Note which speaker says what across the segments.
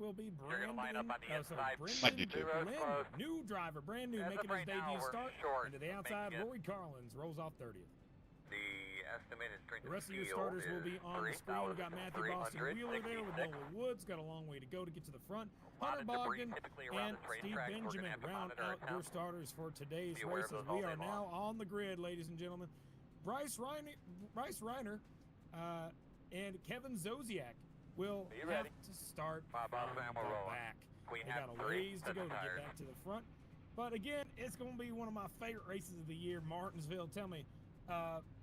Speaker 1: will be
Speaker 2: You're gonna line up on the inside.
Speaker 1: Brendan Lynn, new driver, brand new, making his debut start. Into the outside, Rory Carlins rolls off 30th.
Speaker 2: The estimated strength
Speaker 1: The rest of your starters will be on the screen. We've got Matthew Boston Wheeler there with Noah Woods. Got a long way to go to get to the front. Hunter Bogdan and Steve Benjamin round out your starters for today's races. We are now on the grid, ladies and gentlemen. Bryce Reiner and Kevin Zosiak will have to start from the back. They got a ways to go to get back to the front. But again, it's going to be one of my favorite races of the year, Martinsville. Tell me,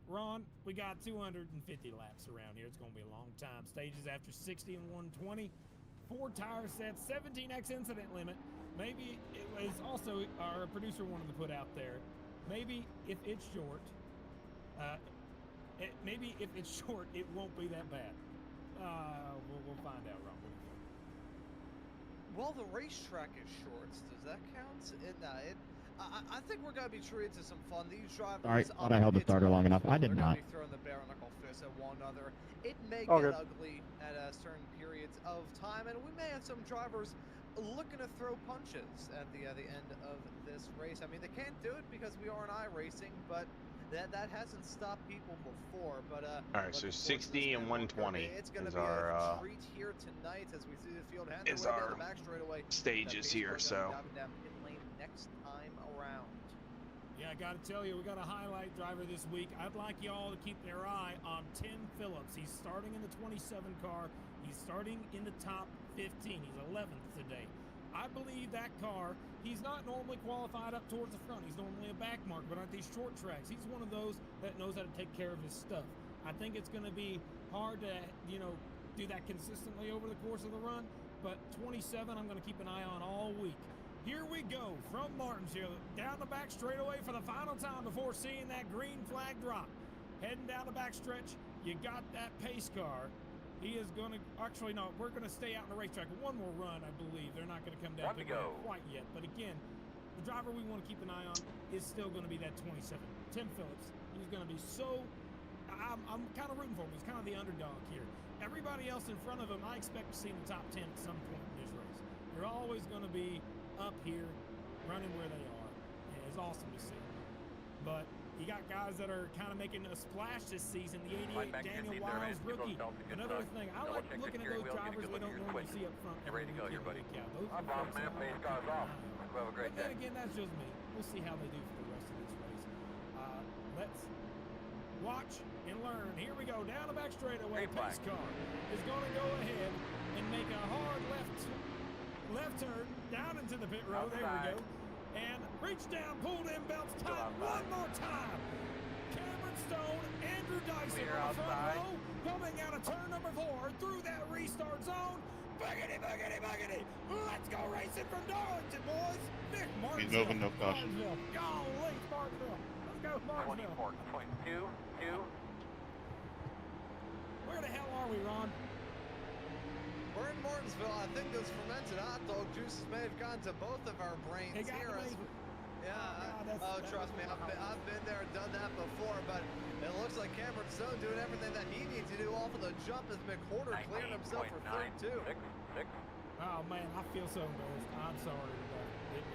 Speaker 1: Ron, we got 250 laps around here. It's going to be a long time. Stages after 60 and 120. 4 tire sets, 17x incident limit. Maybe it was also our producer wanted to put out there. Maybe if it's short, it won't be that bad. We'll find out, Ron.
Speaker 3: Well, the racetrack is short. Does that count? I think we're going to be treated to some fun. These drivers...
Speaker 4: Sorry, thought I held the starter long enough. I did not.
Speaker 3: Be throwing the bare knuckle fists at one another. It may get ugly at certain periods of time, and we may have some drivers looking to throw punches at the end of this race. I mean, they can't do it because we are in iRacing, but that hasn't stopped people before. But
Speaker 5: all right, so 60 and 120
Speaker 3: it's going to
Speaker 5: is
Speaker 3: be
Speaker 5: our
Speaker 3: a treat here tonight as we see the field hand
Speaker 5: is
Speaker 3: their way
Speaker 5: our
Speaker 3: down the back straightaway.
Speaker 5: stages here. So
Speaker 3: down pit lane next time around.
Speaker 1: Yeah, I got to tell you, we got a highlight driver this week. I'd like y'all to keep their eye on Tim Phillips. He's starting in the 27 car. He's starting in the top 15. He's 11th today. I believe that car, he's not normally qualified up towards the front. He's normally a back mark, but on these short tracks, he's one of those that knows how to take care of his stuff. I think it's going to be hard to, do that consistently over the course of the run, but 27, I'm going to keep an eye on all week. Here we go from Martinsville, down the back straightaway for the final time before seeing that green flag drop. Heading down the back stretch, you got that pace car. He is going to, actually, no, we're going to stay out on the racetrack. One more run, I believe. They're not going to come down quite yet. But again, the driver we want to keep an eye on is still going to be that 27. Tim Phillips. He's going to be so, I'm kind of rooting for him. He's kind of the underdog here. Everybody else in front of him, I expect to see in the top 10 at some point in this race. They're always going to be up here, running where they are. And it's awesome to see. But you got guys that are kind of making a splash this season. The 88 Daniel Wiles rookie. Another thing, I like looking at those drivers we don't normally see up front.
Speaker 2: You're ready to go here, buddy.
Speaker 1: I'm off, man. Pace car's off. Have a great day. Then again, that's just me. We'll see how they do for the rest of this race. Let's watch and learn. Here we go. Down the back straightaway. Pace car is going to go ahead and make a hard left turn down into the pit road. There we go. And reach down, pull them belts tight one more time. Cameron Stone, Andrew Dyson on the front row, coming out of turn number 4 through that restart zone. Buggity, buggity, buggity. Let's go racing from Darlington, boys. Nick Martinsville.
Speaker 4: He's moving, no caution.
Speaker 1: Golly, Martinsville. Let's go, Martinsville.
Speaker 2: 24.22.
Speaker 1: Where the hell are we, Ron?
Speaker 3: We're in Martinsville. I think those fermented hot dog juices may have gone to both of our brains here. Trust me, I've been there and done that before, but it looks like Cameron Stone doing everything that he needs to do off of the jump as McWhorter clearing himself for third, too.
Speaker 1: Oh, man, I feel so embarrassed. I'm sorry. Man.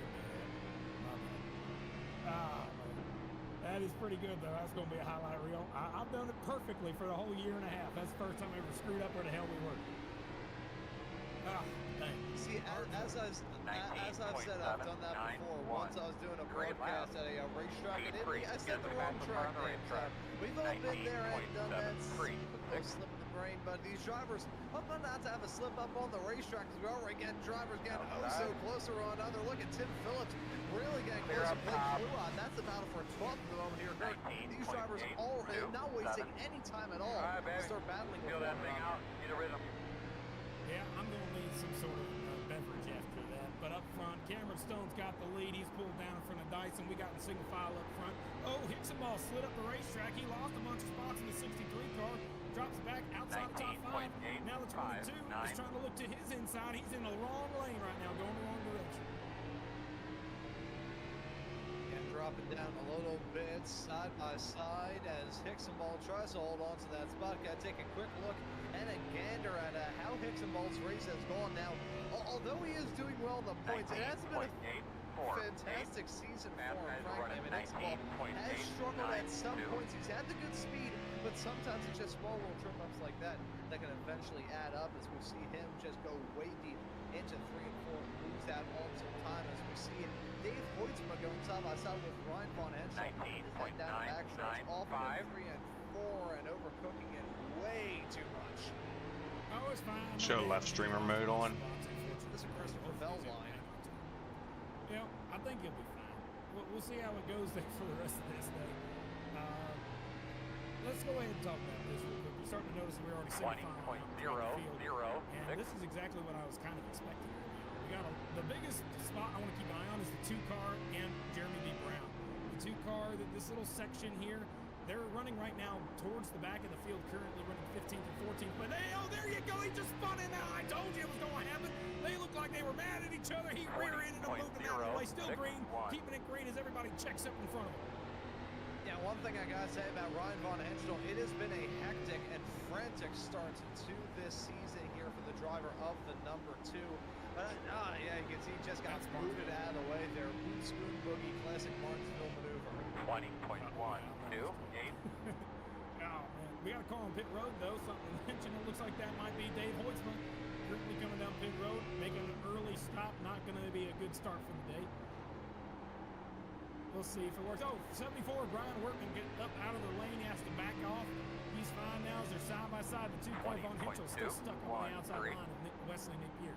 Speaker 1: That is pretty good, though. That's going to be a highlight reel. I've done it perfectly for the whole year and a half. That's the first time I ever screwed up where the hell we were. Oh,
Speaker 3: see, as I've said, I've done that before. Once I was doing a broadcast at a racetrack, and I said the wrong track name. We've all been there and done that. No slip in the brain, but these drivers, hope not to have a slip up on the racetrack because we already get drivers getting so closer to one another. Look at Tim Phillips really getting close to Blake Blue. That's the battle for 12th at the moment here. These drivers are not wasting any time at all to start battling.
Speaker 2: Feel that thing out. Get a rhythm.
Speaker 1: Yeah, I'm going to need some sort of beverage after that. But up front, Cameron Stone's got the lead. He's pulled down in front of Dyson. We got the single file up front. Oh, Hicksonball slid up the racetrack. He lost a bunch of spots in the 63 car. Drops back outside the top 5. Now the 22 is trying to look to his inside. He's in the wrong lane right now, going the wrong direction.
Speaker 3: Dropping down a little bit side by side as Hicksonball tries to hold on to that spot. Got to take a quick look and a gander at how Hicksonball's race has gone now. doing well in the points. It hasn't been a fantastic season for him, frankly. I mean, X-Ball has struggled at some points. He's had the good speed, but sometimes it's just small little trip-ups like that that can eventually add up as we see him just go way deep into 3 and 4 and lose that on some time as we see Dave Hoytsma going side by side with Ryan Von Henschel. Head down the backstretch off of 3 and 4 and overcooking it way too much.
Speaker 1: Oh, it's fine.
Speaker 5: Show left streamer mode on.
Speaker 3: This is Christopher Bell's line.
Speaker 1: You know, I think he'll be fine. We'll see how it goes there for the rest of this day. Let's go ahead and talk about this real quick. We're starting to notice we're already semi-final. And this is exactly what I was kind of expecting. We got the biggest spot I want to keep an eye on is the 2-car and Jeremy B. Brown. The 2-car, this little section here, they're running right now towards the back of the field, currently running 15th and 14th. But oh, there you go. He just spun in now. I told you it was going to happen. They look like they were mad at each other. He rear-ended them, moving out of the way. Still green, keeping it green as everybody checks up in front of him.
Speaker 3: Yeah, one thing I gotta say about Ryan Von Henschel, it has been a hectic and frantic start to this season here for the driver of the number 2. But yeah, you can see he just got booted out of the way there. Boot spoon boogie, classic Martinsville maneuver.
Speaker 2: 20.128.
Speaker 1: Oh man, we got to call on pit road though. Something to mention. It looks like that might be Dave Hoytsma currently coming down pit road, making an early stop. Not going to be a good start for the day. We'll see if it works. Oh, 74, Brian Workman getting up out of the lane. He has to back off. He's fine now as they're side by side. The 2-car Von Henschel still stuck on the outside line of Wesley Napier.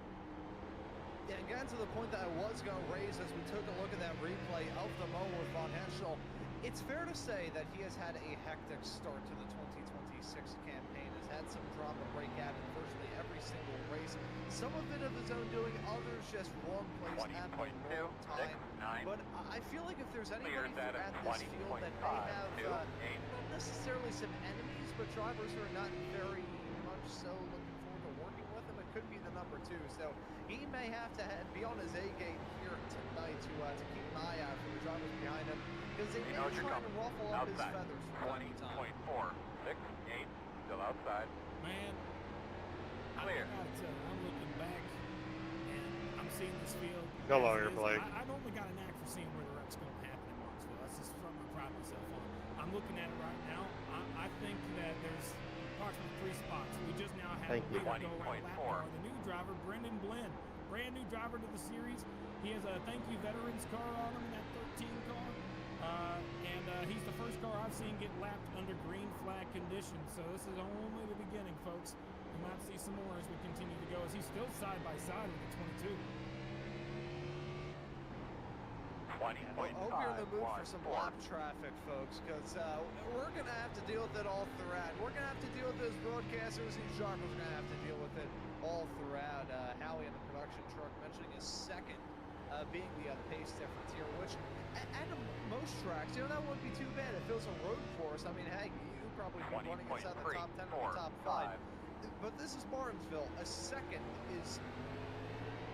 Speaker 3: Yeah, and getting to the point that I was going to raise as we took a look at that replay of the Mo with Von Henschel, it's fair to say that he has had a hectic start to the 2026 campaign. Has had some drop and break out in virtually every single race. Some of it of his own doing, others just wrong place at the wrong time. But I feel like if there's anybody at this field that may have not necessarily some enemies, but drivers who are not very much so looking forward to working with him, it could be the number 2. So he may have to be on his A game here tonight to keep an eye out for the drivers behind him, because they may be trying to ruffle up his feathers from time to time.
Speaker 2: 20.468, still outside.
Speaker 1: Man,
Speaker 2: Clear.
Speaker 1: I gotta tell you, I'm looking back and I'm seeing this field.
Speaker 5: Go lower, Blake.
Speaker 1: I've only got a knack for seeing where the wreck's going to happen in Martinsville. That's just something I pride myself on. I'm looking at it right now. I think that there's approximately 3 spots. We just now have a go around lap car. The new driver, Brendan Blinn, brand new driver to the series. He has a Thank You Veterans car on him in that 13 car. And he's the first car I've seen get lapped under green flag conditions. So this is only the beginning, folks. We might see some more as we continue to go, as he's still side by side with the 22.
Speaker 3: I hope you're in the mood for some lap traffic, folks, because we're going to have to deal with it all throughout. We're going to have to deal with those broadcasters. These drivers are going to have to deal with it all throughout. Howie in the production truck mentioning his second being the pace difference here, which at most tracks, that wouldn't be too bad. If it was a road course, I mean, hey, you'd probably be running inside the top 10 or the top 5. But this is Martinsville. A second is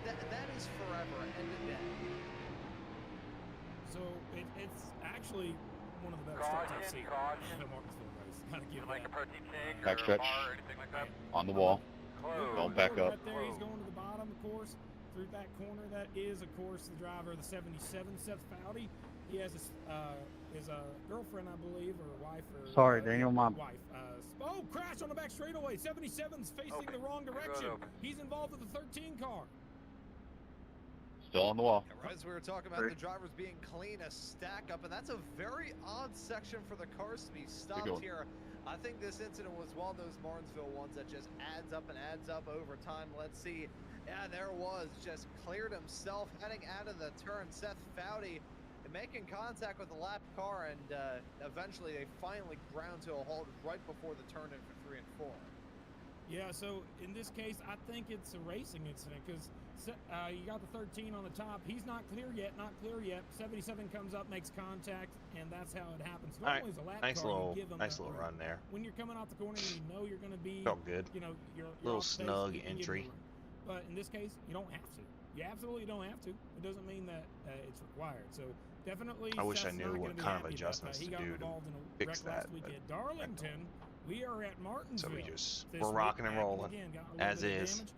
Speaker 3: that is forever and a day.
Speaker 1: So it's actually one of the better starts I've seen in a Martinsville race. Gotta give
Speaker 2: Like a
Speaker 1: that.
Speaker 2: protein shake
Speaker 4: Backstretch.
Speaker 2: or anything like that.
Speaker 4: On the wall.
Speaker 2: Close.
Speaker 4: Going back up.
Speaker 1: Right there, he's going to the bottom, of course. Through that corner, that is, of course, the driver of the 77, Seth Foudy. He has his girlfriend, I believe, or wife, or
Speaker 4: Sorry, Daniel, mom.
Speaker 1: wife. Crash on the back straightaway. 77's facing the wrong direction. He's involved with the 13 car.
Speaker 4: Still on the wall.
Speaker 3: Right as we were talking about the drivers being clean, a stack up, and that's a very odd section for the cars to be stopped here. I think this incident was one of those Martinsville ones that just adds up and adds up over time. Let's see. Yeah, there was. Just cleared himself, heading out of the turn. Seth Foudy making contact with the lap car, and eventually they finally ground to a halt right before the turn in for 3 and 4.
Speaker 1: Yeah, so in this case, I think it's a racing incident because you got the 13 on the top. He's not clear yet, 77 comes up, makes contact, and that's how it happens. Normally, it's a lap
Speaker 5: Nice
Speaker 1: car,
Speaker 5: little,
Speaker 1: you give them
Speaker 5: nice
Speaker 1: that
Speaker 5: little
Speaker 1: room.
Speaker 5: run there.
Speaker 1: When you're coming out the corner and you know you're going to be,
Speaker 5: Felt good.
Speaker 1: you're
Speaker 5: Little
Speaker 1: off space,
Speaker 5: snug
Speaker 1: you can give
Speaker 5: entry.
Speaker 1: them room. But in this case, you don't have to. You absolutely don't have to. It doesn't mean that it's required. So definitely,
Speaker 5: I wish I
Speaker 1: Seth's
Speaker 5: knew
Speaker 1: not
Speaker 5: what
Speaker 1: gonna be
Speaker 5: kind of
Speaker 1: happy about
Speaker 5: adjustments
Speaker 1: that. He
Speaker 5: to
Speaker 1: got
Speaker 5: do to
Speaker 1: involved in a
Speaker 5: fix
Speaker 1: wreck last
Speaker 5: that,
Speaker 1: week
Speaker 5: but
Speaker 1: at Darlington. We are at Martinsville.
Speaker 5: So we just,
Speaker 1: This
Speaker 5: we're rocking and
Speaker 1: week,
Speaker 5: rolling,
Speaker 1: again, got a little
Speaker 5: as
Speaker 1: bit of
Speaker 5: is.
Speaker 1: damage.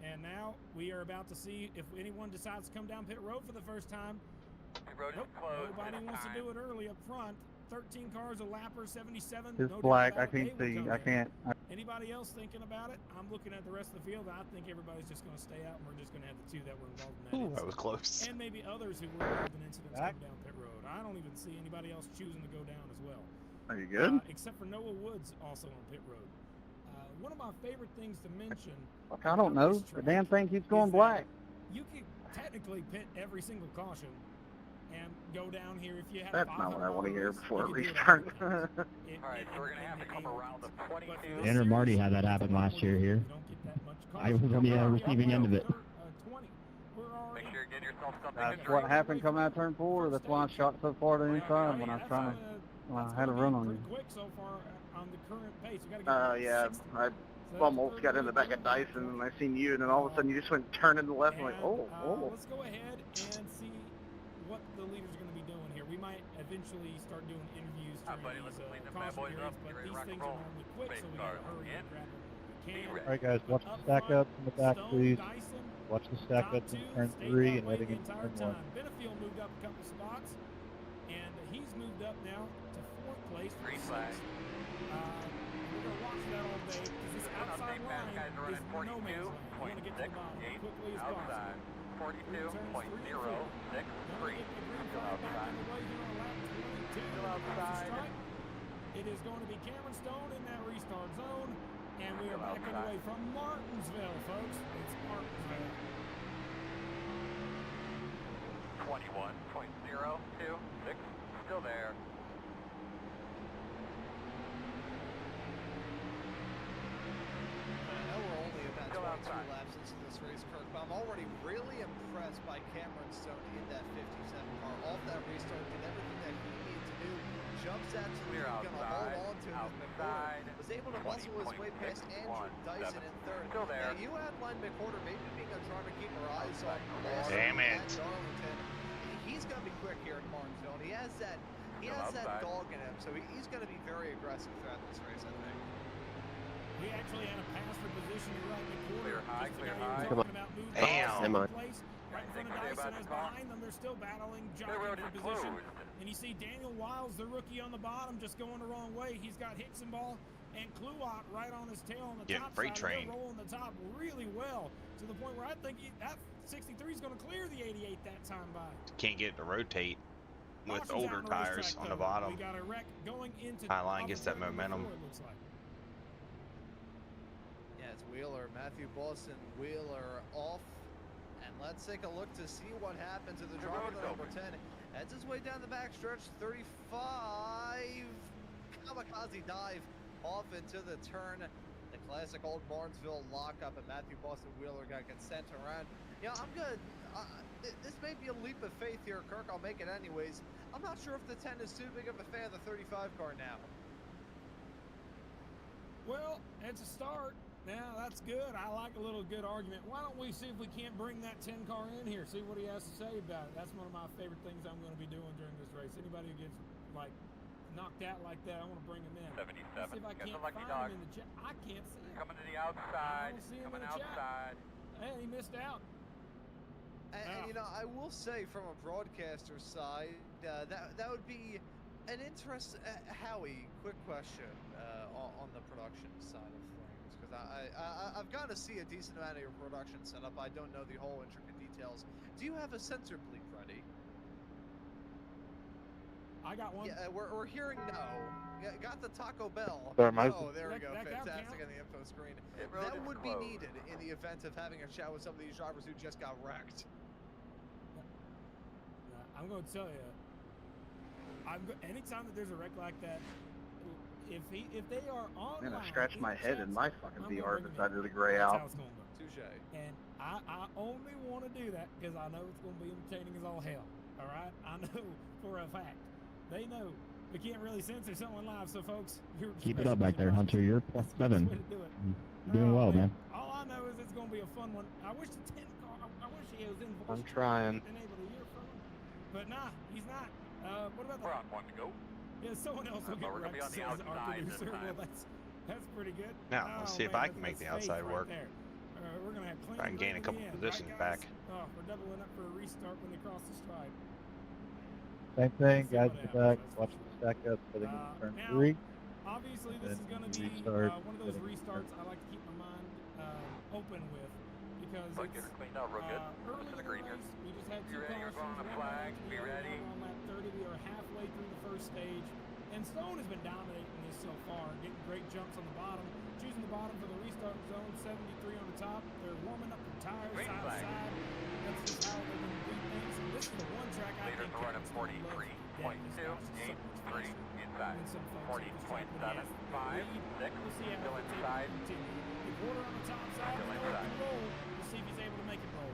Speaker 1: And now we are about to see if anyone decides to come down pit road for the first time.
Speaker 2: Pit road is
Speaker 1: Nope,
Speaker 2: closed.
Speaker 1: nobody wants to
Speaker 2: time.
Speaker 1: do it early up front. 13 cars, a lapper, 77.
Speaker 4: It's
Speaker 1: no doubt
Speaker 4: black.
Speaker 1: about
Speaker 4: I
Speaker 1: it,
Speaker 4: can't
Speaker 1: they will
Speaker 4: see.
Speaker 1: come
Speaker 4: I
Speaker 1: in.
Speaker 4: can't.
Speaker 1: Anybody else thinking about it? I'm looking at the rest of the field. I think everybody's just going to stay out, and we're just going to have the two that were involved in that
Speaker 5: Ooh,
Speaker 1: incident.
Speaker 5: that was close.
Speaker 1: And maybe others who were involved in incidents come down pit road. I don't even see anybody else choosing to go down as well.
Speaker 4: Are you good?
Speaker 1: Except for Noah Woods also on pit road. One of my favorite things to mention.
Speaker 4: I don't know. The damn thing keeps going black.
Speaker 1: You could technically pit every single caution and go down here if you have.
Speaker 4: That's not what I want to hear before it restarts.
Speaker 2: All right, so we're gonna have to come around the 22.
Speaker 6: Andrew Marty had that happen last year here. I was on the receiving end of it.
Speaker 2: Make sure you get yourself something
Speaker 4: That's
Speaker 2: to
Speaker 4: what
Speaker 2: drink.
Speaker 4: happened coming out of turn 4. That's why I shot so far to the inside when I was trying to. Well, I had a run on you.
Speaker 1: Quick so far on the current pace. You gotta get
Speaker 4: Yeah,
Speaker 1: 60.
Speaker 4: I almost got in the back of Dyson and I seen you, and then all of a sudden you just went turning to the left. I'm like, oh.
Speaker 1: Let's go ahead and see what the leaders are going to be doing here. We might eventually start doing interviews during
Speaker 2: Let's
Speaker 1: these
Speaker 2: clean them bad
Speaker 1: caution
Speaker 2: boys up.
Speaker 1: periods, but
Speaker 2: Get ready to
Speaker 1: these
Speaker 2: rock and
Speaker 1: things are
Speaker 2: roll.
Speaker 1: normally quick, so we got to hurry and grab them when we can.
Speaker 6: All right, guys, watch the
Speaker 1: Up
Speaker 6: stack
Speaker 1: front,
Speaker 6: up in the back,
Speaker 1: Stone,
Speaker 6: please.
Speaker 1: Dyson,
Speaker 6: Watch the stack
Speaker 1: top
Speaker 6: up in
Speaker 1: two,
Speaker 6: turn
Speaker 1: stayed
Speaker 6: 3
Speaker 1: that
Speaker 6: and
Speaker 1: way
Speaker 6: heading
Speaker 1: the
Speaker 6: into
Speaker 1: entire
Speaker 6: turn 1.
Speaker 1: time. Benefield moved up a couple spots, and he's moved up now to 4th place.
Speaker 2: Green flag.
Speaker 1: We're going to watch that all day because this outside line
Speaker 2: Guys are
Speaker 1: is
Speaker 2: running
Speaker 1: no man's land. You want to get to the bottom as
Speaker 2: 42.68
Speaker 1: quickly as
Speaker 2: outside.
Speaker 1: possible.
Speaker 2: 42.063. Still outside. Still outside.
Speaker 1: It is going to be Cameron Stone in that restart zone, and we are
Speaker 2: Still
Speaker 1: backing
Speaker 2: outside.
Speaker 1: away from Martinsville, folks. It's Martinsville.
Speaker 2: 21.026. Still there.
Speaker 3: I know we're only about
Speaker 2: Still
Speaker 3: 22
Speaker 2: outside.
Speaker 3: laps into this race, Kirk, but I'm already really impressed by Cameron Stone in that 57 car. Off that restart, did everything that he needed to do. Jumps out to
Speaker 2: Clear
Speaker 3: lead, gonna
Speaker 2: outside.
Speaker 3: hold on to his
Speaker 2: Outside.
Speaker 3: McWhorter. Was able to muscle his way past Andrew Dyson in third.
Speaker 2: Still there.
Speaker 3: Now, you outlined McWhorter maybe being a driver to keep our eyes on.
Speaker 5: Damn it.
Speaker 3: Darlington. He's gonna be quick here in Martinsville. And he has that. He
Speaker 2: Still
Speaker 3: has that
Speaker 2: outside.
Speaker 3: dog in him, so he's going to be very aggressive throughout this race, I think.
Speaker 1: We actually had a pass for position to right McWhorter.
Speaker 2: Clear high,
Speaker 1: Just the
Speaker 2: clear
Speaker 1: guy you were
Speaker 2: high.
Speaker 1: talking about moved
Speaker 5: Damn.
Speaker 1: up
Speaker 5: Never
Speaker 1: second place, right in front of
Speaker 2: Anything to say
Speaker 1: Dyson.
Speaker 2: about
Speaker 1: As
Speaker 2: the car?
Speaker 1: behind them, they're still battling,
Speaker 2: The
Speaker 1: jockeying
Speaker 2: road
Speaker 1: for
Speaker 2: is
Speaker 1: position.
Speaker 2: closed.
Speaker 1: And you see Daniel Wiles, the rookie on the bottom, just going the wrong way. He's got Hicksonball and Kluot right on his tail on the
Speaker 5: Getting
Speaker 1: top
Speaker 5: freight
Speaker 1: side.
Speaker 5: train.
Speaker 1: They're rolling the top really well to the point where I think that 63 is going to clear the 88 that time by.
Speaker 5: Can't get it to rotate with
Speaker 1: Caution's
Speaker 5: older
Speaker 1: out the
Speaker 5: tires
Speaker 1: racetrack,
Speaker 5: on the
Speaker 1: though.
Speaker 5: bottom.
Speaker 1: We got a wreck going into
Speaker 5: High line
Speaker 1: off
Speaker 5: gets
Speaker 1: of
Speaker 5: that
Speaker 1: turn number
Speaker 5: momentum.
Speaker 1: 4, it looks like.
Speaker 3: Yeah, it's Wheeler, Matthew Boston, Wheeler off. And let's take a look to see what happened to the driver,
Speaker 2: road's
Speaker 3: the number
Speaker 2: open.
Speaker 3: 10. Heads his way down the backstretch, 35. Kamikaze dive off into the turn. The classic old Martinsville lockup, and Matthew Boston Wheeler got sent around. Yeah, I'm good. This may be a leap of faith here, Kirk. I'll make it anyways. I'm not sure if the 10 is too big of a fan of the 35 car now.
Speaker 1: Well, it's a start. Now, that's good. I like a little good argument. Why don't we see if we can't bring that 10 car in here, see what he has to say about it. That's one of my favorite things I'm going to be doing during this race. Anybody who gets, like, knocked out like that, I want to bring him in.
Speaker 2: 77.
Speaker 1: Let's see if I
Speaker 2: Got
Speaker 1: can't
Speaker 2: the lucky
Speaker 1: find
Speaker 2: dog.
Speaker 1: him in the chat. I can't see him.
Speaker 2: Coming to the outside.
Speaker 1: I don't see him
Speaker 2: Coming
Speaker 1: in the chat.
Speaker 2: outside.
Speaker 1: Man, he missed out.
Speaker 3: And you know, I will say from a broadcaster's side, that would be an interest. Howie, quick question on the production side of things, because I've got to see a decent amount of your production setup. I don't know the whole intricate details. Do you have a sensor bleep ready?
Speaker 1: I got one.
Speaker 3: Yeah, we're hearing no. Yeah, got the Taco Bell.
Speaker 4: Sorry, my-
Speaker 3: Oh, there we go.
Speaker 1: That count,
Speaker 3: Fantastic
Speaker 1: count.
Speaker 3: on the info screen.
Speaker 2: Pit road
Speaker 3: That
Speaker 2: is
Speaker 3: would be
Speaker 2: closed.
Speaker 3: needed in the event of having a chat with some of these drivers who just got wrecked.
Speaker 1: I'm going to tell you, anytime that there's a wreck like that, if they are on
Speaker 4: Man, I
Speaker 1: line
Speaker 4: scratched my
Speaker 1: the
Speaker 4: head in
Speaker 1: chats,
Speaker 4: my fucking
Speaker 1: I'm gonna
Speaker 4: VR
Speaker 1: bring him
Speaker 4: decided
Speaker 1: in.
Speaker 4: to gray
Speaker 1: That's
Speaker 4: out.
Speaker 1: how it's gonna go.
Speaker 3: Touche.
Speaker 1: And I only want to do that because I know it's going to be entertaining as all hell. All right? I know for a fact. They know we can't really censor someone live, so folks,
Speaker 6: Keep it up back there, Hunter. You're plus
Speaker 1: That's the
Speaker 6: 7.
Speaker 1: way to do it.
Speaker 6: You're doing well, man.
Speaker 1: All I know is it's going to be a fun one. I wish the 10 car, I wish he was in voice.
Speaker 4: I'm trying.
Speaker 1: Been able to hear from him. But nah, he's not. What about
Speaker 2: We're
Speaker 1: that?
Speaker 2: on one to go.
Speaker 1: Yeah, someone else will
Speaker 2: But
Speaker 1: get
Speaker 2: we're gonna be
Speaker 1: wrecked,
Speaker 2: on the
Speaker 1: says our
Speaker 2: outside this
Speaker 1: producer.
Speaker 2: time.
Speaker 1: Well, that's pretty good.
Speaker 5: Now, let's see if I can make the outside work.
Speaker 1: There. we're going to have clean
Speaker 5: Try and gain a couple positions back.
Speaker 1: Oh, we're doubling up for a restart when they cross the stripe.
Speaker 7: Same thing, guys in the back, watch the stack up, heading into turn 3.
Speaker 1: Obviously, this is going to be one of those restarts I like to keep my mind open with because it's
Speaker 2: cleaned up real good.
Speaker 1: early in the race. We just had 2 cautions.
Speaker 2: On the flag. Be ready.
Speaker 1: On lap 30, we are halfway through the first stage, and Stone has been dominating this so far, getting great jumps on the bottom, choosing the bottom for the restart zone, 73 on the top. They're warming up their tires side to side. That's just how they're going to do things. And this is the one track I think
Speaker 2: run at 43.2, 8.3 inside. 40.75.
Speaker 1: We'll see how it's able to continue. The quarter on the top side, we know it can roll. We'll see if he's able to make it roll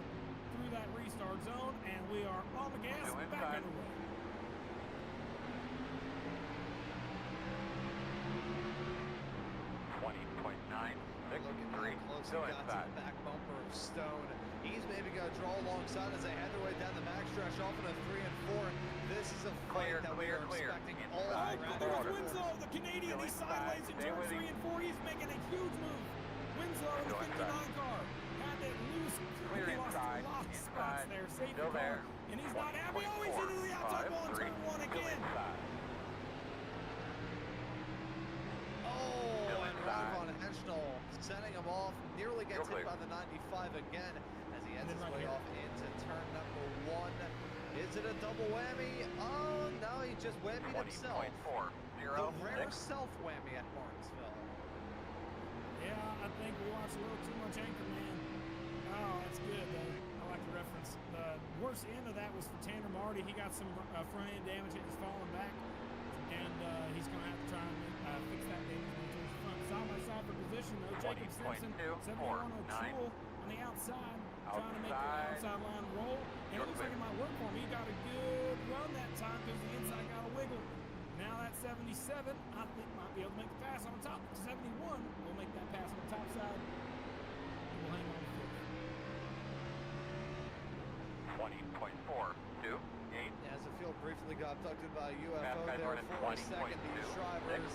Speaker 1: through that restart zone, and we are on the gas, back underway.
Speaker 3: Close he got to the back bumper of Stone. He's maybe going to draw alongside as they head their way down the backstretch off in a 3 and 4. This is a fight that we are expecting all around.
Speaker 1: There's Winslow, the Canadian. He's sideways in turn 3 and 4. He's making a huge move. Winslow in the 59 car. Had it loose. He lost a lot of spots there. Safety car. And he's not happy. Oh, he's into the outside wall in turn 1 again.
Speaker 3: Setting him off, nearly gets hit by the 95 again as he ends his way off into turn number 1. Is it a double whammy? Oh no, he just whammied himself. The rare self whammy at Martinsville.
Speaker 1: Yeah, I think we watched a little too much Anchorman. Oh, that's good though. I like the reference. The worst end of that was for Tanner Marty. He got some front end damage and he's falling back, and he's going to have to try and fix that damage. Side by side for position though. Jacob Simpson, 71 O'Toole on the outside, trying to make the outside line roll. And it looks like it might work for him. He got a good run that time because the inside got a wiggle. Now that 77, I think might be able to make the pass on the top. 71 will make that pass on the top side. We'll hang on to it.
Speaker 2: 20.4, 2.
Speaker 3: As the field briefly got abducted by a UFO there for a second, these drivers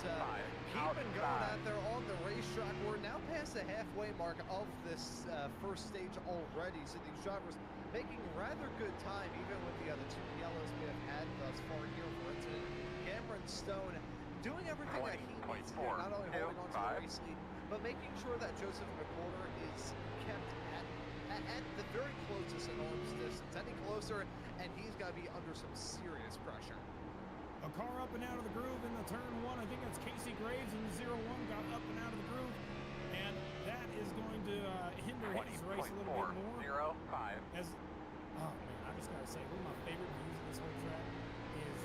Speaker 3: keeping going out there on the racetrack. We're now past the halfway mark of this first stage already, so these drivers making rather good time, even with the other 2 yellows we have had thus far here. For instance, Cameron Stone doing everything that he needs to do, not only holding on to the race lead, but making sure that Joseph McWhorter is kept at the very closest enormous distance. Any closer, and he's got to be under some serious pressure.
Speaker 1: A car up and out of the groove in the turn 1. I think that's Casey Graves in the 0-1 got up and out of the groove, and that is going to hinder his race a little bit more.
Speaker 2: 0.5.
Speaker 1: Oh man, I just gotta say, one of my favorite views of this whole track is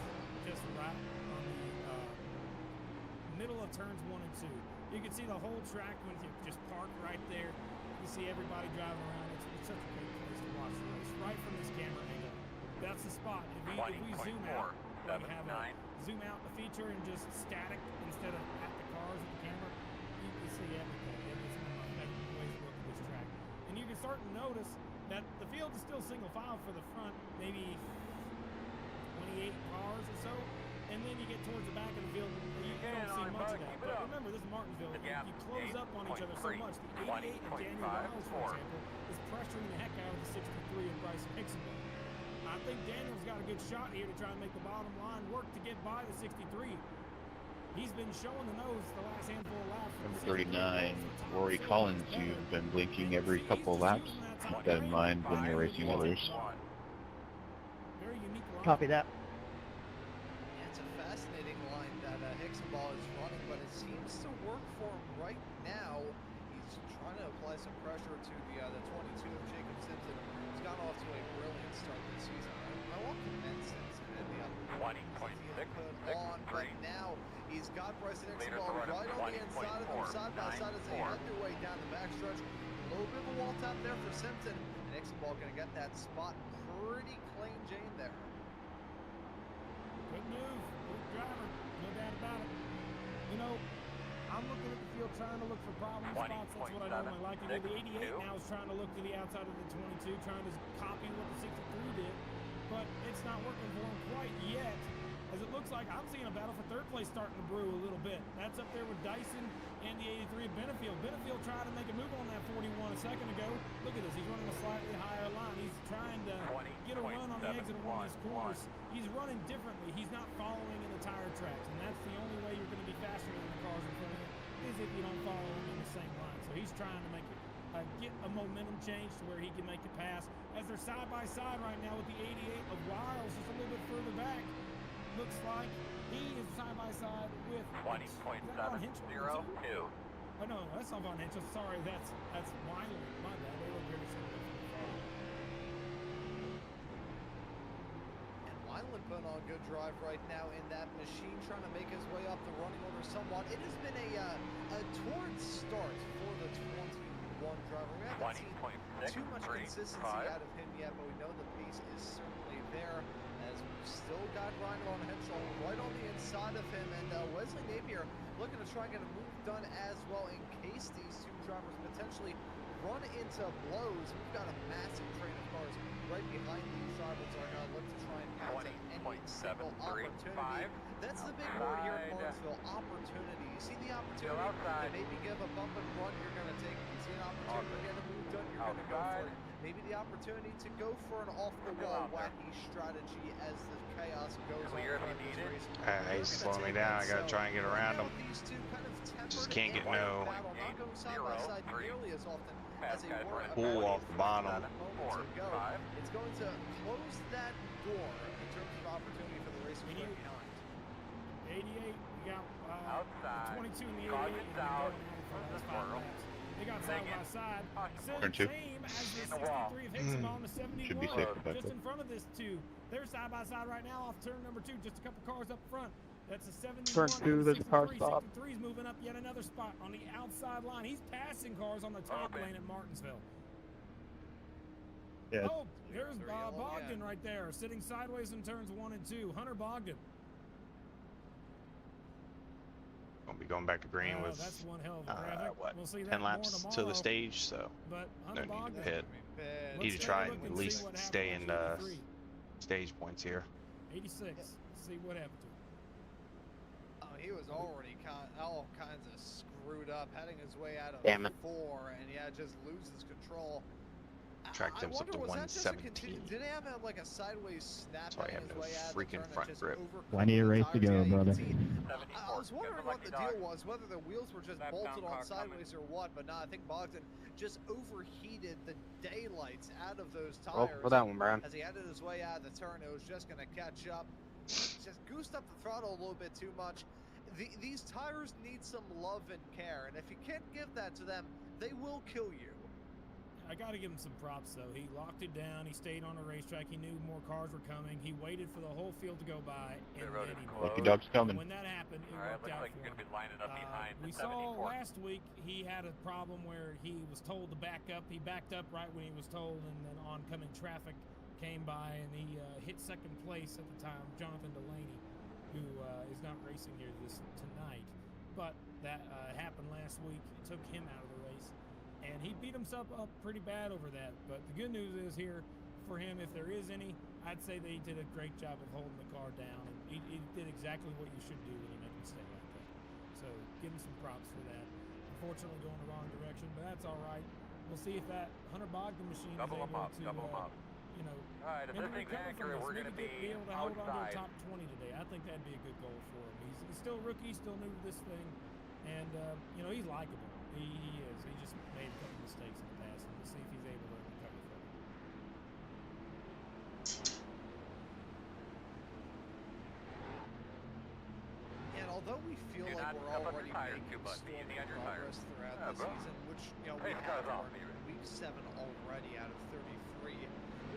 Speaker 1: just right on the middle of turns 1 and 2. You can see the whole track when you just park right there. You see everybody driving around. It's such a great place to watch the race, right from this camera angle. That's the spot. If we zoom out, we have a zoom out the feature and just static instead of at the cars with the camera, you can see everything. It's one of my favorite ways to look at this track. And you can start to notice that the field is still single file for the front, maybe 28 cars or so. And then you get towards the back of the field, you don't see much of that. But remember, this is Martinsville. You close up on each other so much. The 88 and Daniel Miles, for example, is pressuring the heck out of the 63 of Bryson Hicksonville. I think Daniel's got a good shot here to try and make the bottom line work to get by the 63. He's been showing the nose the last handful of laps.
Speaker 6: Number 39, Rory Collins, you've been blinking every couple of laps. Keep that in mind when you're racing others.
Speaker 1: Very unique line.
Speaker 7: Copy that.
Speaker 3: It's a fascinating line that Hicksonville is running, but it seems to work for him right now. He's trying to apply some pressure to the 22 of Jacob Simpson, who's gone off to a brilliant start this season. I won't commend Simpson and the other
Speaker 2: 20.6
Speaker 3: on, but now he's got Bryson Hicksonville right on the inside of them, side by side as they head their way down the backstretch. A little bit of a wall tap there for Simpson, and Hicksonville going to get that spot pretty plain Jane there.
Speaker 1: Good move, good driver, no doubt about it. You know, I'm looking at the field trying to look for problem spots. That's what I normally like to do. The 88 now is trying to look to the outside of the 22, trying to copy what the 63 did, but it's not working for him quite yet. as it looks like I'm seeing a battle for third place starting to brew a little bit. That's up there with Dyson and the 83 of Benefield. Benefield tried to make a move on that 41 a second ago. Look at this. He's running a slightly higher line. He's trying to get a run on the exit of one of these corners. He's running differently. He's not following in the tire tracks, and that's the only way you're going to be faster than the cars in front of you is if you don't follow him in the same line. So he's trying to make it get a momentum change to where he can make the pass. As they're side by side right now with the 88 of Wiles just a little bit further back. Looks like he is side by side with
Speaker 2: 20.702.
Speaker 1: Oh no, that's not Von Henschel. Sorry, that's Weiler. My bad. They look very similar.
Speaker 3: And Weiler putting on a good drive right now in that machine, trying to make his way up the running order somewhat. It has been a torrid start for the 21 driver. We haven't seen too much consistency out of him yet, but we know the pace is certainly there. As we've still got Ryan Von Henschel right on the inside of him, and Wesley Napier looking to try and get a move done as well in case these two drivers potentially run into blows. We've got a massive train of cars right behind these drivers are going to look to try and pounce at any single opportunity. That's the big word here in Martinsville, opportunity. You see the opportunity to maybe give a bump and run, you're going to take it. You see an opportunity to get a move done, you're going to go for it. Maybe the opportunity to go for an off-the-wall wacky strategy as the chaos goes on.
Speaker 5: He's slowing me down. I gotta try and get around him. Just can't get no pull off the bottom.
Speaker 3: It's going to close that door in terms of opportunity for the race to get behind.
Speaker 1: 88, we got 22 in the 88. They got side by side. Same as the 63 of Hixon on the 71.
Speaker 6: Should be safe
Speaker 1: Just in front of this two. They're side by side right now off turn number 2. Just a couple cars up front. That's a 71.
Speaker 7: Turn 2, there's a car stop.
Speaker 1: 63's moving up yet another spot on the outside line. He's passing cars on the top lane at Martinsville.
Speaker 7: Yeah.
Speaker 1: Oh, there's Bogdan right there, sitting sideways in turns 1 and 2. Hunter Bogdan.
Speaker 5: Gonna be going back to green with
Speaker 1: that's one hell of a graphic.
Speaker 5: what,
Speaker 1: we'll see
Speaker 5: 10
Speaker 1: that
Speaker 5: laps
Speaker 1: more
Speaker 5: to the stage, so
Speaker 1: but
Speaker 5: no need
Speaker 1: Bogdan,
Speaker 5: to pit. Need to try and at least stay in stage points here.
Speaker 1: 86. Let's see what happened to him.
Speaker 3: Oh, he was already all kinds of screwed up, heading his way out of 4, and yeah, just loses control.
Speaker 5: Track temps up to 117.
Speaker 3: Did he have like a sideways snap?
Speaker 5: That's why I have no freaking front grip.
Speaker 7: Plenty of race to go, brother.
Speaker 3: I was wondering what the deal was, whether the wheels were just bolted on sideways or what, but no, I think Bogdan just overheated the daylights out of those tires.
Speaker 4: For that one, Brian.
Speaker 3: As he headed his way out of the turn, it was just going to catch up. Just goosed up the throttle a little bit too much. These tires need some love and care, and if you can't give that to them, they will kill you.
Speaker 1: I got to give him some props, though. He locked it down. He stayed on a racetrack. He knew more cars were coming. He waited for the whole field to go by, and then he
Speaker 6: Lucky Dog's coming.
Speaker 1: When that happened, it worked out for him. We saw last week he had a problem where he was told to back up. He backed up right when he was told, and then oncoming traffic came by, and he hit second place at the time, Jonathan Delaney, who is not racing here tonight. But that happened last week. It took him out of the race. And he beat himself up pretty bad over that. But the good news is here for him, if there is any, I'd say that he did a great job of holding the car down. And he did exactly what you should do when you make a mistake like that. So give him some props for that. Unfortunately going the wrong direction, but that's all right. We'll see if that Hunter Bogdan machine is able to, you know, maybe recover from this. Maybe be able to hold on to a top 20 today. I think that'd be a good goal for him. He's still a rookie, still new to this thing. And, you know, he's likable. He is. He just made a couple mistakes in the past, and we'll see if he's able to recover from it.
Speaker 3: And although we feel like we're already making progress throughout the season, which, you know, we have week 7 already out of 33,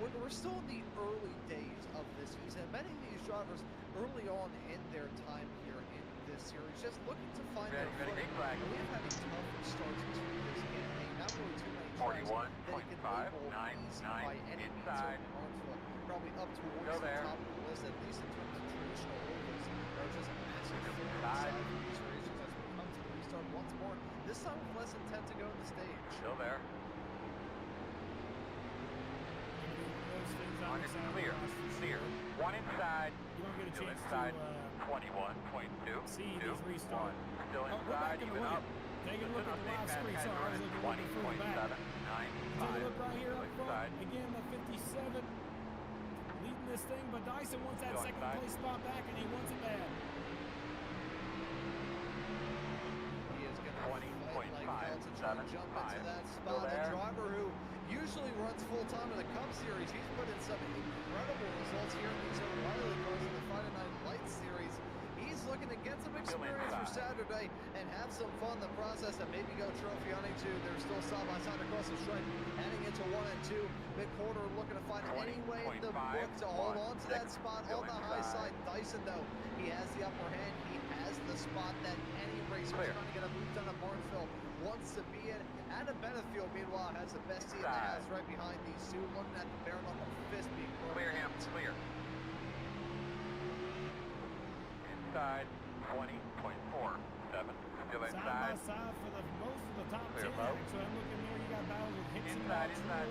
Speaker 3: we're still in the early days of this season. Many of these drivers early on in their time here in this series just looking to find their footing. We have had a tough start to this campaign. Not really too many tracks that it can label easy by any means over Martinsville. Probably up towards the top of the list, at least in terms of traditional ovals. There are just massive side for these races as we come to the restart once more. This time with less than 10 to go in the stage.
Speaker 2: Still there. On your clear. One inside.
Speaker 1: You don't get a
Speaker 2: Still
Speaker 1: chance
Speaker 2: inside.
Speaker 1: to
Speaker 2: 21.2.
Speaker 1: see
Speaker 2: 2,
Speaker 1: these restart.
Speaker 2: 1. Still
Speaker 1: Oh, we're back
Speaker 2: inside.
Speaker 1: in the
Speaker 2: Even
Speaker 1: lead.
Speaker 2: up.
Speaker 1: Take a look at the live screen. Sorry, I was looking a little bit further back.
Speaker 2: 20.7. 9.
Speaker 1: Take a look right here
Speaker 2: Still
Speaker 1: up front.
Speaker 2: inside.
Speaker 1: Again, the 57 leading this thing, but Dyson wants that
Speaker 2: Still
Speaker 1: second
Speaker 2: inside.
Speaker 1: place spot back, and he wants it bad.
Speaker 3: He is going to fight like hell to try to jump
Speaker 2: 20.5,
Speaker 3: into that
Speaker 2: Still
Speaker 3: spot. A
Speaker 2: there.
Speaker 3: driver who usually runs full time in the Cup Series. He's put in some incredible results here in these O'Reilly cars in the Friday Night Lights Series. He's looking to get some experience for Saturday and have some fun in the process and maybe go trophy hunting too. They're still side by side across the stripe, heading into 1 and 2. Mid-quarter looking to find any way in the book to hold on to that spot on the high side. Dyson, though, he has the upper hand. He has the spot that any racer trying to get a boot done at Barnesville wants to be in. Adam Benefield, meanwhile, has the best seat in the house right behind these two, looking at the bare knuckle fist being
Speaker 2: Clear him. Clear. Inside. 20.47. Still
Speaker 1: Side by
Speaker 2: inside.
Speaker 1: side for the most of the top
Speaker 2: Clear
Speaker 1: 10.
Speaker 2: low.
Speaker 1: Actually, I'm looking there. You got battles with Hickson,
Speaker 2: Inside.
Speaker 1: you got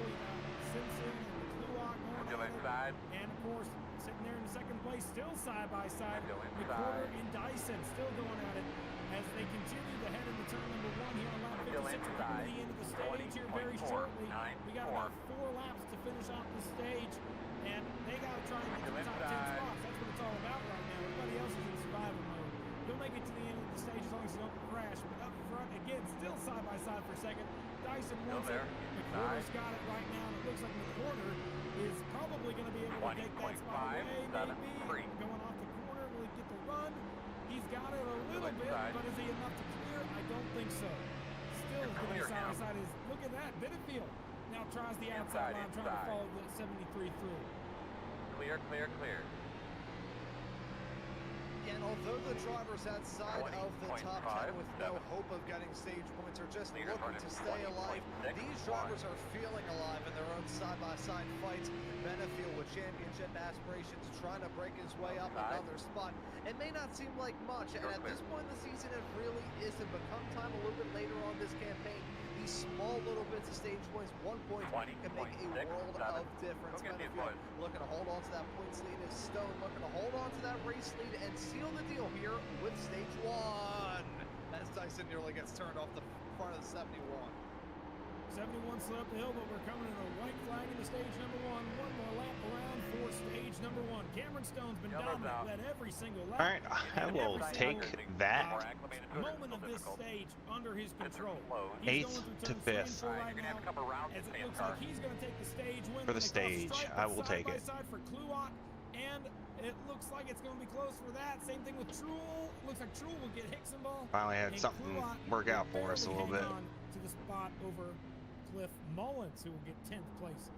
Speaker 1: Simpson, and Kluwak going
Speaker 2: Still
Speaker 1: at it.
Speaker 2: inside.
Speaker 1: And of course, sitting there in second place, still side by side.
Speaker 2: Still
Speaker 1: McWhorter
Speaker 2: inside.
Speaker 1: and Dyson still going at it as they continue to head into turn number 1 here on lap 56.
Speaker 2: Still
Speaker 1: We're coming to
Speaker 2: inside.
Speaker 1: the end of the stage here very
Speaker 2: 20.4,
Speaker 1: shortly.
Speaker 2: 9,
Speaker 1: We got
Speaker 2: 4.
Speaker 1: about 4 laps to finish off the stage, and they got to try and get to the
Speaker 2: Still
Speaker 1: top 10
Speaker 2: inside.
Speaker 1: spots. That's what it's all about right now. Everybody else is in survival mode. He'll make it to the end of the stage as long as you don't crash. But up front, again, still side by side for second. Dyson wants it.
Speaker 2: there.
Speaker 1: McWhorter's got it right now, and it looks like McWhorter is probably going to be able to take that spot
Speaker 2: 20.5,
Speaker 1: away.
Speaker 2: 7,
Speaker 1: Maybe
Speaker 2: 3.
Speaker 1: going off the corner, will he get the run? He's got it a little bit,
Speaker 2: inside.
Speaker 1: but is he enough to clear? I don't think so. Still
Speaker 2: You're
Speaker 1: going
Speaker 2: clear
Speaker 1: side by
Speaker 2: now.
Speaker 1: side is, look at that, Benefield now tries the outside line, trying to
Speaker 2: inside.
Speaker 1: follow the 73 through.
Speaker 2: Clear, clear, clear.
Speaker 3: And although the drivers outside of the top 10 with no hope of getting stage points are just
Speaker 2: Clear,
Speaker 3: looking to stay alive,
Speaker 2: 20.6,
Speaker 3: these drivers are feeling alive in their own side-by-side fights. Benefield with championship aspirations trying to break his way up another spot. It may not seem like much, and at this point in the season it really isn't, but come time a little bit later on this campaign, these small little bits of stage points, 1 point can make a world of difference. Benefield looking to hold on to that points lead is Stone looking to hold on to that race lead and seal the deal here with stage 1. As Dyson nearly gets turned off the front of the 71.
Speaker 1: 71 slid up the hill, but we're coming in a white flag into stage number 1. One more lap around for stage number 1. Cameron Stone's been dominant, led every single lap.
Speaker 5: All right, I will take that.
Speaker 1: Moment of this stage under his control.
Speaker 5: Eighth to fifth.
Speaker 1: Right now, as it looks like he's going to take the stage win
Speaker 5: For the stage, I will take it.
Speaker 1: Side for Kluwak, and it looks like it's going to be close for that. Same thing with Truel. Looks like Truel will get Hickson ball.
Speaker 5: Finally had something work out for us a little bit.
Speaker 1: To the spot over Cliff Mullins, who will get 10th place.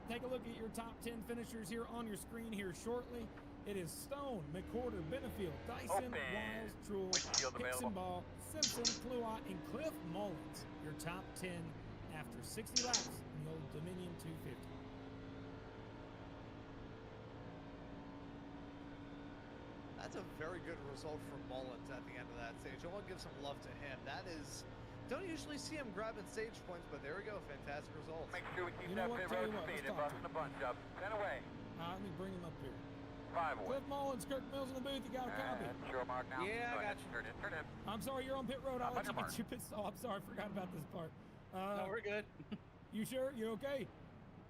Speaker 1: Take a look at your top 10 finishers here on your screen here shortly. It is Stone, McWhorter, Benefield, Dyson, Wiles, Truel, Hickson Ball, Simpson, Kluwak, and Cliff Mullins. Your top 10 after 60 laps in the old Dominion 250.
Speaker 3: That's a very good result for Mullins at the end of that stage. I want to give some love to him. That is, don't usually see him grabbing stage points, but there we go. Fantastic results.
Speaker 2: Make sure we keep
Speaker 1: You know
Speaker 2: that
Speaker 1: what?
Speaker 2: pit
Speaker 1: Tell
Speaker 2: road
Speaker 1: you what,
Speaker 2: speed
Speaker 1: let's
Speaker 2: and
Speaker 1: talk
Speaker 2: busting the bunch up. 10 away.
Speaker 1: Let me bring him up here.
Speaker 2: 5 away.
Speaker 1: Cliff Mullins, Kirk Mills in the booth. You got a copy.
Speaker 2: Sure mark now.
Speaker 8: Yeah, I got
Speaker 2: you. Turn in, turn in.
Speaker 1: I'm sorry, you're on pit road. I'll let you
Speaker 2: Mark.
Speaker 1: get your pit stall. I'm sorry, I forgot about this part.
Speaker 8: No, we're good.
Speaker 1: You sure? You okay?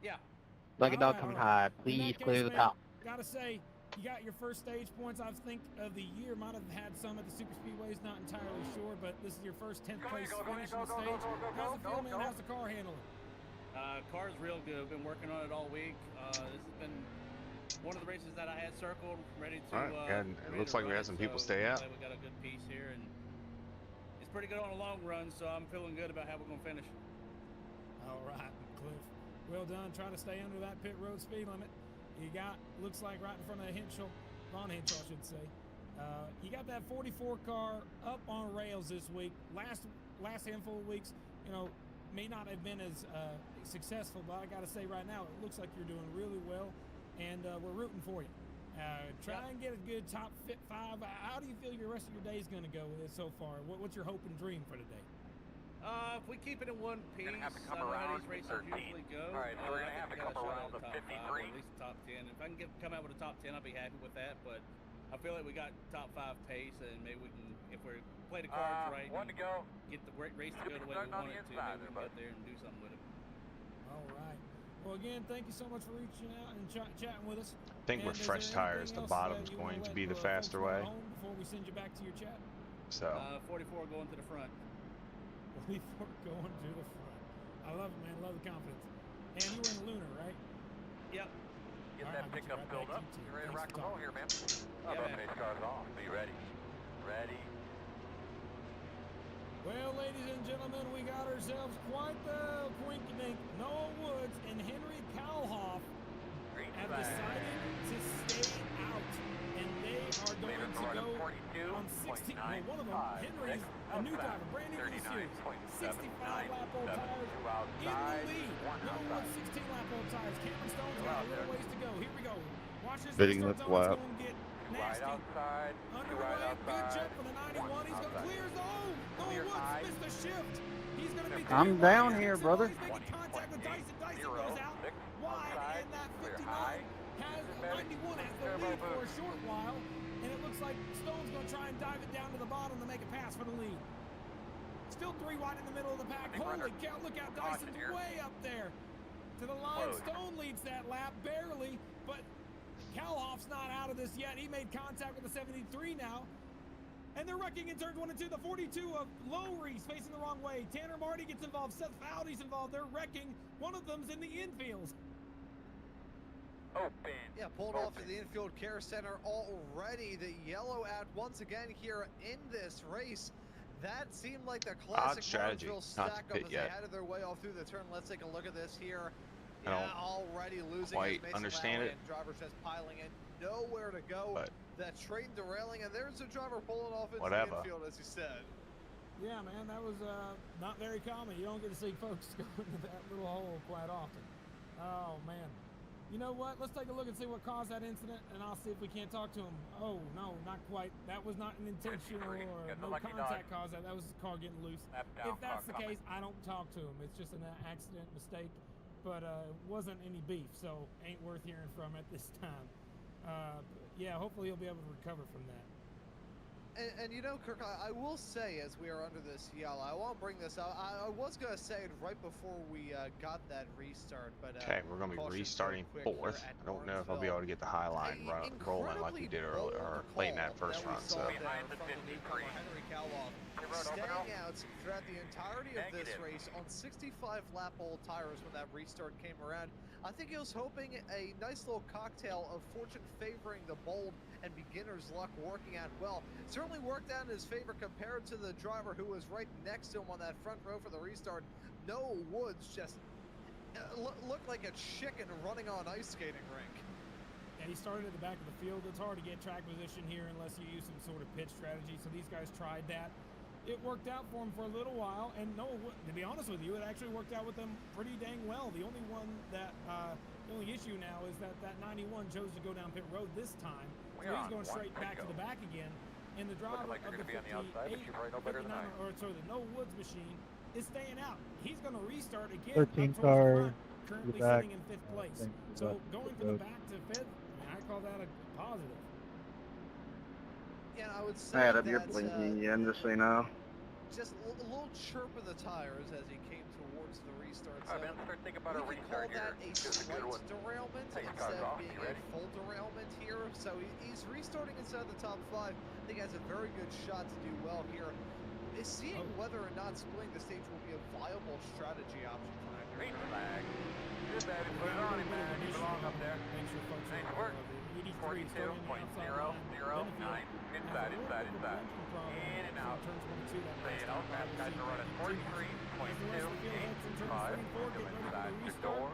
Speaker 8: Yeah.
Speaker 7: Like a dog
Speaker 1: Alright,
Speaker 7: coming
Speaker 1: alright.
Speaker 7: high.
Speaker 1: In
Speaker 7: Please
Speaker 1: that
Speaker 7: clear
Speaker 1: case,
Speaker 7: the
Speaker 1: man,
Speaker 7: top.
Speaker 1: Gotta say, you got your first stage points, I think, of the year. Might have had some at the super speedways, not entirely sure, but this is your first 10th place finish on the stage. How's it feel, man? How's the car handling?
Speaker 8: Car's real good. I've been working on it all week. This has been one of the races that I had circled, ready to.
Speaker 5: All right, and it
Speaker 8: ready
Speaker 5: looks
Speaker 8: to
Speaker 5: like we
Speaker 8: run,
Speaker 5: had some people
Speaker 8: so
Speaker 5: stay out.
Speaker 8: We got a good piece here, and it's pretty good on the long run. So I'm feeling good about how we're gonna finish.
Speaker 1: All right, Cliff. Well done. Trying to stay under that pit road speed limit. You got, looks like right in front of Henschel, Ron Henschel, I should say. You got that 44 car up on rails this week. Last handful of weeks, you know, may not have been as successful, but I got to say right now, it looks like you're doing really well, and we're rooting for you. Try and get a good top 5. How do you feel your rest of your day is going to go with it so far? What's your hope and dream for today?
Speaker 8: If we keep it in one piece,
Speaker 2: We're gonna have to come
Speaker 8: I know how
Speaker 2: around
Speaker 8: these races
Speaker 2: 13.
Speaker 8: usually go.
Speaker 2: All right, so we're
Speaker 8: I
Speaker 2: gonna have
Speaker 8: think
Speaker 2: to
Speaker 8: we
Speaker 2: come
Speaker 8: got a shot
Speaker 2: around
Speaker 8: at
Speaker 2: the
Speaker 8: top 5,
Speaker 2: 53.
Speaker 8: or at least top 10. If I can come out with a top 10, I'll be happy with that. But I feel like we got top 5 pace, and maybe we can, if we play the cards right,
Speaker 2: One to go.
Speaker 8: get the race to go the way we want it to, maybe we can get there and do something with it.
Speaker 1: All right. Well, again, thank you so much for reaching out and chatting with us.
Speaker 5: I think
Speaker 1: And
Speaker 5: with
Speaker 1: is
Speaker 5: fresh
Speaker 1: there
Speaker 5: tires,
Speaker 1: anything
Speaker 5: the
Speaker 1: else
Speaker 5: bottom's
Speaker 1: you wanna
Speaker 5: going to
Speaker 1: let
Speaker 5: be the
Speaker 1: folks
Speaker 5: faster
Speaker 1: know
Speaker 5: way.
Speaker 1: at home before we send you back to your chat?
Speaker 5: So
Speaker 8: 44 going to the front.
Speaker 1: Before going to the front. I love it, man. Love the confidence. And you were in the Lunar, right?
Speaker 8: Yep.
Speaker 2: Get
Speaker 1: All right,
Speaker 2: that
Speaker 1: I'll get you
Speaker 2: pickup
Speaker 1: right
Speaker 2: filled
Speaker 1: back
Speaker 2: up.
Speaker 1: to you.
Speaker 2: You ready to
Speaker 1: Thanks
Speaker 2: rock
Speaker 1: for
Speaker 2: and roll
Speaker 1: talking.
Speaker 2: here, man?
Speaker 8: Yeah,
Speaker 2: Oh,
Speaker 8: man.
Speaker 2: pace car's on. Are you ready? Ready?
Speaker 1: Well, ladies and gentlemen, we got ourselves quite the quink-a-dink. Noah Woods and Henry Kalhoff
Speaker 2: Green
Speaker 1: have
Speaker 2: flag.
Speaker 1: decided to stay out, and they are going
Speaker 2: Leaving
Speaker 1: to
Speaker 2: for
Speaker 1: go
Speaker 2: 42,
Speaker 1: on 16. Well, one of them, Henry's a new driver, brand new to the series. 65 lap old tires in the lead. Noah Woods 16 lap old tires. Cameron Stone's got a little ways to go. Here we go. Watch this
Speaker 6: Bidding
Speaker 1: restart
Speaker 6: this
Speaker 1: zone. It's
Speaker 6: lap.
Speaker 1: going to get
Speaker 2: Right
Speaker 1: nasty.
Speaker 2: outside.
Speaker 1: Underway, good check for the 91. He's going to clear zone. Noah Woods missed the shift. He's going to be
Speaker 6: I'm
Speaker 1: clear.
Speaker 6: down
Speaker 1: He's
Speaker 6: here,
Speaker 1: making
Speaker 6: brother.
Speaker 1: contact with Dyson. Dyson goes out wide, and that 59 has 91 as the lead for a short while. And it looks like Stone's going to try and dive it down to the bottom to make a pass for the lead. Still 3 wide in the middle of the pack. Holy cow, look out. Dyson's way up there to the line. Stone leads that lap barely, but Kalhoff's not out of this yet. He made contact with the 73 now. And they're wrecking in turns 1 and 2. The 42 of Lowry's facing the wrong way. Tanner Marty gets involved. Seth Fowdy's involved. They're wrecking. One of them's in the infield.
Speaker 2: Open.
Speaker 3: Yeah, pulled off to the infield care center already. The yellow out once again here in this race. That seemed like the classic
Speaker 5: strategy,
Speaker 3: Martinsville
Speaker 5: not to
Speaker 3: stack up
Speaker 5: pit
Speaker 3: as
Speaker 5: yet.
Speaker 3: they headed their way off through the turn. Let's take a look at this here.
Speaker 5: I
Speaker 3: Yeah,
Speaker 5: don't
Speaker 3: already losing
Speaker 5: quite
Speaker 3: his
Speaker 5: understand it.
Speaker 3: Drivers just piling in, nowhere to go.
Speaker 5: But
Speaker 3: That train derailing, and there's a driver pulling off into
Speaker 5: Whatever.
Speaker 3: the infield, as you said.
Speaker 1: Yeah, man, that was not very common. You don't get to see folks go into that little hole quite often. Oh, man. You know what? Let's take a look and see what caused that incident, and I'll see if we can't talk to him. Oh, no, not quite. That was not an intentional or no contact caused that. That was the car getting loose. If that's the case, I don't talk to him. It's just an accident, mistake, but it wasn't any beef, so ain't worth hearing from at this time. Yeah, hopefully he'll be able to recover from that.
Speaker 3: And you know, Kirk, I will say, as we are under this yellow, I won't bring this up. I was going to say it right before we got that restart, but
Speaker 5: okay, we're going to be restarting 4th. I don't know if I'll be able to get the high line rolling like we did earlier, or late in that first run. So
Speaker 3: Henry Kalhoff staying out throughout the entirety of this race on 65 lap old tires when that restart came around. I think he was hoping a nice little cocktail of fortune favoring the bold and beginner's luck working out well. Certainly worked out in his favor compared to the driver who was right next to him on that front row for the restart. Noah Woods just looked like a chicken running on an ice skating rink.
Speaker 1: And he started at the back of the field. It's hard to get track position here unless you use some sort of pitch strategy. So these guys tried that. It worked out for him for a little while, and Noah, to be honest with you, it actually worked out with them pretty dang well. The only one that, the only issue now is that that 91 chose to go down pit road this time, so he's going straight back to the back again. And the driver of the 58, or sorry, the Noah Woods machine is staying out. He's going to restart again.
Speaker 7: 13 car,
Speaker 1: currently
Speaker 7: back.
Speaker 1: sitting in 5th place. So going from the back to 5th, I call that a positive.
Speaker 3: Yeah, I would say
Speaker 4: Adam, you're blinking again, just so you know.
Speaker 3: Just a little chirp of the tires as he came towards the restart zone.
Speaker 2: All right, man, let's think about a
Speaker 3: We
Speaker 2: restart
Speaker 3: could call
Speaker 2: here.
Speaker 3: that a slight derailment instead of being a full derailment here. So he's restarting inside the top 5. I think he has a very good shot to do well here. Is seeing whether or not splitting the stage will be a viable strategy option for him.
Speaker 2: Green flag. Good, baby. Put it on him, man. You belong up there. Nice work. 42.009. Inside. In and out. So, you know, fast guys are running 43.285. Go inside your door.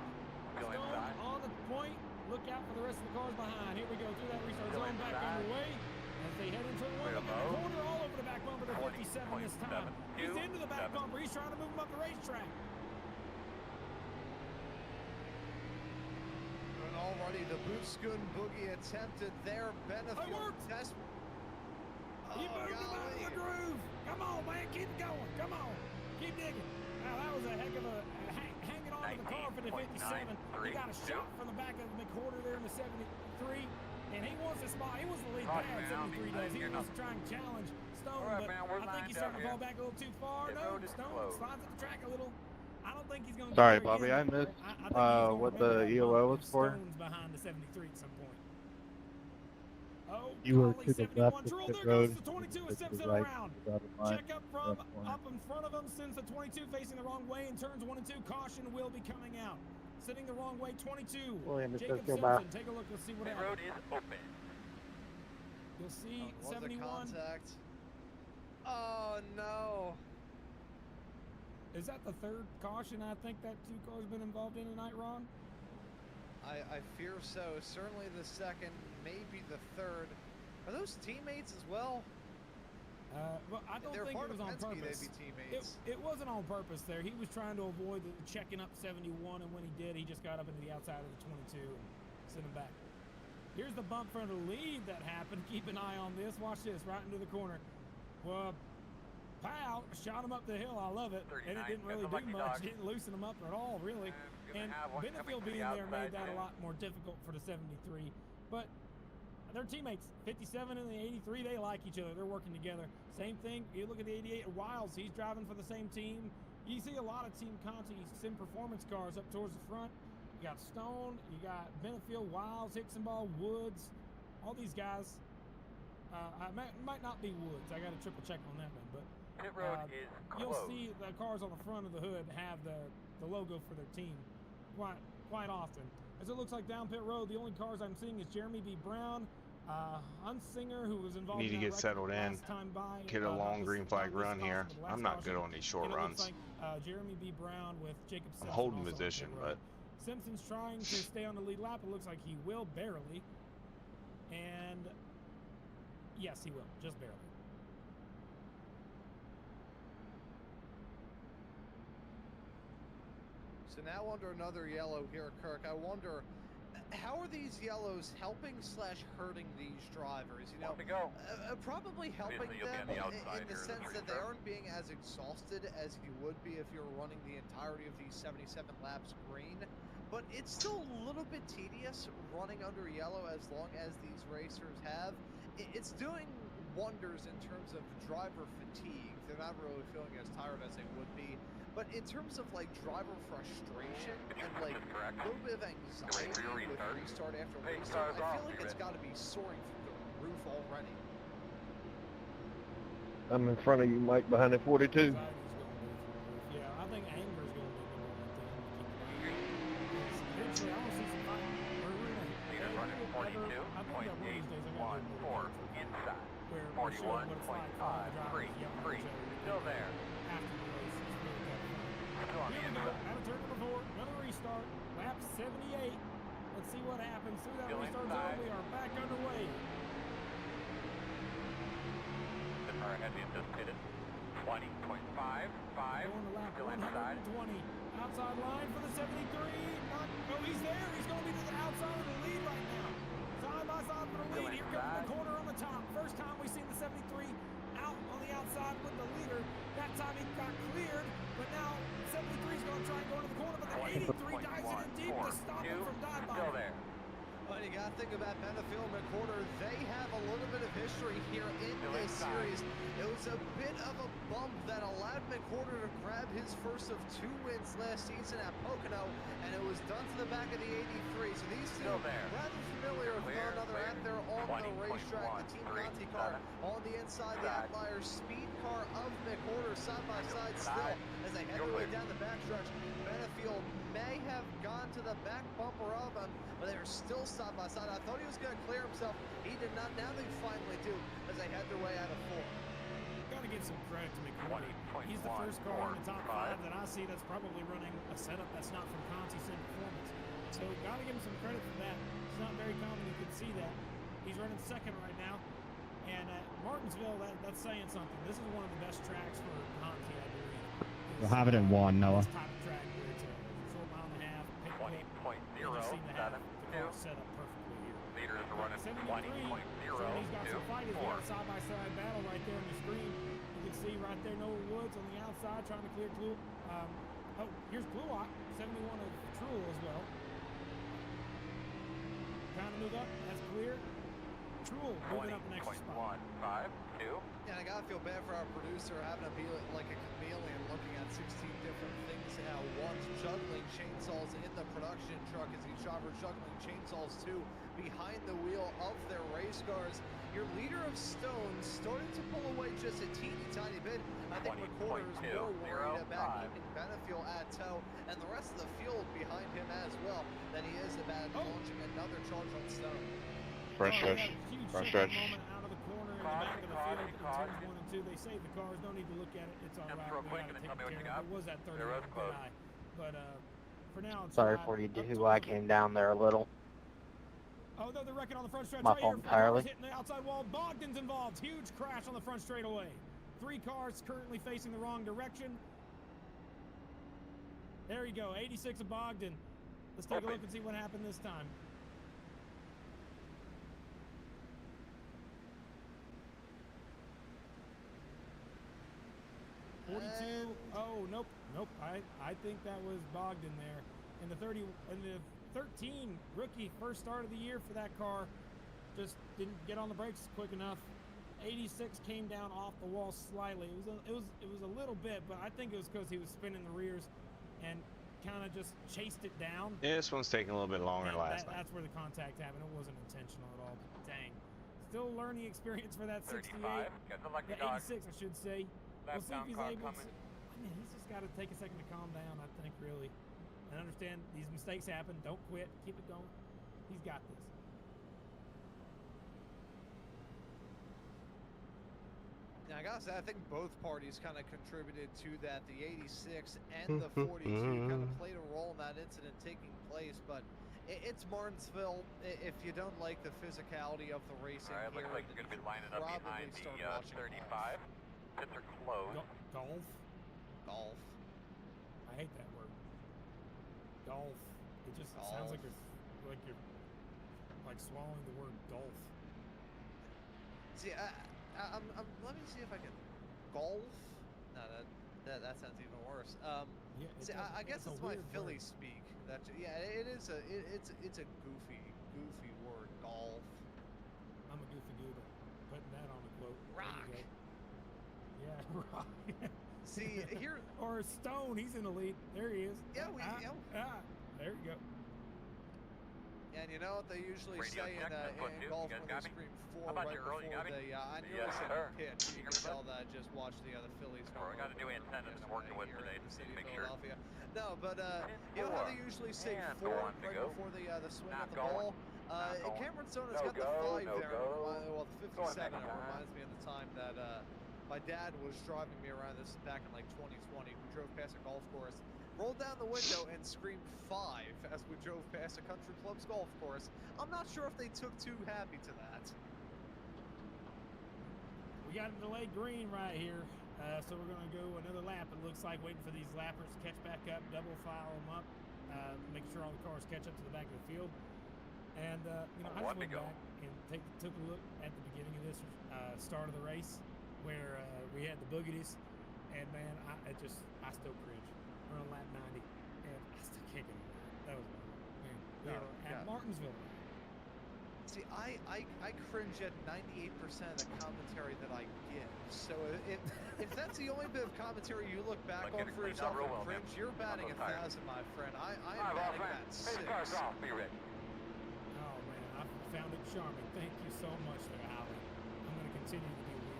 Speaker 2: Go inside.
Speaker 1: On the point. Look out for the rest of the cars behind. Here we go through that restart zone back underway. As they head into one, look at the corner all over the back bumper to 57 this time. He's into the back bumper. He's trying to move him up the racetrack.
Speaker 3: And already the Bootscoon Boogie attempted their benefit test.
Speaker 1: He moved him out of the groove. Come on, man. Keep it going. Come on. Keep digging. Now, that was a heck of a hanging on to the car for the 57. He got a shot from the back of the McWhorter there in the 73. And he wants a spot. He wants the lead pad, 73 does. He wants to try and challenge Stone, but I think he's starting to fall back a little too far. No, Stone slides at the track a little. I don't think he's going to.
Speaker 7: Sorry, Bobby, I missed what the EOO was for.
Speaker 1: Stone's behind the 73 at some point. Oh,
Speaker 7: You were to the left of the road.
Speaker 1: The 22 is Simpson
Speaker 7: right,
Speaker 1: around. Check up from up in front of him, sends the 22 facing the wrong way and turns 1 and 2. Caution will be coming out. Sitting the wrong way, 22.
Speaker 7: William,
Speaker 1: Jacob Simpson, take a look. Let's see what happens.
Speaker 2: Road is open.
Speaker 1: You'll see
Speaker 3: Was
Speaker 1: 71.
Speaker 3: contact. Oh no.
Speaker 1: Is that the third caution I think that 2 cars been involved in tonight, Ron?
Speaker 3: I fear so. Certainly the second, maybe the third. Are those teammates as well?
Speaker 1: Well, I don't
Speaker 3: They're
Speaker 1: think
Speaker 3: part
Speaker 1: it was
Speaker 3: of
Speaker 1: on
Speaker 3: Penske,
Speaker 1: purpose.
Speaker 3: they'd be teammates.
Speaker 1: It wasn't on purpose there. He was trying to avoid the checking up 71, and when he did, he just got up into the outside of the 22 and sent him back. Here's the bump for the lead that happened. Keep an eye on this. Watch this, right into the corner. Well, pow, shot him up the hill. I love it. And it didn't really do much. It didn't loosen him up at all, really. And Benefield being there made that a lot more difficult for the 73. But they're teammates. 57 and the 83, they like each other. They're working together. Same thing. You look at the 88 Wiles. He's driving for the same team. You see a lot of Team Conti Sim Performance cars up towards the front. You got Stone. You got Benefield, Wiles, Hicksonball, Woods. All these guys. Might not be Woods. I got to triple check on that one. But
Speaker 2: Pit road is
Speaker 1: you'll
Speaker 2: closed.
Speaker 1: see the cars on the front of the hood have the logo for their team quite often. As it looks like down pit road, the only cars I'm seeing is Jeremy B. Brown, Hunsinger, who was involved.
Speaker 5: Need to
Speaker 1: in
Speaker 5: get settled in. Get a long green flag run here. I'm not good on these short runs.
Speaker 1: Like, Jeremy B. Brown with Jacob Simpson.
Speaker 5: I'm holding
Speaker 1: also on
Speaker 5: position,
Speaker 1: pit road.
Speaker 5: but
Speaker 1: Simpson's trying to stay on the lead lap. It looks like he will barely. And yes, he will, just barely.
Speaker 3: So now under another yellow here, Kirk, I wonder, how are these yellows helping / hurting these drivers? You know, probably helping them in the sense that they aren't being as exhausted as you would be if you're running the entirety of these 77 laps green. But it's still a little bit tedious running under yellow as long as these racers have. It's doing wonders in terms of driver fatigue. They're not really feeling as tired as they would be. But in terms of like driver frustration and like a little bit of anxiety with restart after restart, I feel like it's got to be soaring through the roof already.
Speaker 7: I'm in front of you, Mike, behind the 42.
Speaker 1: Yeah, I think anger's going to be the one thing. Eventually, I want to see some fight.
Speaker 2: Leader running 42.814 inside. 41.533. Still there.
Speaker 1: Here we go, out of turn number 4, another restart, lap 78. Let's see what happens through that restart zone. We are back underway.
Speaker 2: The car ahead is just pitted. 20.55.
Speaker 1: Going to lap
Speaker 2: Still inside.
Speaker 1: 120. Outside line for the 73. Oh, he's there. He's going to be to the outside of the lead right now. Side by side for the lead. Here comes the corner on the top. First time we've seen the 73 out on the outside with the leader. That time he got cleared, but now 73 is going to try and go into the corner, but the 83 dives in deep to stop him from dive bombing.
Speaker 3: Well, you got to think about Benefield and McWhorter. They have a little bit of history here in this series. It was a bit of a bump that allowed McWhorter to grab his first of 2 wins last season at Pocono, and it was done to the back of the 83. So these two rather familiar with one another out there on the racetrack. The Team Conti car on the inside, the outlier speed car of McWhorter side by side still as they head their way down the backstretch. Benefield may have gone to the back bumper of him, but they are still side by side. I thought he was going to clear himself. He did not. Now they finally do as they head their way out of 4.
Speaker 1: Got to give some credit to McWhorter. He's the first car in the top 5 that I see that's probably running a setup that's not from Conti Sim Performance. So got to give him some credit for that. It's not very common you can see that. He's running second right now. And at Martinsville, that's saying something. This is one of the best tracks for Conti, I believe.
Speaker 9: We'll have it in 1, Noah.
Speaker 1: This type of track where it's a short mile and a half.
Speaker 2: 20.072.
Speaker 1: Set up perfectly here.
Speaker 2: Leaders are running 20.024.
Speaker 1: So he's got some fight. He's got a side-by-side battle right there on the screen. You can can see right there, Noah Woods on the outside trying to clear Clue. Oh, here's Kluwak, 71 of Truel as well. Trying to move up, that's clear. Truel moving up an extra spot.
Speaker 2: 20.152.
Speaker 3: Yeah, I gotta feel bad for our producer having to be like a chameleon looking at 16 different things at once. Juggling chainsaws in the production truck as each driver juggling chainsaws too behind the wheel of their race cars. Your leader of Stone starting to pull away just a teeny tiny bit. I think Recorder is more worried about keeping Benefiel at tow and the rest of the field behind him as well than he is about launching another charge on Stone.
Speaker 6: Front stretch. Front stretch.
Speaker 1: Out of the corner in the back of the field in turns 1 and 2. They saved the cars. No need to look at it. It's all right.
Speaker 2: Real quick and then tell me what you got.
Speaker 1: It was that 30 high, but for now, it's
Speaker 4: Sorry for you, I came down there a little.
Speaker 1: Oh, no, they're wrecking on the front stretch.
Speaker 4: My
Speaker 1: right
Speaker 4: fault
Speaker 1: here.
Speaker 4: entirely.
Speaker 1: Hitting the outside wall. Bogdan's involved. Huge crash on the front straightaway. 3 cars currently facing the wrong direction. There you go. 86 of Bogdan. Let's take a look and see what happened this time. Oh, nope. I think that was Bogdan there. In the 13 rookie first start of the year for that car, just didn't get on the brakes quick enough. 86 came down off the wall slightly. It was a little bit, but I think it was because he was spinning the rears and kind of just chased it down.
Speaker 5: Yeah, this one's taking a little bit longer than last time.
Speaker 1: That's where the contact happened. It wasn't intentional at all. But dang. Still learning experience for that 68. The 86, I should say. We'll see if he's able to. I mean, he's just got to take a second to calm down, I think, really. And understand these mistakes happen. Don't quit. Keep it going. He's got this.
Speaker 3: Now, I gotta say, I think both parties kind of contributed to that. The 86 and the 42 kind of played a role in that incident taking place, but it's Martinsville. If you don't like the physicality of the racing here,
Speaker 2: looks like you're going to be lining up behind the 35. Pits are closed.
Speaker 3: Golf.
Speaker 1: I hate that word. Golf. It just sounds like you're swallowing the word golf.
Speaker 3: See, let me see if I can golf. No, that sounds even worse.
Speaker 1: Yeah,
Speaker 3: see, I guess it's my Philly speak. Yeah, it is it's a goofy word. Golf.
Speaker 1: I'm a goofy goober. Putting that on a quote.
Speaker 3: Rock.
Speaker 1: Yeah, rock.
Speaker 3: See here.
Speaker 1: Or Stone, he's in the lead. There he is.
Speaker 3: Yeah,
Speaker 1: there you go.
Speaker 3: And you know what they usually say in golf when they scream 4 right before they, I knew it said pitch. You can tell that I just watched the other Phillies.
Speaker 2: We're going to do incentives working with today to see, make sure.
Speaker 3: No, but you know how they usually say 4 right before the swing of the ball? Cameron Stone has got the 5 there. Well, the 57. It reminds me of the time that my dad was driving me around. This is back in like 2020. We drove past a golf course, rolled down the window and screamed 5 as we drove past a country club's golf course. I'm not sure if they took too happy to that.
Speaker 1: We got a delayed green right here, so we're going to go another lap. It looks like waiting for these lappers to catch back up, double file them up, make sure all the cars catch up to the back of the field. And you know, I just went back and took a look at the beginning of this start of the race where we had the boogies, and man, I still cringe. We're on lap 90, and I still can't get it. That was man. We were at Martinsville.
Speaker 3: See, I cringe at 98% of the commentary that I give. So if that's the only bit of commentary you look back on for yourself and cringe, you're batting 1,000, my friend. I am batting at 6.
Speaker 2: Oh man,
Speaker 1: I found it charming. Thank you so much there, Howie. I'm going to continue to be weird.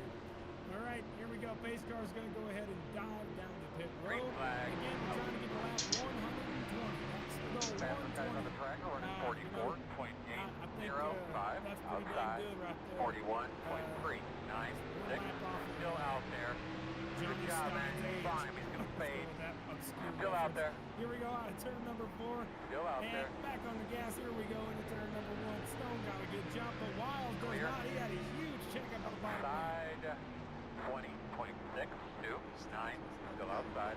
Speaker 1: All right, here we go. Pace car's going to go ahead and dive down the pit road.
Speaker 2: Green flag.
Speaker 1: Again, we're trying to get the lap 120. That's the goal. 120.
Speaker 2: On the track, running 44.805
Speaker 1: that's pretty
Speaker 2: outside.
Speaker 1: good right there.
Speaker 2: 41.396. Still out there. Good job, man. Fine. He's going to fade. Still out there.
Speaker 1: Here we go out of turn number 4.
Speaker 2: Still out there.
Speaker 1: Back on the gas. Here we go into turn number 1. Stone got a good jump, but Wiles does not. He had a huge checkup at the bottom.
Speaker 2: Side 20.629. Still outside.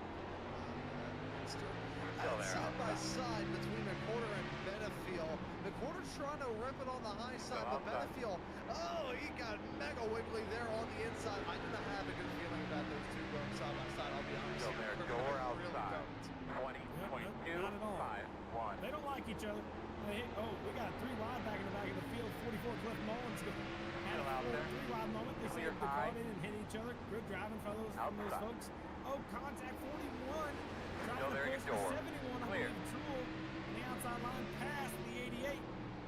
Speaker 2: Still there.
Speaker 3: Side by side between McWhorter and Benefiel. McWhorter trying to rip it on the high side, but Benefield, oh, he got mega wiggly there on the inside. I do not have a good feeling about those two going side by side, I'll be honest.
Speaker 2: So there, door outside. 20.251.
Speaker 1: They don't like each other. We got 3 wide back in the back of the field. 44 Cliff Mullins had a 3 wide moment. They said they caught in and hit each other. Good driving from those folks. Oh, contact 41. Trying to push the 71, I believe, Tool on the outside line past the 88.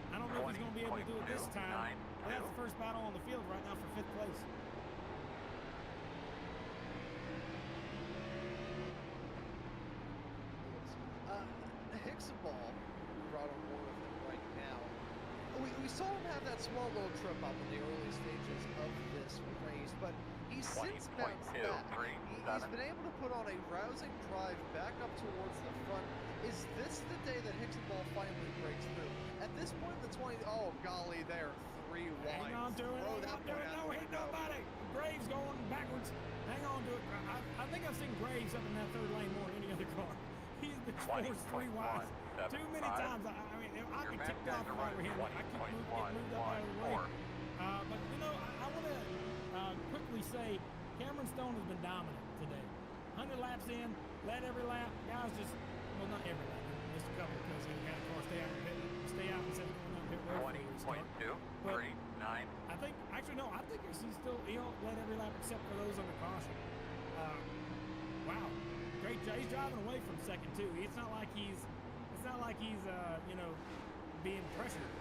Speaker 1: I don't know if he's going to be able to do it this time. But that's the first battle on the field right now for 5th place.
Speaker 3: Hicksaball right on board with him right now. We saw him have that small little trip up in the early stages of this race, but he's since bounced back. He's been able to put on a rousing drive back up towards the front. Is this the day that Hicksaball finally breaks through? At this point, the 20, oh golly, there, 3 wide.
Speaker 1: Hang on to it, no, hit nobody. Graves going backwards. Hang on to it. I think I've seen Graves up in that 3rd lane more than any other car. He's been forced 3 wide too many times. I mean, I'd be ticked off if I were him. I couldn't get moved up out of the way. But, you know, I want to quickly say Cameron Stone has been dominant today. 100 laps in, led every lap. Guys just, well, not every lap, just a couple because he got a car stay out instead of going up pit road.
Speaker 2: 20.239.
Speaker 1: I think, actually, no, I think he's still, he'll led every lap except for those under caution. Wow. Great job. He's driving away from 2nd too. It's not like he's you know, being pressured.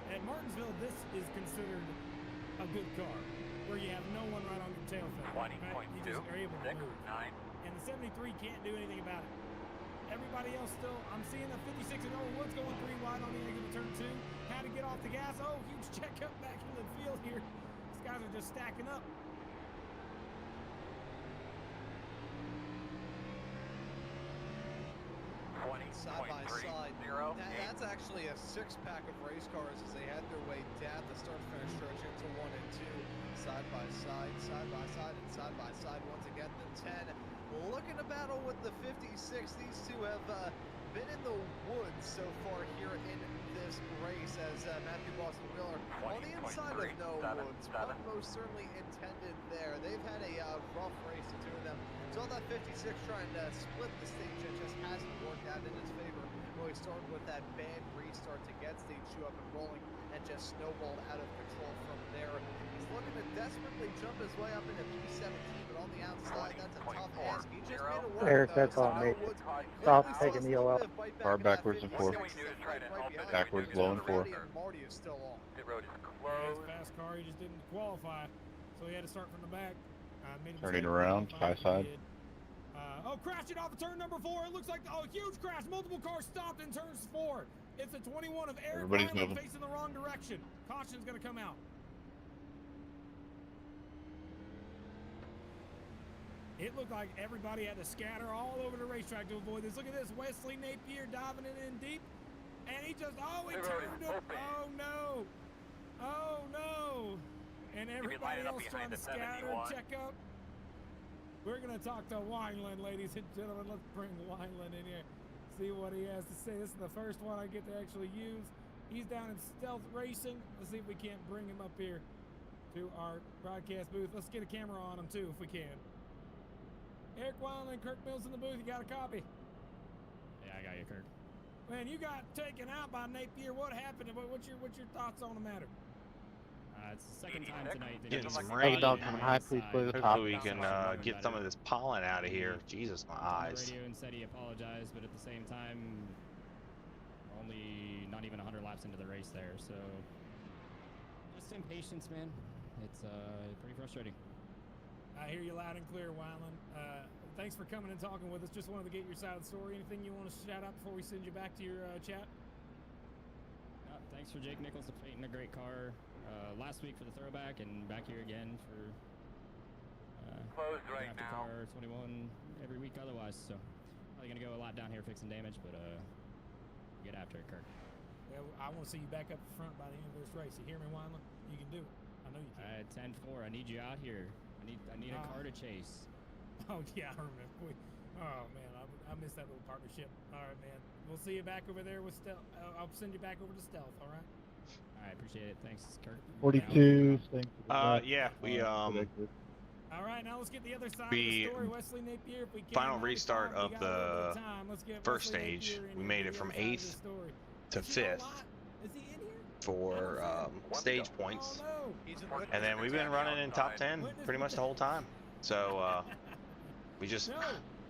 Speaker 1: At Martinsville, this is considered a good car, where you have no one right on your tail fin.
Speaker 2: 20.269.
Speaker 1: You just are able to move. And the 73 can't do anything about it. Everybody else still, I'm seeing a 56 and Woods going 3 wide on the exit of turn 2. Had to get off the gas. Oh, huge checkup back in the field here. These guys are just stacking up.
Speaker 3: Side by side. That's actually a 6-pack of race cars as they had their way down the start-finish stretch into 1 and 2. Side by side, and side by side once again. The 10 looking to battle with the 56. These two have been in the woods so far here in this race as Matthew Boston Wheeler on the inside of no woods, but most certainly intended there. They've had a rough race, the two of them. Saw that 56 trying to split the stage, it just hasn't worked out in his favor. Really started with that bad restart to get stage 2 up and rolling and just snowballed out of control from there. He's looking to desperately jump his way up into P17, but on the outside, that's a tough ask. He just made it work.
Speaker 7: Eric, that's on me. Stop taking the OL.
Speaker 6: Car backwards and forth. Backwards, low and 4.
Speaker 3: Marty is still on.
Speaker 2: Pit road is
Speaker 1: It's
Speaker 2: closed.
Speaker 1: a fast car, he just didn't qualify, so he had to start from the back.
Speaker 6: Turning around, high side.
Speaker 1: Crashed it off of turn number 4. It looks like, huge crash. Multiple cars stopped in turns 4. It's a 21 of Eric
Speaker 6: Everybody's
Speaker 1: Ryland
Speaker 6: moving.
Speaker 1: facing the wrong direction. Caution's going to come out. It looked like everybody had to scatter all over the racetrack to avoid this. Look at this. Wesley Napier diving it in deep. And he just, he turned him. Oh, no. Oh, no. And everybody else trying to scatter and check up. We're going to talk to Wineland, ladies and gentlemen. Let's bring Wineland in here. See what he has to say. This is the first one I get to actually use. He's down in Stealth Racing. Let's see if we can't bring him up here to our broadcast booth. Let's get a camera on him, too, if we can. Eric Wineland, Kirk Mills in the booth. You got a copy?
Speaker 9: Yeah, I got you, Kirk.
Speaker 1: Man, you got taken out by Napier. What happened? What's your thoughts on the matter?
Speaker 9: It's the second time tonight. that
Speaker 5: Getting
Speaker 9: he's
Speaker 5: some
Speaker 9: riding
Speaker 5: rain.
Speaker 7: Dog
Speaker 9: on
Speaker 7: coming
Speaker 9: the
Speaker 7: high, please
Speaker 9: side.
Speaker 7: play the top.
Speaker 5: Hopefully we can get some of this pollen out of here. Jesus, my
Speaker 9: On the
Speaker 5: eyes.
Speaker 9: radio and said he apologized, but at the same time, only not even 100 laps into the race there. So just impatience, man. It's pretty frustrating.
Speaker 1: I hear you loud and clear, Wineland. Thanks for coming and talking with us. Just wanted to get your side of the story. Anything you want to shout out before we send you back to your chat?
Speaker 9: Thanks for Jake Nichols painting a great car last week for the throwback, and back here again for
Speaker 2: Closed right
Speaker 9: after
Speaker 2: now.
Speaker 9: car 21 every week otherwise. So probably gonna go a lot down here fixing damage, but get after it, Kirk.
Speaker 1: Well, I want to see you back up front by the end of this race. You hear me, Wineland? You can do it. I know you can.
Speaker 9: 10-4. I need you out here. I need a car to chase.
Speaker 1: Oh yeah, I remember. Oh man, I missed that little partnership. All right, man. We'll see you back over there with Stealth. I'll send you back over to Stealth. All right.
Speaker 9: All right, appreciate it. Thanks, Kirk.
Speaker 7: 42, staying to the left.
Speaker 5: Yeah, we
Speaker 1: All right, now let's get the other side of the story. Wesley Napier, if we can.
Speaker 5: final restart of the first
Speaker 1: Wesley
Speaker 5: stage.
Speaker 1: Napier
Speaker 5: We
Speaker 1: in
Speaker 5: made
Speaker 1: the
Speaker 5: it from
Speaker 1: other side of the
Speaker 5: 8th
Speaker 1: story.
Speaker 5: to
Speaker 1: Is he on
Speaker 5: 5th
Speaker 1: lot? Is he in here?
Speaker 5: for stage points,
Speaker 1: Oh, no.
Speaker 5: and then we've been running in top 10 pretty much the whole time. So we just
Speaker 1: No,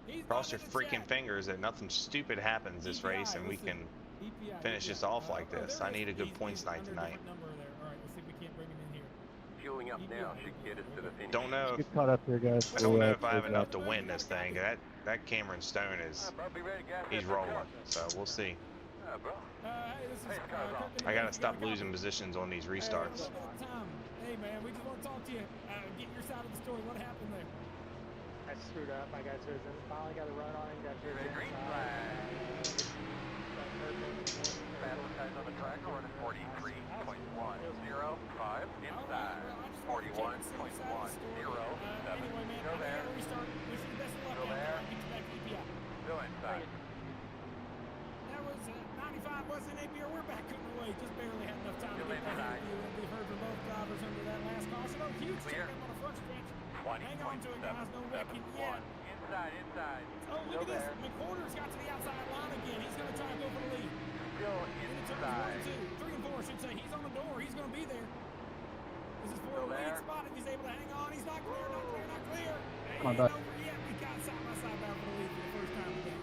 Speaker 1: he's
Speaker 5: cross your
Speaker 1: not in the
Speaker 5: freaking
Speaker 1: chat.
Speaker 5: fingers that nothing stupid happens this race and we can
Speaker 1: EPI,
Speaker 5: finish this off like this. I need a good points night tonight.
Speaker 1: All right, let's see if we can't bring him in here.
Speaker 2: Fueling up now should get us to the finish.
Speaker 5: Don't know.
Speaker 7: Get caught up here, guys.
Speaker 5: I don't know if I have enough to win this thing. That Cameron Stone is he's rolling. So we'll see.
Speaker 1: Hey, this is,
Speaker 5: I gotta stop losing positions on these restarts.
Speaker 1: Hey man, we just want to talk to you. Get your side of the story. What happened there?
Speaker 10: I screwed up. I got yours in. Finally got a run on it. Got yours in.
Speaker 2: Green flag. Fastest guys on the track are running 43.105 inside. 41.10.
Speaker 1: Anyway, man,
Speaker 2: Go there.
Speaker 1: Restart. Wish you the best of luck.
Speaker 2: Go there.
Speaker 1: Get you back to EPI.
Speaker 2: Go inside.
Speaker 1: That was 95 Wesley Napier. We're back on the way. Just barely had enough time to
Speaker 2: Still
Speaker 1: get that
Speaker 2: inside.
Speaker 1: interview. And we've heard from both drivers under that last caution. Oh, huge
Speaker 2: Clear.
Speaker 1: check on the front stretch. Hang on to it, guys. No wrecking yet.
Speaker 2: Inside.
Speaker 1: Oh, look at this. McWhorter's got to the outside line again. He's going to try and go for the lead.
Speaker 2: Still
Speaker 1: In turns 1 and 2, 3 and 4, I should say. He's on the door. He's going to be there. This is for
Speaker 2: Still
Speaker 1: a lead
Speaker 2: there.
Speaker 1: spot. If he's able to hang on, he's not clear.
Speaker 7: Come on,
Speaker 1: Ain't
Speaker 7: bud.
Speaker 1: over yet. We got side-by-side battle for the lead for the first time today.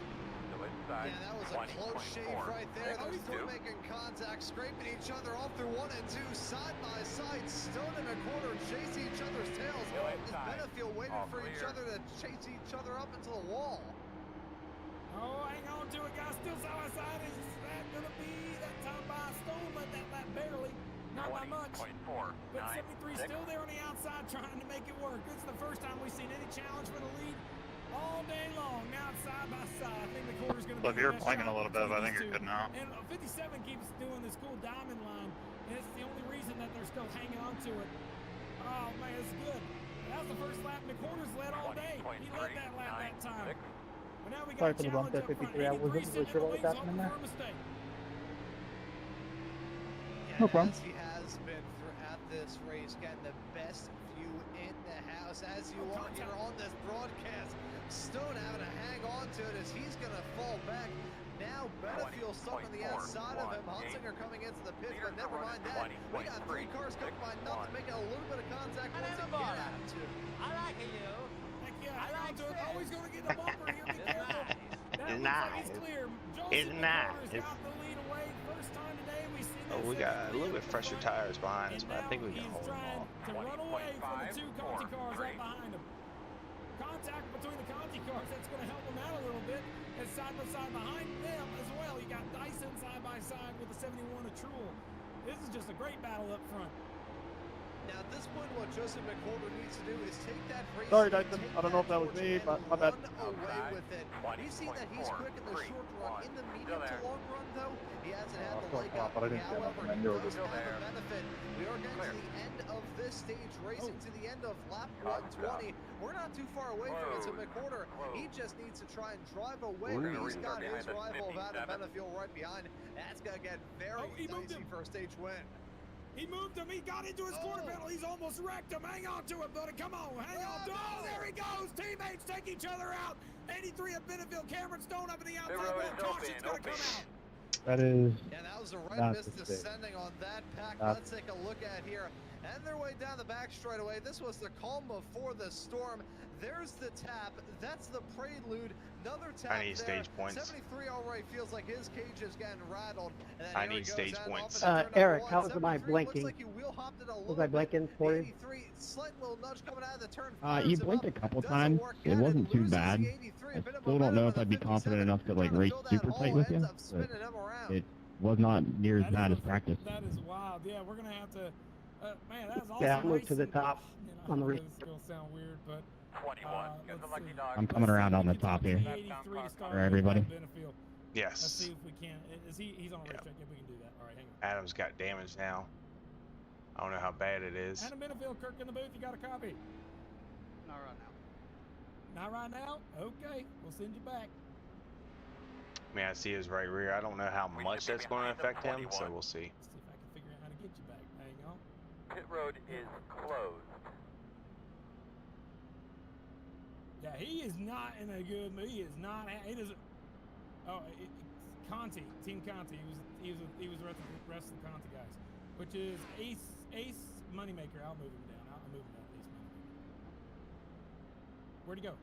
Speaker 2: Still inside.
Speaker 3: Yeah, that was a close shave right there. Those two making contact, scraping each other off through 1 and 2, side by side. Stone and McWhorter chasing each other's tails. As Benefield waited for each other to chase each other up into the wall.
Speaker 1: Oh, hang on to it, guys. Still side by side. Is that going to be that time by Stone? Led that lap barely. Not by much. But 73 still there on the outside trying to make it work. This is the first time we've seen any challenge for the lead all day long. Now it's side by side. I think the quarter's going to be
Speaker 6: Look, you're blinking a little bit, but I think you're good now.
Speaker 1: And 57 keeps doing this cool diamond line, and it's the only reason that they're still hanging on to it. Oh, man, it's good. That was the first lap McWhorter's led all day. He led that lap that time. But now we got
Speaker 7: Sorry for the bump there, 53. I wasn't really sure what was happening there. No problem.
Speaker 3: As he has been throughout this race, getting the best view in the house as you are here on this broadcast. Stone having to hang on to it as he's going to fall back. Now Benefield stuck on the outside of him. Hunsinger coming into the pit, but never mind that. We got 3 cars coming by nothing, making a little bit of contact once again.
Speaker 10: I like you.
Speaker 1: Heck yeah, hang on to it. Always going to get the bumper here. Be careful. That
Speaker 5: It's
Speaker 1: looks like
Speaker 5: nice.
Speaker 1: it's clear.
Speaker 5: It's
Speaker 1: Joseph
Speaker 5: nice.
Speaker 1: McWhorter's got the lead away. First time today we've seen
Speaker 5: Oh,
Speaker 1: that
Speaker 5: we got a
Speaker 1: second
Speaker 5: little
Speaker 1: lead
Speaker 5: bit
Speaker 1: up
Speaker 5: fresher
Speaker 1: front.
Speaker 5: tires behind us,
Speaker 1: And
Speaker 5: but I think we
Speaker 1: now
Speaker 5: can hold
Speaker 1: he's
Speaker 5: them
Speaker 1: trying
Speaker 5: off.
Speaker 1: to run away from the 2 Conti cars right behind him. Contact between the Conti cars, that's going to help him out a little bit. And side by side behind them as well, you got Dyson side by side with the 71 of Truel. This is just a great battle up front.
Speaker 3: Now at this point, what Joseph McWhorter needs to do is take that race.
Speaker 7: Sorry, Dyson. I don't know if that was me, but my bad.
Speaker 3: Run away with it. We've seen that he's quick in the short run. In the medium to long run, though, he hasn't had the leg up.
Speaker 7: But I didn't get
Speaker 3: However,
Speaker 7: nothing. I
Speaker 3: he
Speaker 7: knew it
Speaker 3: does
Speaker 7: was
Speaker 3: have a benefit. We are getting to the end of this stage, racing to the end of lap 120. We're not too far away from it. So McWhorter, he just needs to try and drive away. He's got his rival Adam Benefield right behind. That's gonna get very dicey for a stage win.
Speaker 1: He moved him. He got into his quarter panel. He's almost wrecked him. Hang on to it, buddy. Come on. Hang on. Oh, there he goes. Teammates take each other out. 83 of Benefield. Cameron Stone up in the outside. Caution's going to come out.
Speaker 7: That is.
Speaker 3: Yeah, that was the right
Speaker 7: not
Speaker 3: miss
Speaker 7: the stick.
Speaker 3: descending on that pack. Let's take a look at here. And their way down the back straightaway. This was the calm before the storm. There's the tap. That's the prelude. Another tap.
Speaker 5: I need
Speaker 3: there.
Speaker 5: stage points.
Speaker 3: 73 already feels like his cage is getting rattled. And then
Speaker 5: I
Speaker 3: here he
Speaker 5: need
Speaker 3: goes
Speaker 5: stage
Speaker 3: out
Speaker 5: points.
Speaker 3: off into turn
Speaker 11: Eric,
Speaker 3: number
Speaker 11: how
Speaker 3: one.
Speaker 11: was my
Speaker 3: 73
Speaker 11: blinking?
Speaker 3: Looks like you wheel hopped it a little
Speaker 11: Was I blinking
Speaker 3: bit.
Speaker 11: for you?
Speaker 3: 83, slight little nudge coming out of the turn.
Speaker 11: You
Speaker 3: fires him
Speaker 11: blinked a
Speaker 3: up.
Speaker 11: couple
Speaker 3: Doesn't
Speaker 11: times.
Speaker 3: work
Speaker 11: It
Speaker 3: out.
Speaker 11: wasn't too
Speaker 3: loses the
Speaker 11: bad.
Speaker 3: 83, a
Speaker 11: I
Speaker 3: bit of
Speaker 11: still don't know
Speaker 3: momentum
Speaker 11: if
Speaker 3: in
Speaker 11: I'd be
Speaker 3: the
Speaker 11: confident
Speaker 3: 57.
Speaker 11: enough to like
Speaker 3: Trying
Speaker 11: race
Speaker 3: fill that
Speaker 11: super
Speaker 3: hole,
Speaker 11: tight with
Speaker 3: ends
Speaker 11: you,
Speaker 3: up spinning
Speaker 11: but
Speaker 3: him around.
Speaker 11: it was not near as bad as practice.
Speaker 1: That is wild. Yeah, we're going to have to. Man, that's awesome.
Speaker 11: Yeah, I'll move to the
Speaker 1: racing.
Speaker 11: top
Speaker 1: You know,
Speaker 11: on the
Speaker 1: this is going to sound weird, but
Speaker 2: 21. Get the lucky dog.
Speaker 11: I'm coming around on the top here for everybody.
Speaker 1: Let's see
Speaker 5: Yes.
Speaker 1: if we can. Is he's on a racetrack? Yeah, we can do that. All right, hang on.
Speaker 5: Adam's got damage now. I don't know how bad it is.
Speaker 1: Adam Benefield, Kirk in the booth. You got a copy?
Speaker 10: Not right now.
Speaker 1: Not right now? Okay, we'll send you back.
Speaker 5: I mean, I see his right rear. I don't know how much that's going to affect him, so we'll see.
Speaker 1: Let's see if I can figure out how to
Speaker 2: Pit road is closed.
Speaker 1: Yeah, he is not in a good mood. He is not. He doesn't. Oh, Conti, Team Conti. He was the rest of the Conti guys, which is Ace Moneymaker. I'll move him down. I'll move him down. Ace Moneymaker. Where'd he go?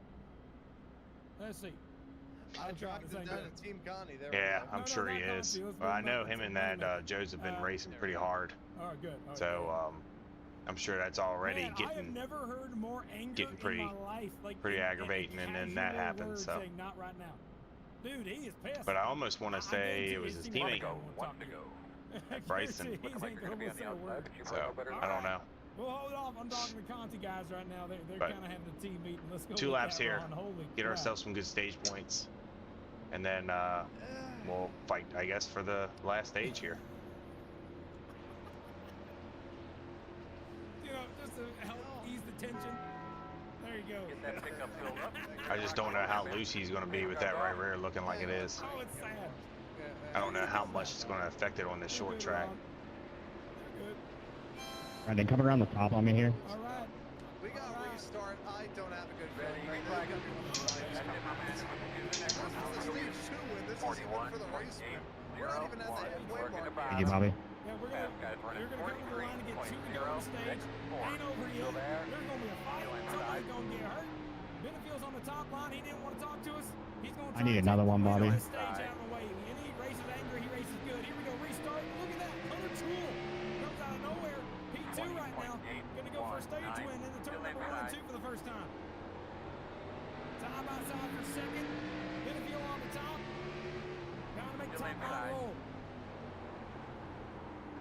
Speaker 1: Let's see.
Speaker 3: I dropped him down to Team Conti. There.
Speaker 5: Yeah,
Speaker 3: we go.
Speaker 5: I'm sure he is. Well, I know him and that Joe's have been racing pretty hard.
Speaker 1: Oh, good. Oh,
Speaker 5: so I'm sure that's already
Speaker 1: Man, I have never heard more anger
Speaker 5: pretty,
Speaker 1: in my life. Like
Speaker 5: pretty aggravating, and then that happens. So.
Speaker 1: Saying, not right now. Dude, he is pissed.
Speaker 5: But I almost want to say it was his teammate.
Speaker 2: One to go.
Speaker 5: Bryson. So I don't know.
Speaker 1: Well, hold off. I'm talking to Conti guys right now. They're kind of having a team meeting. Let's go.
Speaker 5: 2 laps here. Get
Speaker 1: crap.
Speaker 5: ourselves some good stage points, and then we'll fight, I guess, for the last stage here.
Speaker 1: You know, just to help ease the tension. There you go.
Speaker 2: Get that pickup filled up.
Speaker 5: I just don't know how loose he's going to be with that right rear looking like it is.
Speaker 1: Oh, it's sad.
Speaker 5: I don't know how much it's going to affect it on this short track.
Speaker 11: Alright, then come around the top on me here.
Speaker 1: All right.
Speaker 3: We got to restart. I don't have a good feeling. This is the stage 2 win. This is a win for the race win. We're not even at the halfway mark.
Speaker 11: Thank you, Bobby.
Speaker 1: Yeah, we're gonna come to the line to get 2 to go on stage. Ain't over yet. There's gonna be a fight. Somebody's gonna get hurt. Benefield's on the top line. He didn't want to talk to us. He's gonna.
Speaker 11: I need another one, Bobby.
Speaker 1: Stage out of the way. And he races angry. He races good. Here we go. Restart. Look at that. Hunter Tool comes out of nowhere. P2 right now. Gonna go for a stage win in the turn number 1 and 2 for the first time. Side by side for second. Benefield on the top. Gotta make top line roll.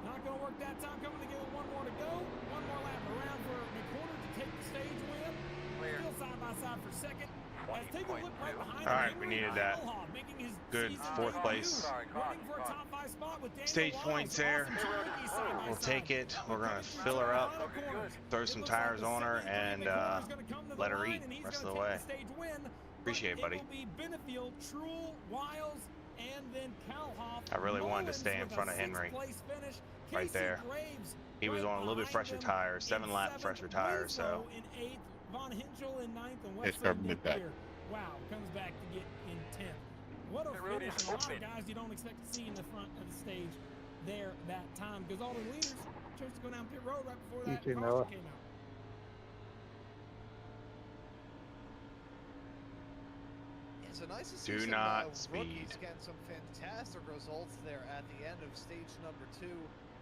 Speaker 1: Not going to work that time. Coming together. 1 more to go. 1 more lap around for McCorder to take the stage win. Still side by side for second. Let's take a look right behind him.
Speaker 5: All right, we needed that. Good 4th place. Stage points there. We'll take it. We're going to fill her up, throw some tires on her, and let her eat the rest of the way. Appreciate it, buddy. I really wanted to stay in front of Henry right there. He was on a little bit fresher tires, 7-lap fresher tires, so.
Speaker 1: Von Hinchel in 9th and
Speaker 6: It's
Speaker 1: Wesley
Speaker 6: government back.
Speaker 1: Wow, comes back to get in 10th. What a finish. A lot of guys you don't expect to see in the front of the stage there that time, because all the leaders chose to go down pit road right before that caution came out.
Speaker 3: Yeah, so nice to see
Speaker 5: Do
Speaker 3: some
Speaker 5: not speed.
Speaker 3: rookies getting some fantastic results there at the end of stage number 2.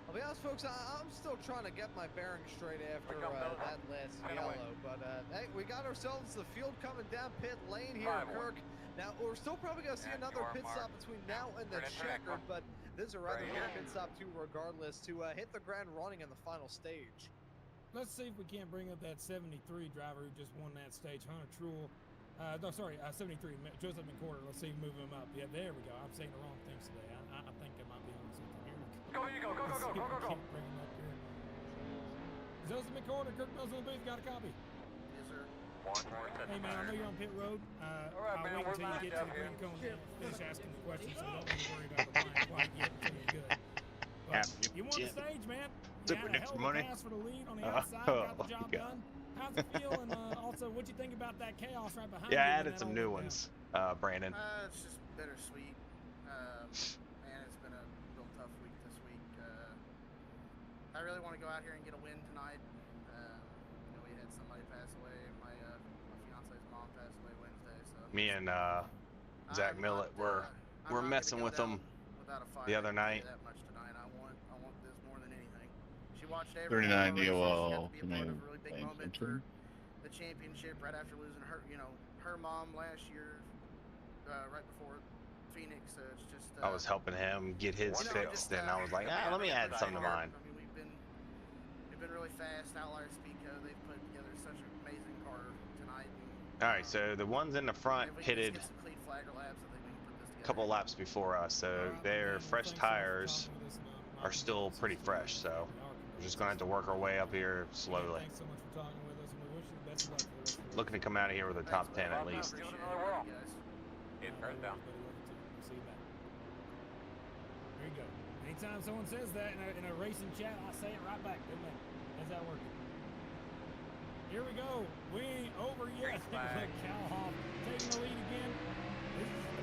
Speaker 3: I'll be honest, folks, I'm still trying to get my bearings straight after that last yellow. But, hey, we got ourselves the field coming down pit lane here, Kirk. Now, we're still probably going to see another pit stop between now and the checkered, but this is a rather good pit stop, too, regardless, to hit the ground running in the final stage.
Speaker 1: Let's see if we can't bring up that 73 driver who just won that stage, Hunter Truel. No, sorry, 73, Joseph McCorder. Let's see, move him up. Yeah, there we go. I'm saying the wrong things today. I think I might be on something here.
Speaker 2: Go, you go, go, go, go, go, go, go.
Speaker 1: Joseph McCorder, Kirk Mills in the booth, got a copy.
Speaker 3: Yes, sir.
Speaker 1: Hey, man, I know you're on pit road. I'll wait until you get to the green cone and finish asking the questions, so don't need to worry about the blind quite yet until you're good. But you won the stage, man. You had a hell of a pass for the lead on the outside, got the job done. How's it feel? And also, what'd you think about that chaos right behind you?
Speaker 5: Yeah, I added some new ones, Brandon.
Speaker 12: It's just bittersweet. Man, it's been a real tough week this week. I really want to go out here and get a win tonight. You know, we had somebody pass away. My fiance's mom passed away Wednesday. So
Speaker 5: Me and Zach Millett were messing with them the other night.
Speaker 12: That much tonight. I want this more than anything. She watched every
Speaker 6: 39
Speaker 12: race. She got
Speaker 6: DOL.
Speaker 12: to be a part of a really big moment for the championship right after losing her, her mom last year, right before Phoenix. So it's just.
Speaker 5: I was helping him get his fixed, and I was like, let me add something to mine.
Speaker 12: I mean, we've been really fast. Outlier Speedco, they've put together such an amazing car tonight. And,
Speaker 5: All right, so the ones in the front pitted
Speaker 12: get some clean flagger laps, I think we can put this together.
Speaker 5: a couple laps before us, so their fresh tires are still pretty fresh. So we're just gonna have to work our way up here slowly.
Speaker 1: Thanks so much for talking with us, and we wish you the best of luck for the rest of the
Speaker 5: Looking to come out of here with a top 10 at least.
Speaker 2: It turns down.
Speaker 1: See you back. There you go. Anytime someone says that in a racing chat, I say it right back, didn't I? How's that working? Here we go. We ain't over yet. Cal Hoff taking the lead again.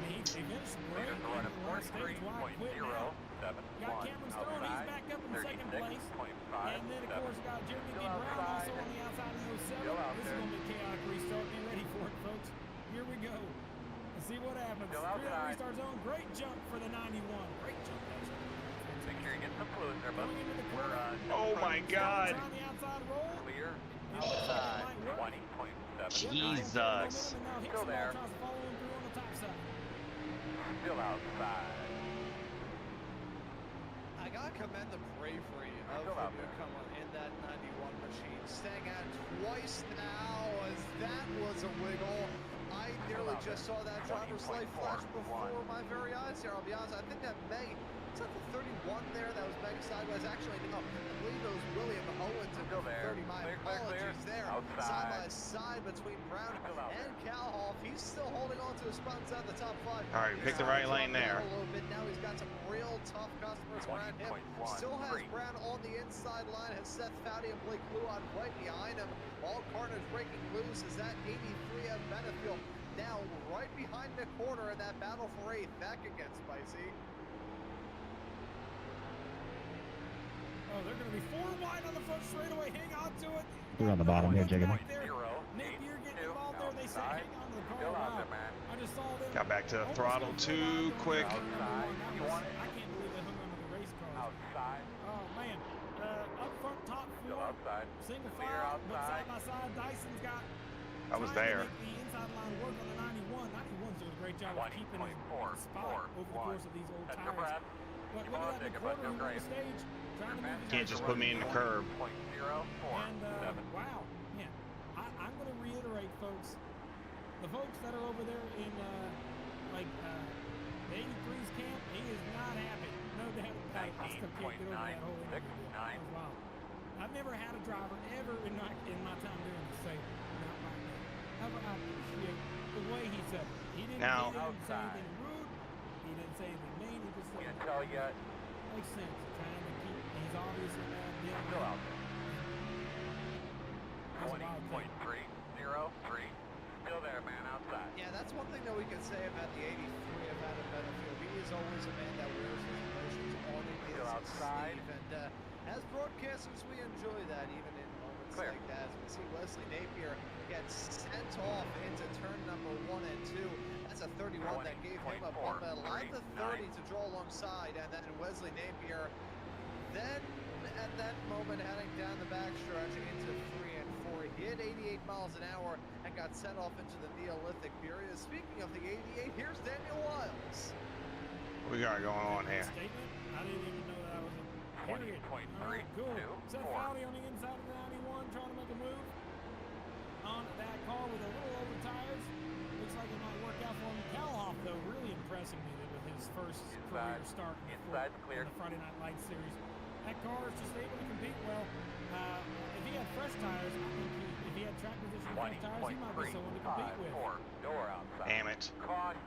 Speaker 1: He finished great in the last stage. Why quit now? Got Cameron Stone. He's back up in second place. And then, of course, got Jeremy B. Brown also on the outside of the 07. This is going to be a chaotic restart. Be ready for it, folks. Here we go. Let's see what happens. Through that restart zone. Great jump for the 91. Great jump, actually.
Speaker 2: Make sure you get some fluid there,
Speaker 1: Going into the corner.
Speaker 5: Oh my God.
Speaker 1: On the outside roll.
Speaker 2: Clear. Outside. 20.7.
Speaker 5: Jesus.
Speaker 2: Still there.
Speaker 1: Following through on the top side.
Speaker 2: Still outside.
Speaker 3: I gotta commend the bravery of the newcomer in that 91 machine. Staying at twice now as that was a wiggle. I nearly just saw that driver's light flash before my very eyes here. I'll be honest, I think that is that the 31 there that was mega sideways? Actually, no, I believe it was William Owens and the 30. My apologies there. Side by side between Brown and Calhoff. He's still holding on to his spot inside the top 5.
Speaker 5: All right, pick the right lane there.
Speaker 3: A little bit now. He's got some real tough customers around him. Still has Brown on the inside line. Has Seth Fowdy and Blake Luan right behind him. All carnage breaking loose is that 83 of Benefield. Now right behind the corner in that battle for 8th. Back against Spicy.
Speaker 1: Oh, they're going to be 4 wide on the front straightaway. Hang on to it.
Speaker 11: We're on the bottom here, Jacob.
Speaker 1: Nick, you're getting involved there. They say hang on to the car. Wow. I just saw them.
Speaker 5: Got back to the throttle too quick.
Speaker 1: I can't believe they hung onto the race car.
Speaker 2: Outside.
Speaker 1: Oh, man. Up front, top 4. Single file, but side by side. Dyson's got.
Speaker 5: I was there.
Speaker 1: To make the inside line work on the 91. 91's doing a great job of keeping his spot over the course of these old tires. But look at that, the quarter on the stage.
Speaker 5: Can't just put me in the curb.
Speaker 1: And, wow, man, I'm going to reiterate, folks, the folks that are over there in, the 83's camp, he is not happy. No doubt about it. I still can't get over that whole interview. That was wild. I've never had a driver ever in my time doing this say, not like that. However, I appreciate the way he said it. He didn't say anything rude. He didn't say anything mean. He just said it. Makes sense. Trying to keep, he's obviously mad.
Speaker 2: Still out there. 20.303. Still there, man, outside.
Speaker 3: Yeah, that's one thing that we can say about the 83 of Adam Benefield. He is always a man that wears his emotions on his sleeve. And as broadcasters, we enjoy that even in moments like that. As we see Wesley Napier get sent off into turn number 1 and 2. That's a 31 that gave him a bump. Allowed the 30 to draw alongside, and then Wesley Napier then at that moment heading down the backstretch into 3 and 4. He hit 88 miles an hour and got sent off into the Neolithic period. Speaking of the 88, here's Daniel Wiles.
Speaker 5: What we got going on here?
Speaker 1: Statement? I didn't even know that was a period. All right, cool. Seth Fowdy on the inside of the 91 trying to make a move on that car with a little over tires. Looks like it might work out for him. Calhoff, though, really impressing me with his first career start in the Friday Night Lights series. That car is just able to compete well. If he had fresh tires, I think if he had track position fresh tires, he might be someone to compete with.
Speaker 5: Damn it.
Speaker 2: Caution.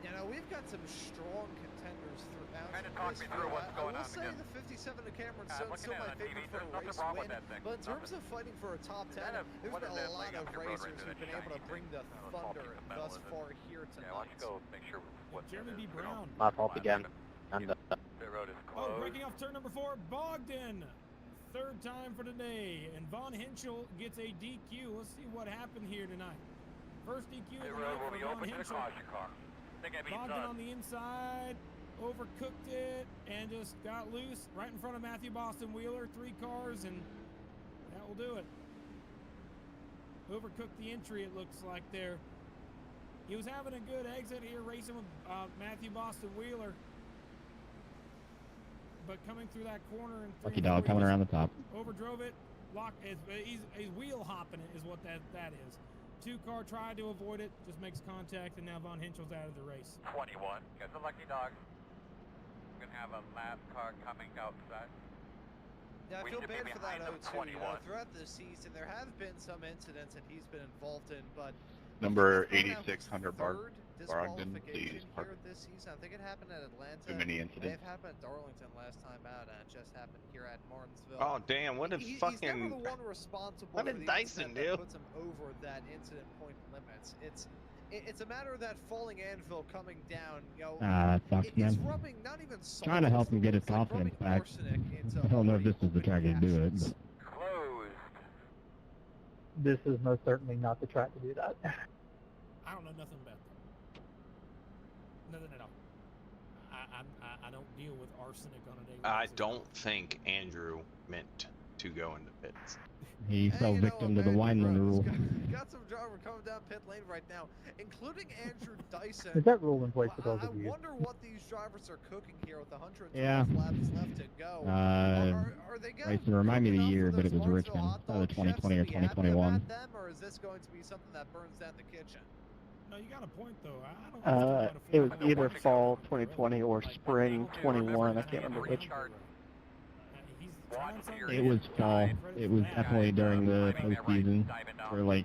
Speaker 3: You know, we've got some strong contenders throughout.
Speaker 2: Kind of talk me through what's going on
Speaker 3: again. I will say the 57 to Cameron Stone still my favorite for a race win. But in terms of fighting for a top 10, there's been a lot of racers who've been able to bring the thunder thus far here tonight.
Speaker 2: Yeah, why don't you go make sure what
Speaker 1: Jeremy B. Brown.
Speaker 4: My fault again.
Speaker 2: The road is closed.
Speaker 1: Oh, breaking off turn number 4, Bogdan. Third time for today, and Von Hinchel gets a DQ. Let's see what happened here tonight. First DQ
Speaker 2: The
Speaker 1: of the
Speaker 2: road
Speaker 1: night
Speaker 2: will
Speaker 1: for
Speaker 2: be
Speaker 1: Von
Speaker 2: open to the
Speaker 1: Hinchel.
Speaker 2: caution car.
Speaker 1: Bogdan on the inside, overcooked it, and just got loose right in front of Matthew Boston Wheeler. 3 cars, and that will do it. Overcooked the entry, it looks like there. He was having a good exit here, racing with Matthew Boston Wheeler. But coming through that corner and
Speaker 11: Lucky dog coming around the top.
Speaker 1: Overdrove it. He's wheel hopping it is what that is. 2-car tried to avoid it, just makes contact, and now Von Hinchel's out of the race.
Speaker 2: 21. Got the lucky dog. We're gonna have a lap car coming outside.
Speaker 3: Yeah, I feel bad for that 02. You know, throughout the season, there have been some incidents that he's been involved in, but
Speaker 6: number 8600 Bart.
Speaker 3: disqualification here this season. I think it happened at Atlanta.
Speaker 6: Too many
Speaker 3: It
Speaker 6: incidents.
Speaker 3: happened at Darlington last time out, and it just happened here at Martinsville.
Speaker 5: Oh damn! What did
Speaker 3: He's
Speaker 5: fucking?
Speaker 3: never the one responsible
Speaker 5: What
Speaker 3: for
Speaker 5: did
Speaker 3: the
Speaker 5: Dyson
Speaker 3: incident
Speaker 5: do?
Speaker 3: that puts him over that incident point limits. It's a matter of that falling anvil coming down. You know,
Speaker 11: that sucks,
Speaker 3: it's
Speaker 11: man.
Speaker 3: rubbing not even salt.
Speaker 11: Trying to help him get his
Speaker 3: it's like
Speaker 11: confidence
Speaker 3: rubbing
Speaker 11: back.
Speaker 3: arsenic into
Speaker 11: I don't know if this
Speaker 3: already
Speaker 11: is the track to do it.
Speaker 3: open
Speaker 11: But...
Speaker 2: Closed.
Speaker 7: This is most certainly not the track to do that.
Speaker 1: I don't know nothing about that. Nothing at all. I don't deal with arsenic on a daily basis.
Speaker 5: I don't think Andrew meant to go into pits.
Speaker 11: He fell victim to the Wineland rule.
Speaker 3: Got some driver coming down pit lane right now, including Andrew Dyson.
Speaker 7: Is that rule in place for both
Speaker 3: I
Speaker 7: of you?
Speaker 3: wonder what these drivers are cooking here with 112
Speaker 11: Yeah.
Speaker 3: laps left to go. Are they going
Speaker 11: Racing remind me of the
Speaker 3: enough
Speaker 11: year,
Speaker 3: for
Speaker 11: but it
Speaker 3: those
Speaker 11: was
Speaker 3: Martinsville
Speaker 11: Richmond,
Speaker 3: hot dog
Speaker 11: either 2020 or
Speaker 3: chefs to be happy
Speaker 11: 2021.
Speaker 3: about them, or is this going to be something that burns down the kitchen?
Speaker 1: No, you got a point though. I don't understand
Speaker 4: It was
Speaker 1: what a
Speaker 4: either
Speaker 1: full
Speaker 4: fall 2020 or spring 21. I can't remember which.
Speaker 11: It was fall. It was definitely during the postseason for like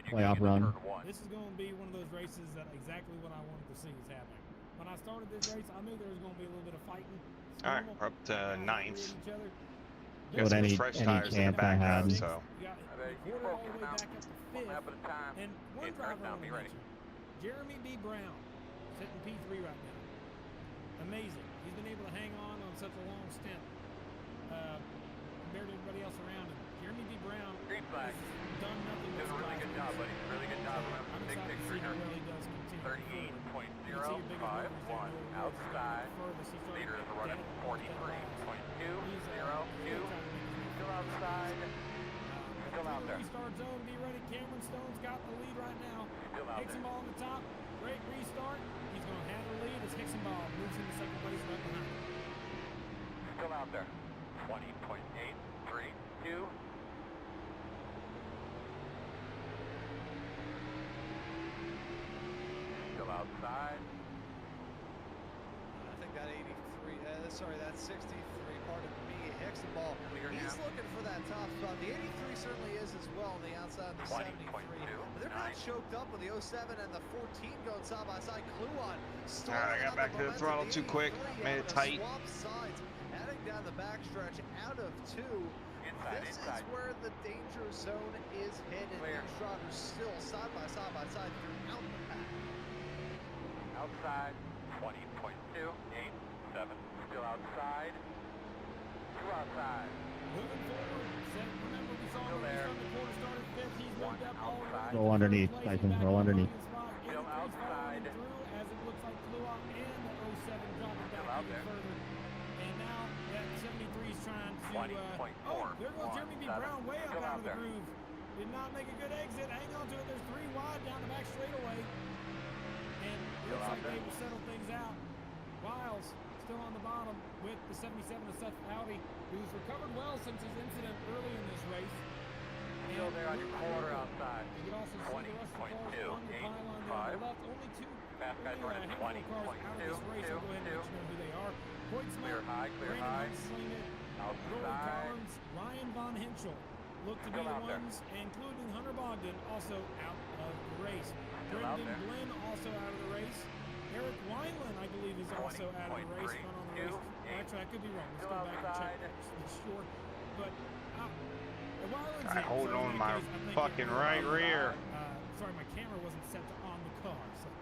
Speaker 11: playoff run.
Speaker 1: This is going to be one of those races that exactly what I wanted to see is happening. When I started this race, I knew there was going to be a little bit of fighting.
Speaker 5: All right, we're up to ninth.
Speaker 11: With any chance I had.
Speaker 5: So.
Speaker 1: And one driver on the mention, Jeremy B. Brown, sitting P3 right now. Amazing. He's been able to hang on such a long stint compared to everybody else around him. Jeremy B. Brown has done nothing but
Speaker 2: Doing a really good job, buddy. Really good job.
Speaker 1: I'm
Speaker 2: Big
Speaker 1: excited to
Speaker 2: picture
Speaker 1: see how
Speaker 2: here.
Speaker 1: well he does continue.
Speaker 2: 38.051 outside. Leader is running 43.202. Still outside. Still out there.
Speaker 1: Restart zone, be ready. Cameron Stone's got the lead right now.
Speaker 2: Still out there.
Speaker 1: Hicksonball on the top. Great restart. He's going to have the lead as Hicksonball moves into second place right behind him.
Speaker 2: Still out there. 20.832. Still outside.
Speaker 3: I think that 83, that 63, pardon me, Hicksonball, he's looking for that top spot. The 83 certainly is as well on the outside of the 73. But they're not choked up with the 07 and the 14 going side by side. Kluon.
Speaker 5: Alright, I got back to the throttle too quick. Made it tight.
Speaker 3: Swap sides, heading down the backstretch out of two. This is where the danger zone is hidden. These drivers still side by side throughout the pack.
Speaker 2: Outside, 20.287. Still outside. Two outside.
Speaker 1: Moving forward. Remember, we saw him on the quarter started fifth. He's moved up all the way.
Speaker 11: Roll underneath, Tyson. Roll underneath.
Speaker 2: Still outside.
Speaker 1: Through, as it looks like Kluon and the 07 dropping back even further. And now that 73 is trying to. There goes Jeremy B. Brown way up out of the groove. Did not make a good exit. Hang on to it. There's three wide down the back straightaway. And it looks like they will settle things out. Wiles still on the bottom with the 77 of Seth Howdy, who's recovered well since his incident early in this race.
Speaker 2: Still there on your quarter outside.
Speaker 1: You can also see the rest of the cars on the pylon there on the left. Only two.
Speaker 2: Fast guys running 20.2.
Speaker 1: Go ahead and let you know who they are.
Speaker 2: Clear high, clear high.
Speaker 1: Rory Collins, Ryan Von Hinchel look to be the ones, including Hunter Bogdan, also out of the race. Brendan Glenn also out of the race. Eric Wineland, I believe, is also out of the race. Not on the race. Actually, I could be wrong. Let's go back and check to be sure. But
Speaker 5: I hold on my fucking right rear.
Speaker 1: Sorry, my camera wasn't set to on the car. So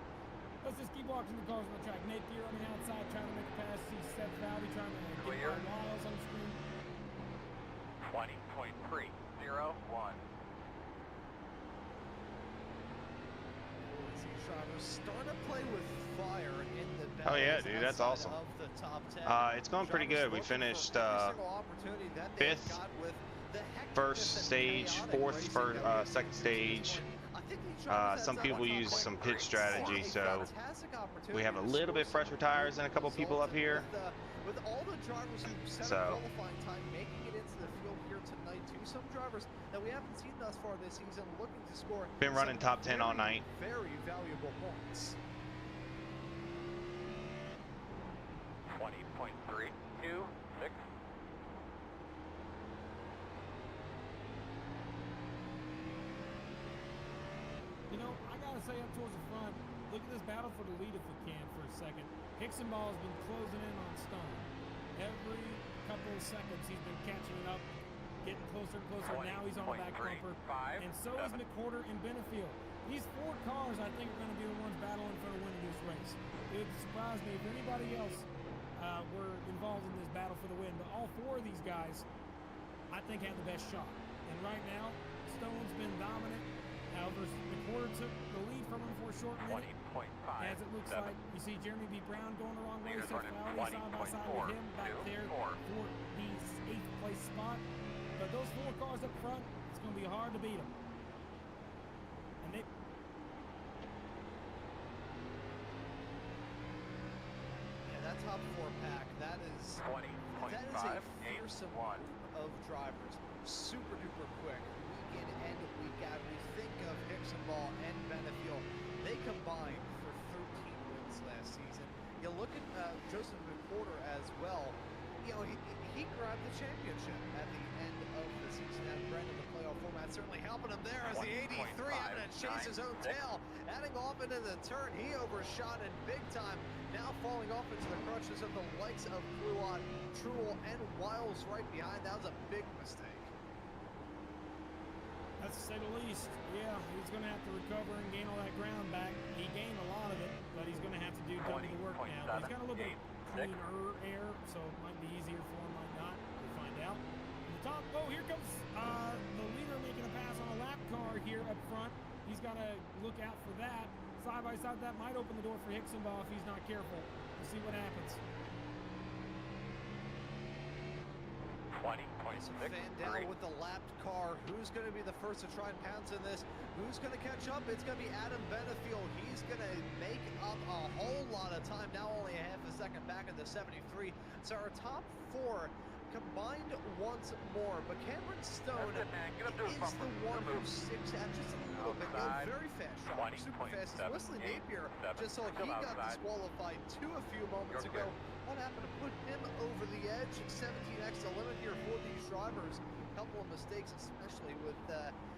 Speaker 1: let's just keep watching the cars on the track. Nate Gear on the outside trying to make a pass. See Seth Valley trying to get by Wiles on the screen.
Speaker 2: 20.301.
Speaker 3: Starting to play with fire in the
Speaker 5: oh yeah, dude, that's awesome. It's going pretty good. We finished fifth, first stage, fourth for second stage. Some people use some pit strategy, so we have a little bit fresher tires than a couple people up here.
Speaker 3: With all the drivers who set a qualifying time making it into the field here tonight too, some drivers that we haven't seen thus far this season looking to score.
Speaker 5: Been running top 10 all night.
Speaker 3: Very valuable points.
Speaker 2: 20.326.
Speaker 1: You know, I gotta say up towards the front, look at this battle for the lead if we can for a second. Hixenball has been closing in on Stone. Every couple of seconds he's been catching it up, getting closer and closer. Now he's on the back bumper. And so is McWhorter and Benefield. These 4 cars, I think, are going to be the ones battling for the winning this race. It would surprise me if anybody else were involved in this battle for the win. But all 4 of these guys, I think, have the best shot. And right now, Stone's been dominant. However, McWhorter took the lead from him for a short minute. As it looks like, you see Jeremy B. Brown going the wrong way. So Fowley side by side with him back there for the 8th place spot. But those 4 cars up front, it's going to be hard to beat them. And they...
Speaker 3: Yeah, that top 4 pack, that is a fearsome group of drivers. Super duper quick. Week in and week out. We think of Hixenball and Benefield. They combined for 13 wins last season. You look at Joseph McWhorter as well. You know, he grabbed the championship at the end of the season at Brendan, the playoff format, certainly helping him there as the 83 having to chase his own tail. Adding off into the turn, he overshot it big time. Now falling off into the crutches of the likes of Kluot, Truel, and Wiles right behind. That was a big mistake.
Speaker 1: That's to say the least. Yeah, he's going to have to recover and gain all that ground back. He gained a lot of it, but he's going to have to do double the work now. But he's got a little bit of cleaner air, so it might be easier for him, might not. We'll find out. In the top, oh, here comes the leader making a pass on a lap car here up front. He's got to look out for that. Side by side, that might open the door for Hixenball if he's not careful. We'll see what happens.
Speaker 3: Fandel with the lapped car. Who's going to be the first to try and pounce in this? Who's going to catch up? It's going to be Adam Benefield. He's going to make up a whole lot of time. Now only a half a second back in the 73. So our top 4 combined once more. But Cameron Stone is the one who sticks out just a little bit. Very fast shot. Super fast. Wesley Napier just saw he got disqualified a few moments ago. What happened to put him over the edge? 17x the limit here for these drivers. A couple of mistakes, especially with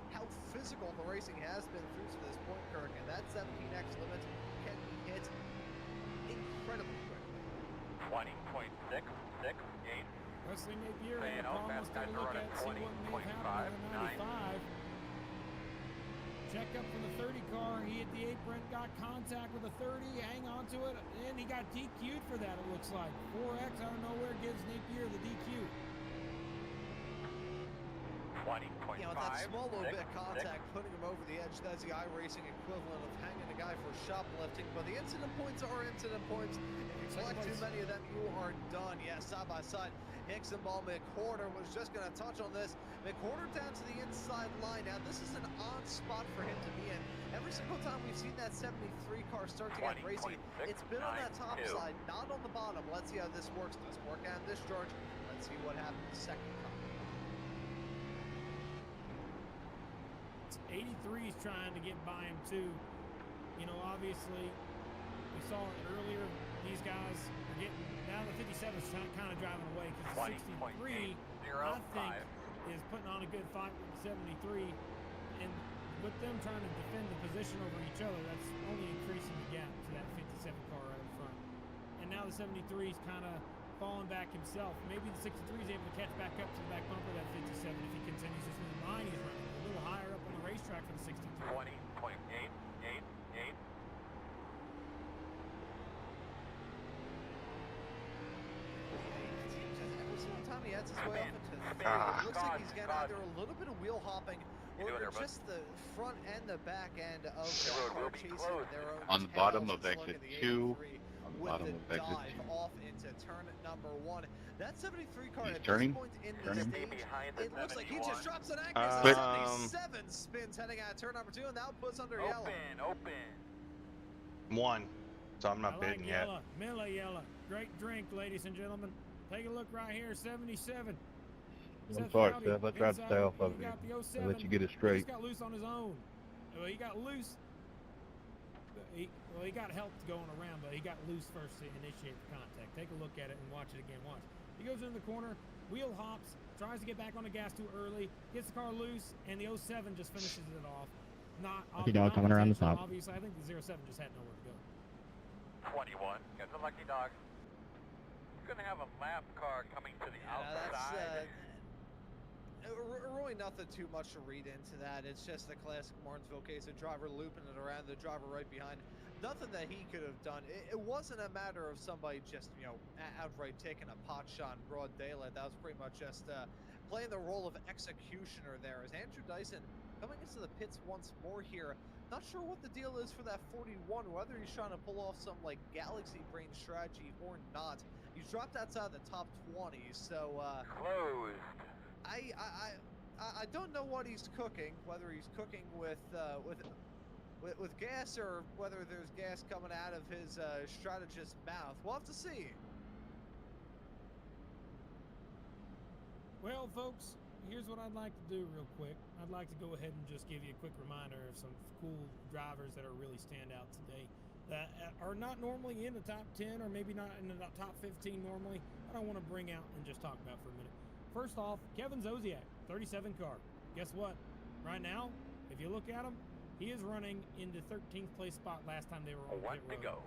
Speaker 3: how physical the racing has been through to this point, Kirk. And that 17x limit can be hit incredibly quickly.
Speaker 2: 20.668.
Speaker 1: Wesley Napier had a problem. Let's take a look at see what may have happened in the 95. Check up from the 30 car. He hit the apron, got contact with the 30, hang on to it, and he got DQ'd for that, it looks like. 4X out of nowhere gives Napier the DQ.
Speaker 2: 20.5.
Speaker 3: You know, that small little bit of contact, putting him over the edge, that's the iRacing equivalent of hanging a guy for shoplifting. But the incident points are incident points. If you collect too many of them, you are done. Yeah, side by side. Hixenball, McWhorter was just going to touch on this. McWhorter down to the inside line. Now, this is an odd spot for him to be in. Every single time we've seen that 73 car start to get racy, it's been on that top side, not on the bottom. Let's see how this works. Let's work out this George. Let's see what happens the second time.
Speaker 1: 83 is trying to get by him, too. You know, obviously, we saw it earlier. These guys are getting... Now the 57 is kind of driving away because the 63, I think, is putting on a good fight with the 73. And with them trying to defend the position over each other, that's only increasing the gap to that 57 car right in front. And now the 73 is kind of falling back himself. Maybe the 63 is able to catch back up to the back bumper of that 57 if he continues this new line he's running. A little higher up on the racetrack for the 63.
Speaker 2: 20.888.
Speaker 3: Time he adds his way up into the third. It looks like he's got either a little bit of wheel hopping or just the front and the back end of the car chasing their own
Speaker 6: on the bottom of exit 2, on the bottom of exit 2.
Speaker 3: Off into turn number 1. That 73 car
Speaker 6: he's
Speaker 3: at
Speaker 6: turning,
Speaker 3: this point in the
Speaker 6: turning.
Speaker 3: stage, it looks like he just drops an anchor. 77 spins heading out of turn number 2, and now puts under yellow.
Speaker 2: Open.
Speaker 5: 1. So I'm not bidding yet.
Speaker 1: Miller Yella. Great drink, ladies and gentlemen. Take a look right here, 77.
Speaker 7: I'm sorry, Seth. I tried to stay off of you. I'll let you get it straight.
Speaker 1: He got loose on his own. Well, he got loose. He got help going around, but he got loose first to initiate the contact. Take a look at it and watch it again. Watch. He goes in the corner, wheel hops, tries to get back on the gas too early, gets the car loose, and the 07 just finishes it off. Not
Speaker 11: coming around the top.
Speaker 1: Obviously, I think the 07 just had nowhere to go.
Speaker 2: 21. Get the lucky dog. You're going to have a lap car coming to the outside.
Speaker 3: Really nothing too much to read into that. It's just the classic Martinsville case of driver looping it around, the driver right behind. Nothing that he could have done. It wasn't a matter of somebody just, you know, outright taking a pot shot in broad daylight. That was pretty much just playing the role of executioner there. As Andrew Dyson coming into the pits once more here. Not sure what the deal is for that 41, whether he's trying to pull off some like galaxy brain strategy or not. He's dropped outside the top 20, so
Speaker 2: closed.
Speaker 3: I don't know what he's cooking, whether he's cooking with gas or whether there's gas coming out of his strategist's mouth. We'll have to see.
Speaker 1: Well, folks, here's what I'd like to do real quick. I'd like to go ahead and just give you a quick reminder of some cool drivers that are really stand out today that are not normally in the top 10 or maybe not in the top 15 normally. I don't want to bring out and just talk about for a minute. First off, Kevin Zosiak, 37 car. Guess what? Right now, if you look at him, he is running in the 13th place spot last time they were on pit road.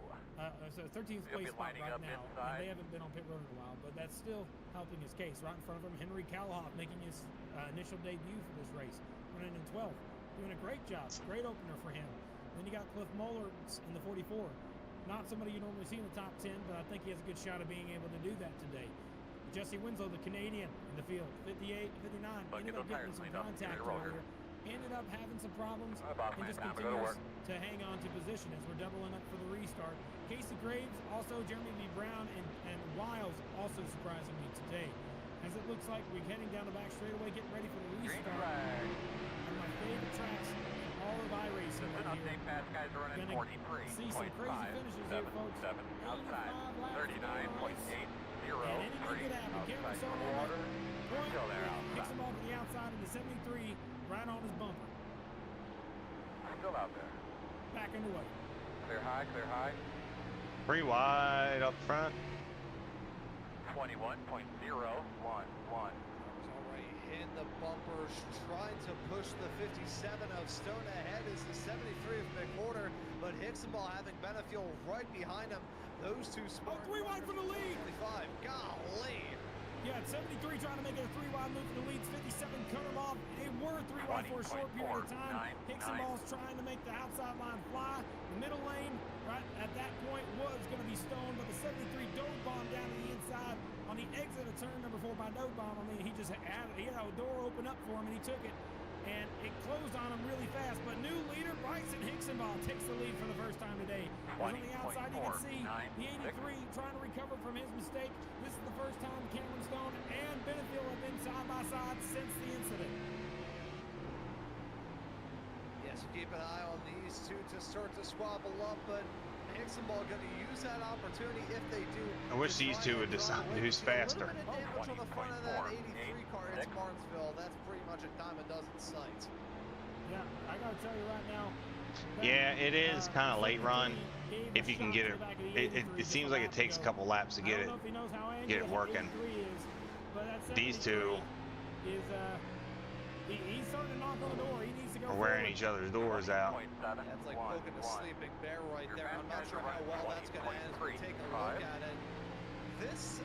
Speaker 1: So 13th place spot right now, and they haven't been on pit road in a while, but that's still helping his case. Right in front of him, Henry Kalhoff making his initial debut for this race, running in 12th, doing a great job, great opener for him. Then you got Cliff Muller in the 44. Not somebody you normally see in the top 10, but I think he has a good shot of being able to do that today. Jesse Winslow, the Canadian, in the field, 58, 59, ended up getting some contact earlier, ended up having some problems, and just continues to hang on to position as we're doubling up for the restart. Casey Graves, also Jeremy B. Brown, and Wiles also surprising me today, as it looks like we're heading down the back straightaway, getting ready for the restart. One of my favorite tracks in all of iRacing right here. Gonna see some crazy finishes here, folks. 85 laps.
Speaker 2: 39.8.
Speaker 1: And anything could happen. Cameron Solo on that point, kicks him off to the outside in the 73, right on his bumper.
Speaker 2: Still out there.
Speaker 1: Back underway.
Speaker 2: Clear high, clear high.
Speaker 5: Pretty wide up front.
Speaker 2: 21.011.
Speaker 3: Already hitting the bumpers, trying to push the 57 of Stone ahead is the 73 of McWhorter, but Hicksonball having Benefiel right behind him. Those two spots.
Speaker 1: 3 wide for the lead.
Speaker 3: 25. Golly.
Speaker 1: Yeah, 73 trying to make it a 3 wide move for the lead. 57 cut him off. They were 3 wide for a short period of time. Hicksonball's trying to make the outside line fly. The middle lane, right at that point, was going to be Stone, but the 73 dove bomb down to the inside on the exit of turn number 4 by dove bomb. I mean, he had a door open up for him and he took it. And it closed on him really fast, but new leader Bryson Hicksonball takes the lead for the first time today. On the outside, you can see the 83 trying to recover from his mistake. This is the first time Cameron Stone and Benefiel have been side by side since the incident.
Speaker 3: Yes, keep an eye on these two to start to squabble up, but Hicksonball going to use that opportunity if they do.
Speaker 5: I wish these two would decide who's faster.
Speaker 3: Damage on the front of that 83 car. It's Martinsville. That's pretty much a dime a dozen sites.
Speaker 1: Yeah, I got to tell you right now.
Speaker 5: Yeah, it is kind of late run. If you can get it, it seems like it takes a couple laps to get it working. These two
Speaker 1: he's starting to knock on the door. He needs to go
Speaker 5: are wearing each other's doors out.
Speaker 3: That's like poking a sleeping bear right there. I'm not sure how well that's going to end. We'll take a look at it. This,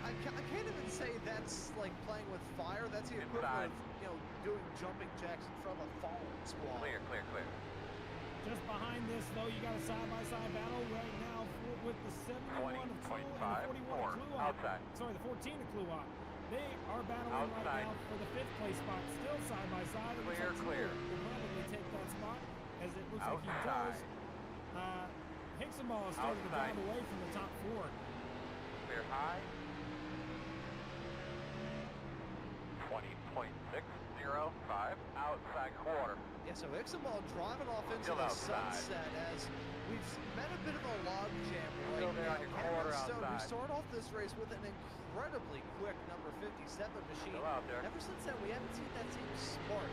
Speaker 3: I can't even say that's like playing with fire. That's the equivalent of, you know, doing jumping jacks in front of a fallen squad.
Speaker 2: Clear, clear, clear.
Speaker 1: Just behind this, though, you got a side-by-side battle right now with the 71 of Clue and the 41 of Clue. Sorry, the 14 of Clue. They are battling right now for the 5th place spot, still side-by-side.
Speaker 2: Clear, clear.
Speaker 1: Will probably take that spot, as it looks like he does. Hicksonball is starting to drive away from the top 4.
Speaker 2: Clear high. 20.605 outside quarter.
Speaker 3: Yeah, so Hicksonball driving off into the sunset as we've met a bit of a log jam right now. Cameron Stone, we start off this race with an incredibly quick number 57 machine. Ever since then, we haven't seen that same spark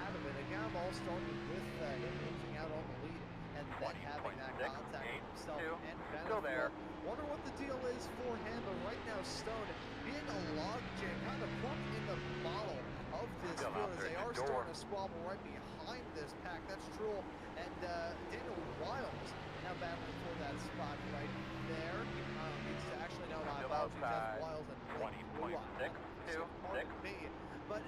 Speaker 3: out of it. Again, all started with him losing out on the lead and then having that contact with himself and Benefiel. Wonder what the deal is for him, but right now Stone being a log jam, kind of plucked in the bottle of this field as they are starting to squabble right behind this pack. That's Truel and Daniel Wiles now battling for that spot right there. Needs to actually know my apologies as Wiles and but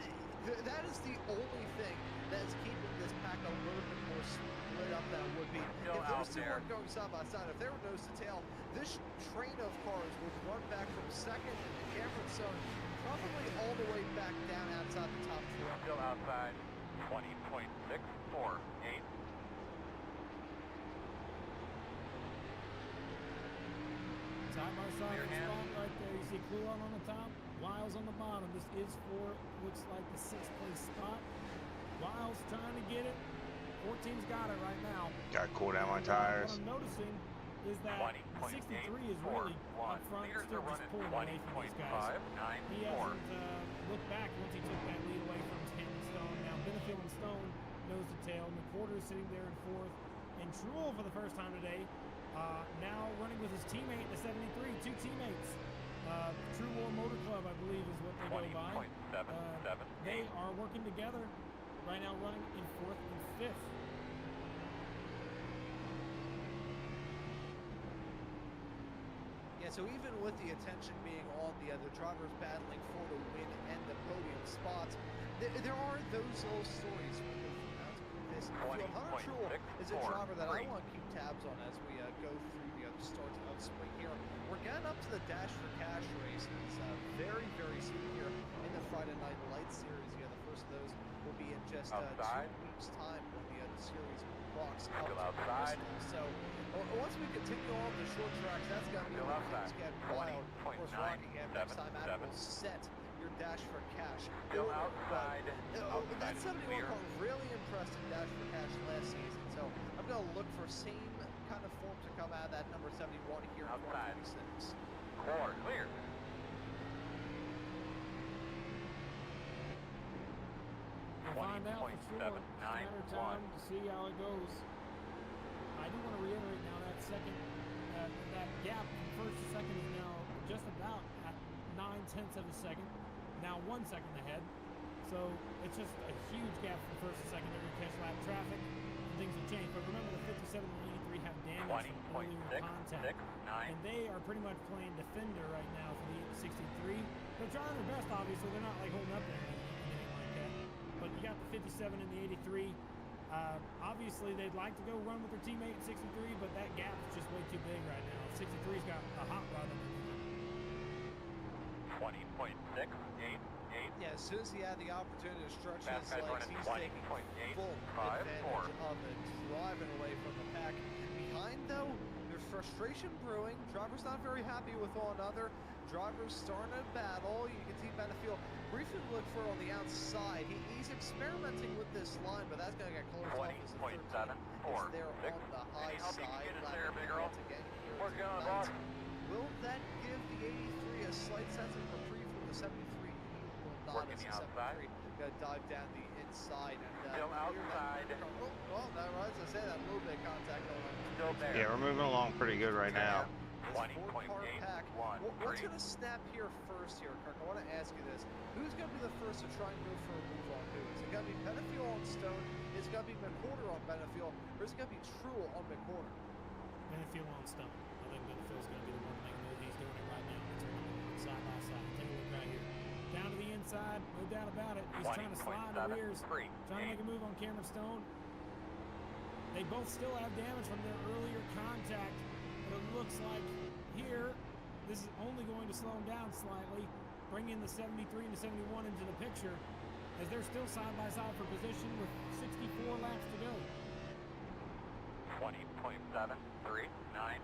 Speaker 3: that is the only thing that's keeping this pack a little bit more split up than it would be. If those two weren't going side by side, if they were nose to tail, this train of cars would run back from second and Cameron Stone probably all the way back down outside the top four.
Speaker 2: Still outside, 20.648.
Speaker 1: Side by side spot right there. You see Coulon on the top, Wiles on the bottom. This is for, looks like the 6th place spot. Wiles trying to get it. 14's got it right now.
Speaker 5: Got to cool down my tires.
Speaker 1: What I'm noticing is that 63 is really up front, still just pulling away from these guys. He hasn't looked back once he took that lead away from Cameron Stone. Now Benefield and Stone nose to tail. McWhorter is sitting there in 4th. And Truel for the first time today, now running with his teammate, the 73, 2 teammates. True War Motor Club, I believe, is what they go by. They are working together right now, running in 4th and 5th.
Speaker 3: Yeah, so even with the attention being on the other drivers battling for the win and the podium spots, there are those little stories. This Hunter Truel is a driver that I want to keep tabs on as we go through the start of spring here. We're getting up to the Dash for Cash race. It's very, very soon here in the Friday Night Lights series. Yeah, the first of those will be in just 2 weeks' time when the series rocks up to Bristol. So once we continue on the short tracks, that's going to be where things get wild. Of course, Rockingham next time out will set your Dash for Cash.
Speaker 2: Still outside.
Speaker 3: That 71 car really impressed in Dash for Cash last season, so I'm going to look for same kind of form to come out of that number 71 here in 2026.
Speaker 2: Core clear.
Speaker 1: We'll find out for sure. It's a matter of time to see how it goes. I do want to reiterate now that that gap from first to second is now just about at 9/10 of a second. Now 1 second ahead. So it's just a huge gap from first to second. They're going to catch lap traffic and things will change. But remember, the 57 and 83 have damage from earlier contact. And they are pretty much playing defender right now for the 63. They're trying their best, obviously. They're not like holding up there or anything like that. But you got the 57 and the 83. Obviously, they'd like to go run with their teammate 63, but that gap is just way too big right now. 63's got a hot rod on it.
Speaker 2: 20.688.
Speaker 3: Yeah, as soon as he had the opportunity to stretch his legs, he's taking full advantage of it, driving away from the pack. Behind, though, there's frustration brewing. Drivers not very happy with one another. Drivers starting a battle. You can see Benefield briefly look for on the outside. He's experimenting with this line, but that's going to get closed off as the 13 is there on the high side.
Speaker 2: We're going, boss.
Speaker 3: Will that give the 83 a slight sense of reprieve from the 73?
Speaker 2: Working the outside.
Speaker 3: Got to dive down the inside and
Speaker 2: still outside.
Speaker 3: Well, that was, as I said, that little bit of contact going on.
Speaker 2: Still there.
Speaker 5: Yeah, we're moving along pretty good right now.
Speaker 2: 20.813.
Speaker 3: What's going to snap here first here, Kirk? I want to ask you this. Who's going to be the first to try and go for a move on who? Is it going to be Benefield on Stone? Is it going to be McWhorter on Benefield? Or is it going to be Truel on McWhorter?
Speaker 1: Benefield on Stone. I think Benefield's going to be the one to make a move. He's doing it right now. He's turning side by side. Take a look right here. Down to the inside, no doubt about it. He's trying to slide the rears, trying to make a move on Cameron Stone. They both still have damage from their earlier contact, but it looks like here, this is only going to slow them down slightly, bringing the 73 and the 71 into the picture, as they're still side by side for position with 64 laps to go.
Speaker 2: 20.739.
Speaker 1: Yeah,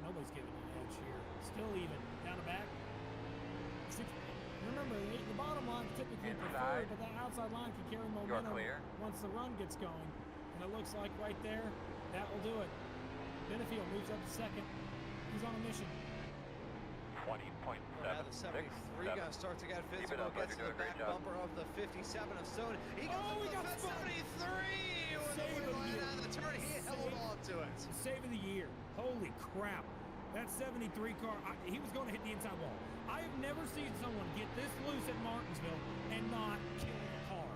Speaker 1: nobody's giving an edge here. Still even. Down the back. Remember, the bottom line is typically preferred, but that outside line can carry momentum once the run gets going. And it looks like right there, that will do it. Benefield moves up to second. He's on a mission.
Speaker 2: 20.7.
Speaker 3: Now the 73 going to start to get physical. Gets to the back bumper of the 57 of Stone. He goes to the 73 with the line out of the turn. He held on to it.
Speaker 1: Save of the year. Holy crap. That 73 car, he was going to hit the inside wall. I have never seen someone get this loose at Martinsville and not kill a car.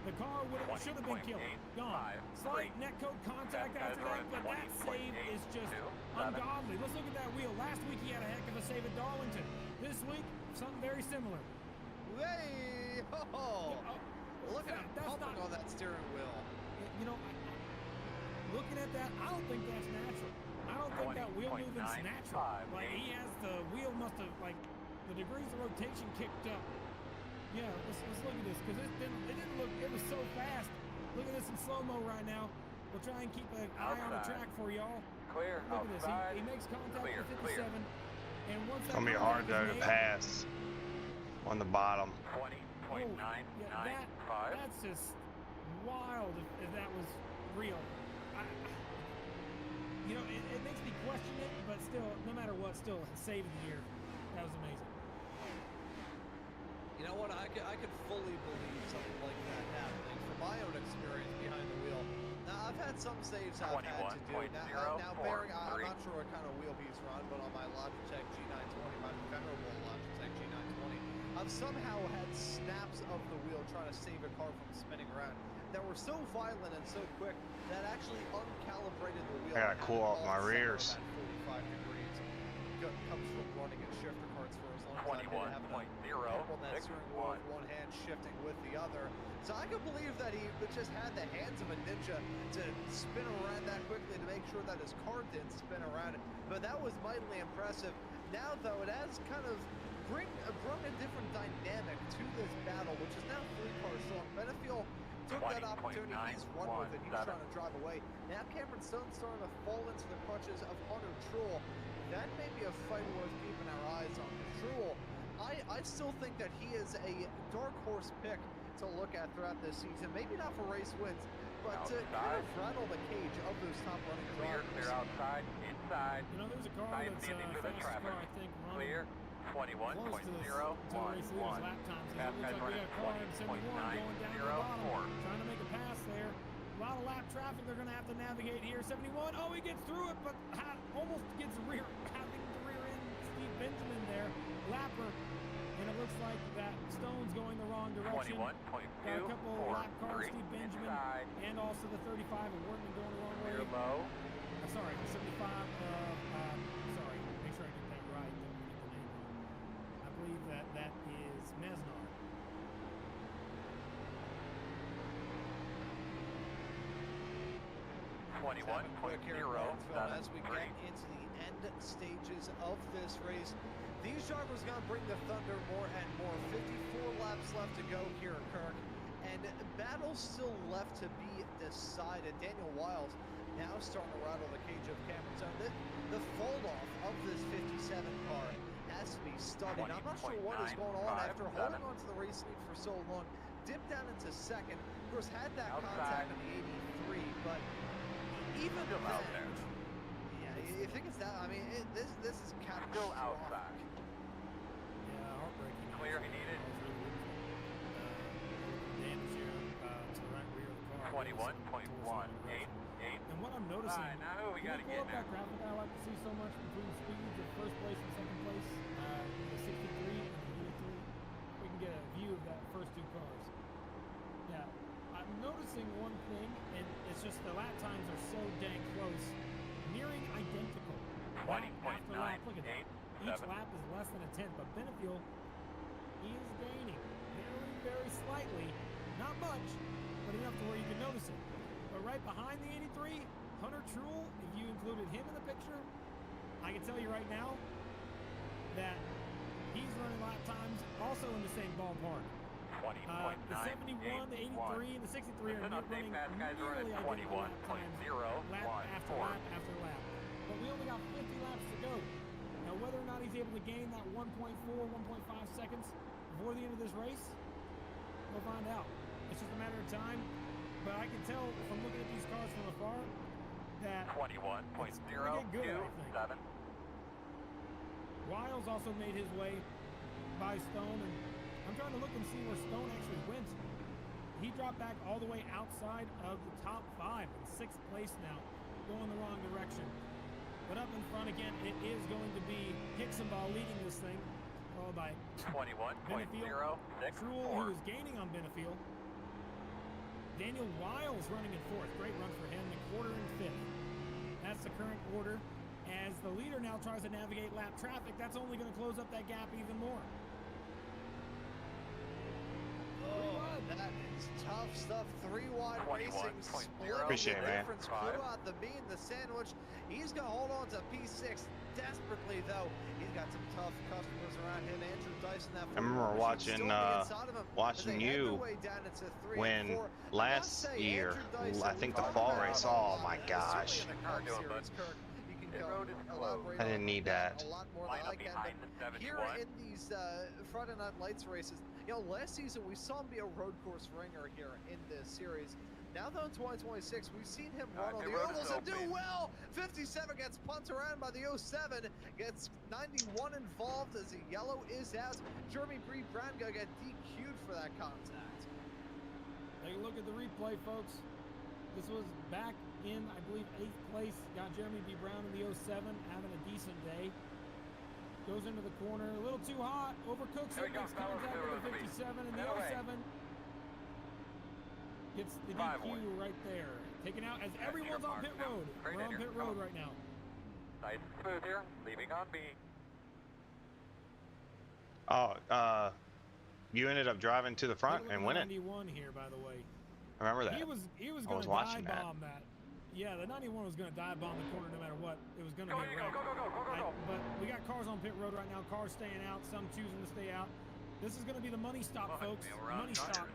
Speaker 1: The car should have been killed. Gone. Slight neck coat contact after that, but that save is just ungodly. Let's look at that wheel. Last week he had a heck of a save at Darlington. This week, something very similar.
Speaker 3: Hey! Oh! Look at him pumping on that steering wheel.
Speaker 1: You know, looking at that, I don't think that's natural. I don't think that wheel movement's natural. Like, he has the wheel must have, like, the degrees of rotation kicked up. Yeah, let's look at this, because it didn't look, it was so fast. Look at this in slow-mo right now. We'll try and keep an eye on the track for y'all.
Speaker 2: Clear.
Speaker 1: Look at this, he makes contact with 57. And once
Speaker 5: It's going to be hard to pass on the bottom.
Speaker 2: 20.995.
Speaker 1: That's just wild if that was real. You know, it makes me question it, but still, no matter what, still save of the year. That was amazing.
Speaker 3: You know what? I could fully believe something like that happening from my own experience behind the wheel. Now, I've had some saves I've had to do. Now bearing, I'm not sure what kind of wheel he's run, but on my Logitech G920, my venerable Logitech G920, I've somehow had snaps of the wheel trying to save a car from spinning around that were so violent and so quick that actually uncalibrated the wheel.
Speaker 5: I gotta cool off my rears.
Speaker 3: 45 degrees. Comes from running in shifter carts for as long as I did having on that steering wheel with one hand shifting with the other. So I could believe that he just had the hands of a ninja to spin around that quickly to make sure that his car didn't spin around. But that was mightily impressive. Now, though, it has kind of brought a different dynamic to this battle, which is now 3 cars strong. Benefield took that opportunity, he's run with it, he's trying to drive away. Now Cameron Stone's starting to fall into the clutches of Hunter Truex. That may be a fight worth keeping our eyes on. Truex, I still think that he is a dark horse pick to look at throughout this season. Maybe not for race wins, but to kind of rattle the cage of those top running drivers.
Speaker 2: Clear outside, inside.
Speaker 1: You know, there's a car that's fastest car, I think, running.
Speaker 2: Clear. 21.011.
Speaker 1: Lap times. It looks like we got a car in 71 going down the bottom, trying to make a pass there. A lot of lap traffic they're going to have to navigate here. 71. Oh, he gets through it, but almost gets having to rear end Steve Benjamin there. Lapper. And it looks like that Stone's going the wrong direction.
Speaker 2: 21.2.
Speaker 1: Got a couple lap cars, Steve Benjamin, and also the 35 of Workman going the wrong way.
Speaker 2: Clear low.
Speaker 1: Sorry, 75. Sorry, make sure I get that right. I believe that is Mesnar.
Speaker 2: 21.073.
Speaker 3: As we get into the end stages of this race, these drivers are going to bring the thunder more and more. 54 laps left to go here at Kirk, and battles still left to be decided. Daniel Wiles now starting to rattle the cage of Cameron Stone. The fold off of this 57 car has to be studied. I'm not sure what is going on after holding on to the race lead for so long. Dipped down into second. Of course, had that contact in the 83, but even
Speaker 2: still
Speaker 3: then,
Speaker 2: out there.
Speaker 3: Yeah, you think it's that? I mean, this is catastrophic.
Speaker 2: Still outside.
Speaker 1: Yeah, heartbreaking.
Speaker 2: Clear, he needed.
Speaker 1: Damage here to the right rear of the car.
Speaker 2: 21.188.
Speaker 1: And what I'm noticing,
Speaker 2: all right, now who we got to get now?
Speaker 1: That graphic I like to see so much between speeds of first place and second place, the 63 and the 83. We can get a view of that first 2 cars. Yeah, I'm noticing one thing, and it's just the lap times are so dang close, nearing identical. Lap after lap, look at that. Each lap is less than a tenth, but Benefield, he is gaining very, very slightly. Not much, but enough to where you can notice it. But right behind the 83, Hunter Truex, if you included him in the picture, I can tell you right now that he's running lap times also in the same ballpark. The 71, the 83, and the 63 are running nearly identical lap times, lap after lap after lap. But we only got 50 laps to go. Now, whether or not he's able to gain that 1.4, 1.5 seconds before the end of this race, we'll find out. It's just a matter of time. But I can tell from looking at these cars from afar that
Speaker 2: 21.027.
Speaker 1: Wiles also made his way by Stone, and I'm trying to look and see where Stone actually went. He dropped back all the way outside of the top 5 in 6th place now, going the wrong direction. But up in front again, it is going to be Hicksonball leading this thing, followed by
Speaker 2: 21.064.
Speaker 1: Truex, who is gaining on Benefield. Daniel Wiles running in 4th. Great run for him. McWhorter in 5th. That's the current order. As the leader now tries to navigate lap traffic, that's only going to close up that gap even more.
Speaker 3: Oh, that is tough stuff. 3 wide racing, splitting
Speaker 5: Appreciate
Speaker 3: the
Speaker 5: it,
Speaker 3: difference, flew out the mean, the sandwich. He's going to hold on to P6 desperately, though. He's got some tough customers around him. Andrew Dyson, that
Speaker 5: I remember watching you when last year, I think the fall race. Oh my gosh. I didn't need that.
Speaker 3: A lot more than I can. But here in these Friday Night Lights races, you know, last season we saw him be a road course ringer here in this series. Now though in 2026, we've seen him run on the ovals and do well. 57 gets punted around by the 07, gets 91 involved as the yellow is out. Jeremy Brown gonna get DQ'd for that contact.
Speaker 1: Take a look at the replay, folks. This was back in, I believe, 8th place. Got Jeremy B. Brown in the 07, having a decent day. Goes into the corner, a little too hot, overcooks it, makes contact with the 57, and the 07 gets the DQ right there. Taken out as everyone's on pit road. We're on pit road right now.
Speaker 2: Nice and smooth here, leaving on B.
Speaker 5: Oh, you ended up driving to the front and winning.
Speaker 1: 91 here, by the way.
Speaker 5: I remember that.
Speaker 1: He was going to dive bomb that. Yeah, the 91 was going to dive bomb the corner no matter what. It was going to be wrecked. But we got cars on pit road right now. Cars staying out. Some choosing to stay out. This is going to be the money stop, folks. Money stop.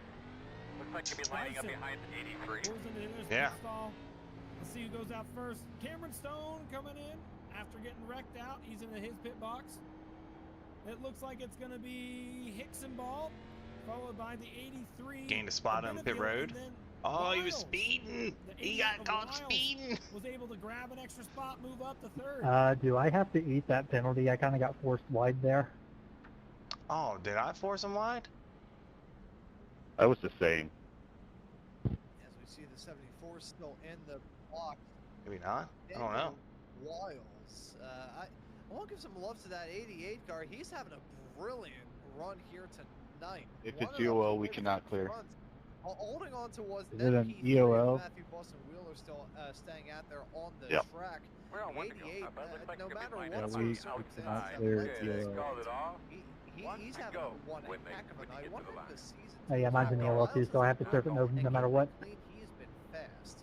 Speaker 2: Looks like you'll be lining up behind 83.
Speaker 5: Yeah.
Speaker 1: Let's see who goes out first. Cameron Stone coming in after getting wrecked out. He's into his pit box. It looks like it's going to be Hicksonball, followed by the 83.
Speaker 5: Gained a spot on pit road. Oh, he was speeding. He got caught speeding.
Speaker 1: Was able to grab an extra spot, move up to 3rd.
Speaker 7: Do I have to eat that penalty? I kind of got forced wide there.
Speaker 5: Oh, did I force him wide?
Speaker 6: I was the same.
Speaker 3: As we see the 74 still in the block.
Speaker 5: Maybe not. I don't know.
Speaker 3: Wiles. I want to give some love to that 88 car. He's having a brilliant run here tonight.
Speaker 6: If it's UOL, we cannot clear.
Speaker 3: Holding on to was
Speaker 7: it an EOL?
Speaker 3: Matthew Boston Wheeler still staying out there on the
Speaker 6: yep.
Speaker 3: track.
Speaker 2: We're on
Speaker 3: 88, no matter what
Speaker 7: we cannot clear EOL.
Speaker 3: He's having one heck of a night. One of the season.
Speaker 7: Oh yeah, mine's an EOL too, so I have to serve it no matter what.
Speaker 3: He's been fast.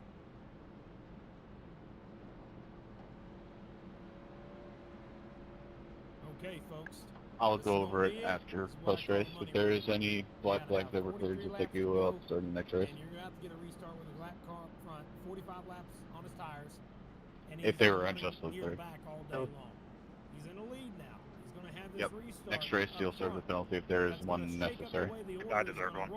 Speaker 1: Okay, folks.
Speaker 6: I'll go over it after post-race. If there is any black flags that were cleared, just take you up starting the next race.
Speaker 1: And you're going to have to get a restart with a black car up front, 45 laps on his tires. And
Speaker 6: if they were unjustly cleared.
Speaker 1: Back all day long. He's in the lead now. He's going to have this restart.
Speaker 6: Next race, you'll serve the penalty if there is one necessary.
Speaker 4: I deserve one.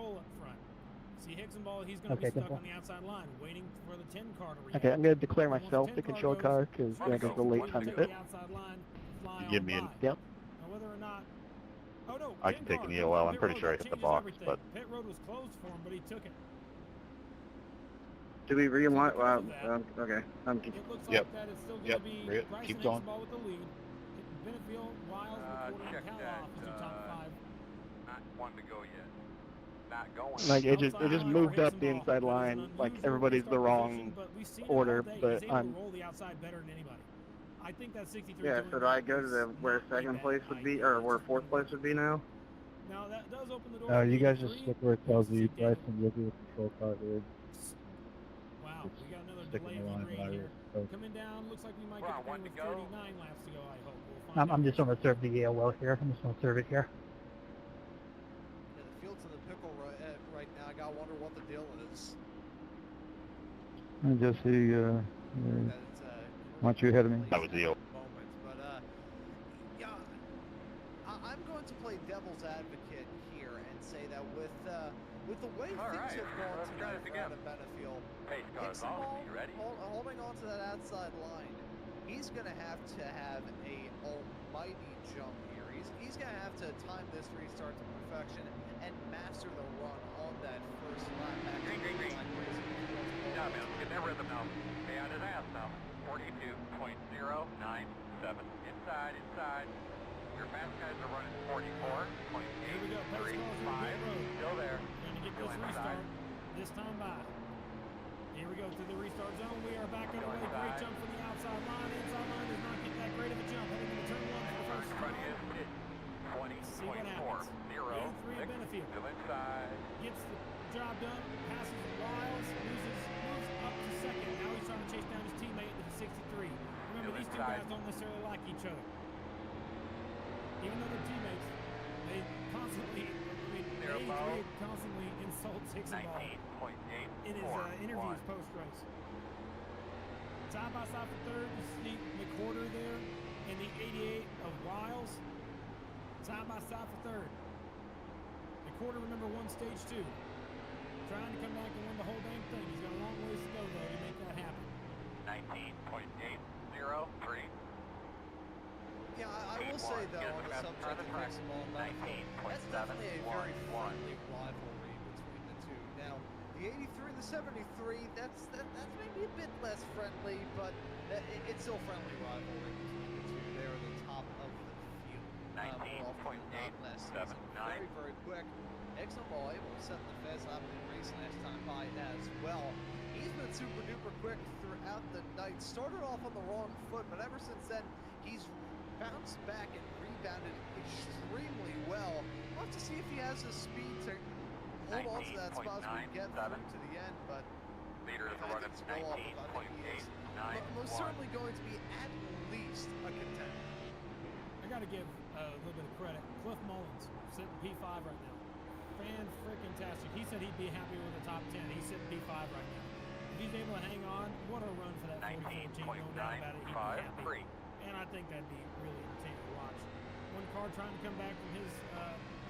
Speaker 1: See Hicksonball, he's going to be stuck on the outside line, waiting for the 10 car to react.
Speaker 7: Okay, I'm going to declare myself the control car because that is the late time to pit.
Speaker 6: Give me an...
Speaker 7: Yep.
Speaker 1: Whether or not... Oh, no,
Speaker 6: I can take an EOL. I'm pretty sure I hit the box, but...
Speaker 1: Pit road was closed for him, but he took it.
Speaker 4: Do we realign? Okay.
Speaker 6: Yep. Yep. Keep going.
Speaker 1: Benefield, Wiles,
Speaker 2: check that. Not one to go yet. Not going.
Speaker 7: Like it just moved up the inside line. Like everybody's the wrong order, but I'm.
Speaker 1: Roll the outside better than anybody. I think that 63.
Speaker 4: Yeah, so do I go to where 2nd place would be, or where 4th place would be now?
Speaker 1: Now that does open the door.
Speaker 7: You guys just stick where it tells you, Bryson. You'll do a control car here.
Speaker 1: Wow, we got another delay on green here. Coming down, looks like we might get the with 39 laps to go. I hope. We'll
Speaker 7: I'm just going to serve the EOL here. I'm just going to serve it here.
Speaker 3: Yeah, the field's in the pickle right now. I gotta wonder what the deal is.
Speaker 7: I just see. Aren't you ahead of me?
Speaker 6: That was the deal.
Speaker 3: But yeah, I'm going to play devil's advocate here and say that with the way things have gone tonight around at Benefield, Hicksonball holding on to that outside line, he's going to have a almighty jump here. He's going to have to time this restart to perfection and master the run on that first lap.
Speaker 2: Green. Yeah, man, get that rhythm now. Stay on his ass now. 42.097. Inside. Your fast guys are running 44.835. Still there.
Speaker 1: Still inside. this time by. Here we go through the restart zone. We are back underway. Great jump from the outside line. Inside line does not get that great of a jump. Heading into turn one for the first time. See what happens. 83 Benefield. Gets the job done. Passes Wiles. Moves up to second. Now he's trying to chase down his teammate with the 63. Remember, these two guys don't necessarily like each other. Even though they're teammates, they constantly, constantly insult Hicksaball in his interviews post-race. Side by side for third, you see McWhorter there, and the 88 of Wiles. Side by side for third. McWhorter, remember, won stage 2. Trying to come back and win the whole dang thing. He's got a long ways to go, though, to make that happen.
Speaker 2: 19.803.
Speaker 3: Yeah, I will say, though, on the subject of Hicksaball and Benefield, that's definitely a very friendly rivalry between the two. Now, the 83 and the 73, that's maybe a bit less friendly, but it's still friendly rivalry between the two. They're the top of the field.
Speaker 2: 19.879.
Speaker 3: Very, very quick. Hicksaball able to set the fast lap in the race last time by as well. He's been super duper quick throughout the night. Started off on the wrong foot, but ever since then, he's bounced back and rebounded extremely well. We'll have to see if he has the speed to hold on to that spot as we get through to the end, but
Speaker 2: leaders are running 19.891.
Speaker 3: Most certainly going to be at least a contender.
Speaker 1: I got to give a little bit of credit. Cliff Mullins sitting P5 right now. Fan-freaking-tastic. He said he'd be happy with the top 10. He's sitting P5 right now. If he's able to hang on, what a run for that 44 team. No doubt about it. He'd be happy. And I think that'd be really entertaining to watch. One car trying to come back from his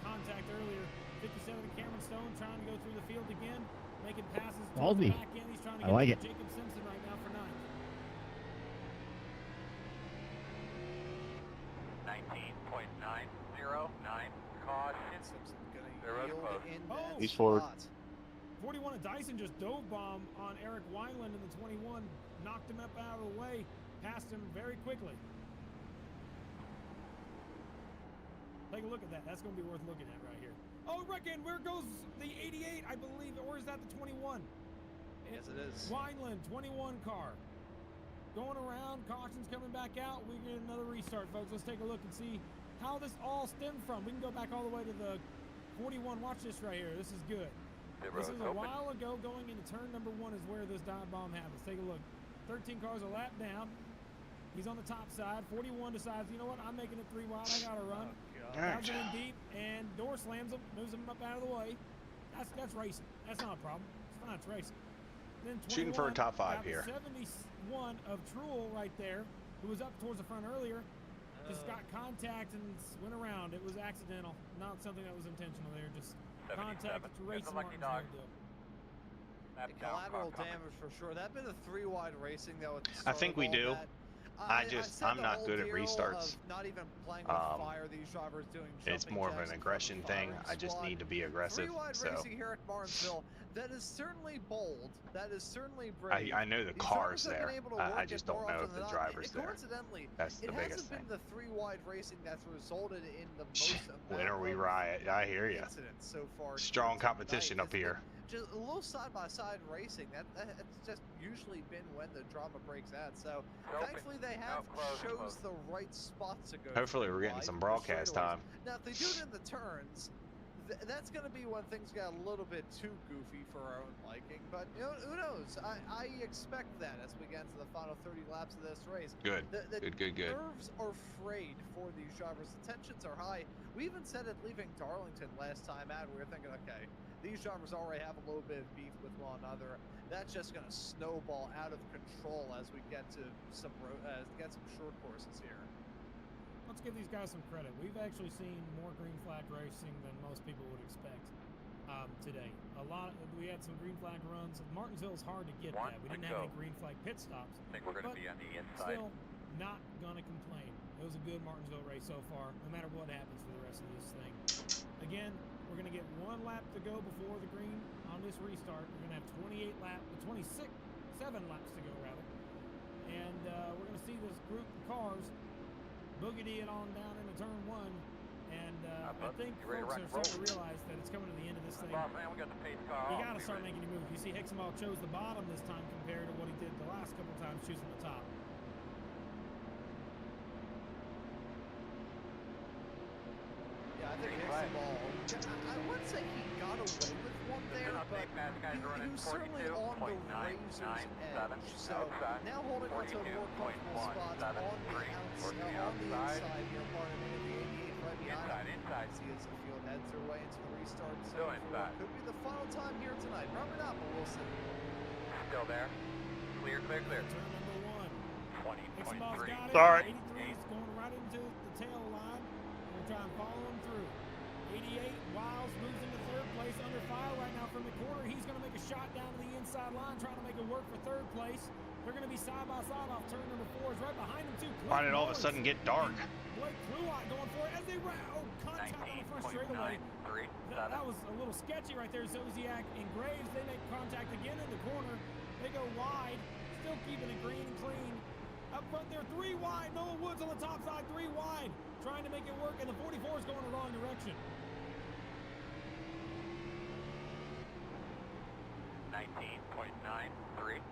Speaker 1: contact earlier. 57 of Cameron Stone trying to go through the field again, making passes to the back end. He's trying to get Jacob Simpson right now for 9th.
Speaker 2: 19.909. Caution.
Speaker 3: Simpson
Speaker 2: They're close.
Speaker 6: He's forward.
Speaker 1: 41 of Dyson just dove bomb on Eric Wineland in the 21. Knocked him up out of the way. Passed him very quickly. Take a look at that. That's going to be worth looking at right here. Oh, reckon, where goes the 88, I believe, or is that the 21?
Speaker 3: Yes, it is.
Speaker 1: Wineland, 21 car. Going around, caution's coming back out. We get another restart, folks. Let's take a look and see how this all stemmed from. We can go back all the way to the 41. Watch this right here. This is good. This is a while ago. Going into turn number 1 is where this dive bomb happens. Take a look. 13 cars a lap down. He's on the top side. 41 decides, you know what? I'm making it 3 wide. I got to run. Drives it in deep and door slams him. Moves him up out of the way. That's racing. That's not a problem. It's fine. It's racing. Then
Speaker 5: Shooting for a top 5 here.
Speaker 1: 71 of Truel right there, who was up towards the front earlier. Just got contact and went around. It was accidental. Not something that was intentional there. Just contact to race Martin's going to do.
Speaker 3: Collateral damage for sure. That been a 3 wide racing though.
Speaker 5: I think we do. I'm not good at restarts.
Speaker 3: Not even playing with fire. These drivers doing.
Speaker 5: It's more of an aggression thing. I just need to be aggressive.
Speaker 3: 3 wide racing here at Martinsville. That is certainly bold. That is certainly brave.
Speaker 5: I know the car's there. I just don't know if the driver's there.
Speaker 3: Coincidentally,
Speaker 5: that's the biggest thing.
Speaker 3: It hasn't been the 3 wide racing that's resulted in the most
Speaker 5: Winner we riot. I hear you.
Speaker 3: So far.
Speaker 5: Strong competition up here.
Speaker 3: Just a little side-by-side racing. That's just usually been when the drama breaks out. So thankfully they have chose the right spots to go.
Speaker 5: Hopefully we're getting some broadcast time.
Speaker 3: Now if they do it in the turns, that's going to be when things got a little bit too goofy for our own liking. But you know, who knows? I expect that as we get into the final 30 laps of this race.
Speaker 5: Good. Good.
Speaker 3: Nerves are frayed for these drivers. The tensions are high. We even said it leaving Darlington last time out. We were thinking, okay, these drivers already have a little bit of beef with one another. That's just going to snowball out of control as we get to some short courses here.
Speaker 1: Let's give these guys some credit. We've actually seen more green flag racing than most people would expect today. We had some green flag runs. Martinsville's hard to get that. We didn't have any green flag pit stops.
Speaker 2: I think we're going to be on the inside.
Speaker 1: Still, not going to complain. It was a good Martinsville race so far, no matter what happens for the rest of this thing. Again, we're going to get 1 lap to go before the green on this restart. We're going to have 7 laps to go, rather. And we're going to see this group of cars boogity it on down into turn 1. And I think folks are starting to realize that it's coming to the end of this say,
Speaker 2: boss man, we got the pace car.
Speaker 1: you got to start making your move. You see Hixenball chose the bottom this time compared to what he did the last couple times choosing the top.
Speaker 3: Yeah, I think Hixenball, I wouldn't say he got away with one there, but he was certainly on the razor's edge. So now holding on to more comfortable spots on the inside here, pardon me, the 88 right behind him. See as the field heads their way into the restart zone for what could be the final time here tonight. Probably not, but we'll see.
Speaker 2: Still there. Clear, clear, clear.
Speaker 1: Turn number 1.
Speaker 2: 20.3.
Speaker 4: Sorry.
Speaker 1: 83 is going right into the tail line. We'll try and follow him through. 88, Wiles moves into third place, under fire right now from the corner. He's going to make a shot down to the inside line, trying to make it work for third place. They're going to be side by side off turn number 4. Is right behind him too.
Speaker 5: Why did all of a sudden get dark?
Speaker 1: Blake Kluot going for it as they contact on the front straightaway. That was a little sketchy right there. Zodiac and Graves, they make contact again in the corner. They go wide, still keeping it green and clean. Up front there, 3 wide. Noah Woods on the top side, 3 wide. Trying to make it work, and the 44 is going the wrong direction.
Speaker 2: 19.93.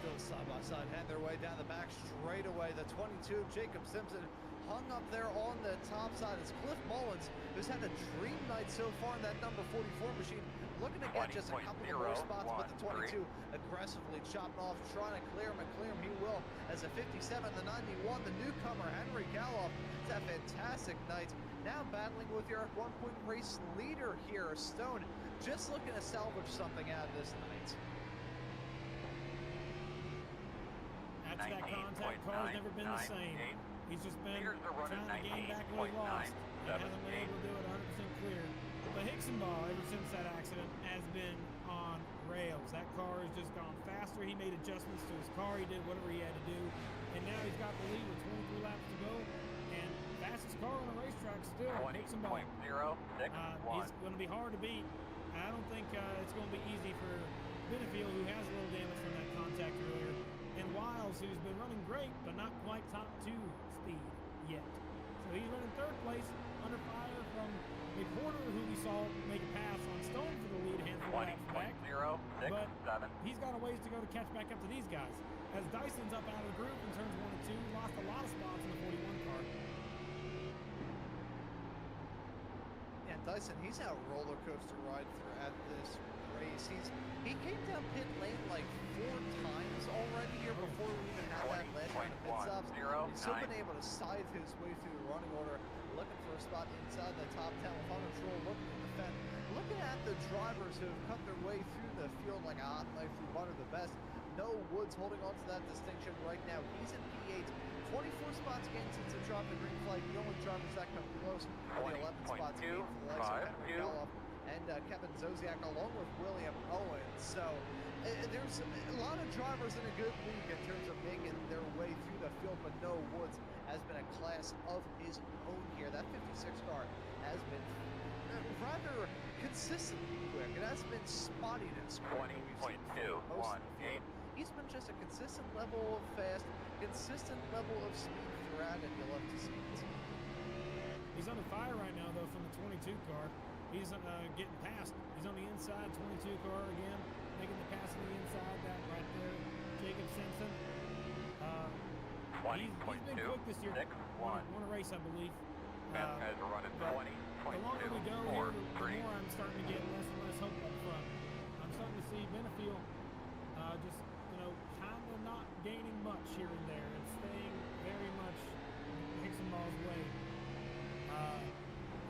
Speaker 3: Still side by side, head their way down the back straightaway. The 22, Jacob Simpson, hung up there on the top side. It's Cliff Mullins, who's had a dream night so far in that number 44 machine. Looking to get just a couple of more spots, but the 22 aggressively chopping off, trying to clear him, and clear him he will. As a 57, the 91, the newcomer, Henry Galoff, it's a fantastic night. Now battling with your 1-point race leader here, Stone, just looking to salvage something out of this night.
Speaker 1: That's that contact. Car's never been the same. He's just been trying to gain back what he lost. He hasn't been able to do it 100% clear. But Hixenball, ever since that accident, has been on rails. That car has just gone faster. He made adjustments to his car. He did whatever he had to do. And now he's got the lead with 23 laps to go. And fastest car on the racetrack still, Hixenball.
Speaker 2: 20.061.
Speaker 1: He's going to be hard to beat. I don't think it's going to be easy for Benefield, who has a little damage from that contact earlier. And Wiles, who's been running great, but not quite top 2 speed yet. So he's running third place under fire from McWhorter, who we saw make a pass on Stone for the lead a handful of laps back. But he's got a ways to go to catch back up to these guys. As Dyson's up out of the group in turns 1 and 2, lost a lot of spots in the 41 car.
Speaker 3: Yeah, Dyson, he's had a roller coaster ride throughout this race. He came down pit lane like 4 times already here before we even had that last round of pit stops. He's still been able to scythe his way through the running order, looking for a spot inside the top 10 with on control, looking to defend. Looking at the drivers who have cut their way through the field like a hot knife through butter, the best. Noah Woods holding on to that distinction right now. He's in P8. 24 spots gained since the drop the green flag. The only drivers that come close are the 11 spots gained for the likes of Henry Galoff and Kevin Zodiac, along with William Owens. So there's a lot of drivers in a good league in terms of making their way through the field, but Noah Woods has been a class of his own here. That 56 car has been rather consistently quick. It has been spotty this quick.
Speaker 2: 20.218.
Speaker 3: He's been just a consistent level of fast, consistent level of speed throughout, and you'll love to see it.
Speaker 1: He's under fire right now, though, from the 22 car. He's getting past. He's on the inside, 22 car again, making the pass on the inside. That right there, Jacob Simpson. He's been quick this year. Won a race, I believe.
Speaker 2: Guys are running 20.2.
Speaker 1: The longer we go here, the more I'm starting to get less and less hope up front. I'm starting to see Benefield just, kind of not gaining much here and there and staying very much Hixenball's way.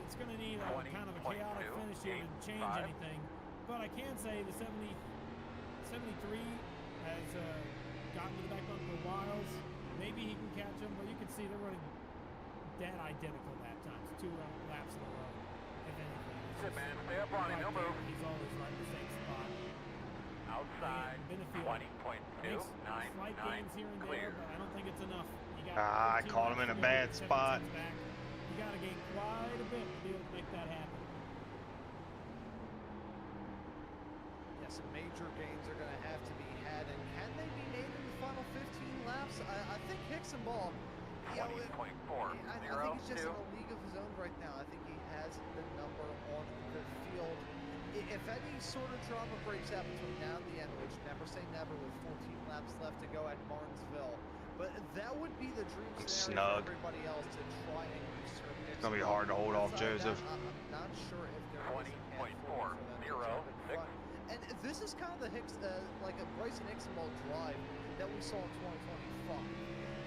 Speaker 1: It's going to need a kind of a chaotic finish here to change anything. But I can say the 73 has gotten to the back bumper Wiles. Maybe he can catch him, but you can see they're running dead identical that time. It's 2 laps in a row, if anything.
Speaker 2: Sit, man. Stay up on him. He'll move.
Speaker 1: He's always right in the same spot.
Speaker 2: Outside. 20.299.
Speaker 1: Slight gains here and
Speaker 2: Clear.
Speaker 1: there, but I don't think it's enough.
Speaker 5: I caught him in a bad spot.
Speaker 1: You got to gain quite a bit to be able to make that happen.
Speaker 3: Yeah, some major gains are going to have to be had, and can they be made in the final 15 laps? I think Hixenball, just in a league of his own right now. I think he has the number on the field. If any sort of drama breaks out between now and the end, which never say never with 14 laps left to go at Martinsville, but that would be the dream scenario for everybody else to try and usurp it.
Speaker 5: It's going to be hard to hold off Joseph.
Speaker 3: I'm not sure if there is a handful for them to jump in front. And this is kind of the like a Bryson Hicksonball drive that we saw in 2025.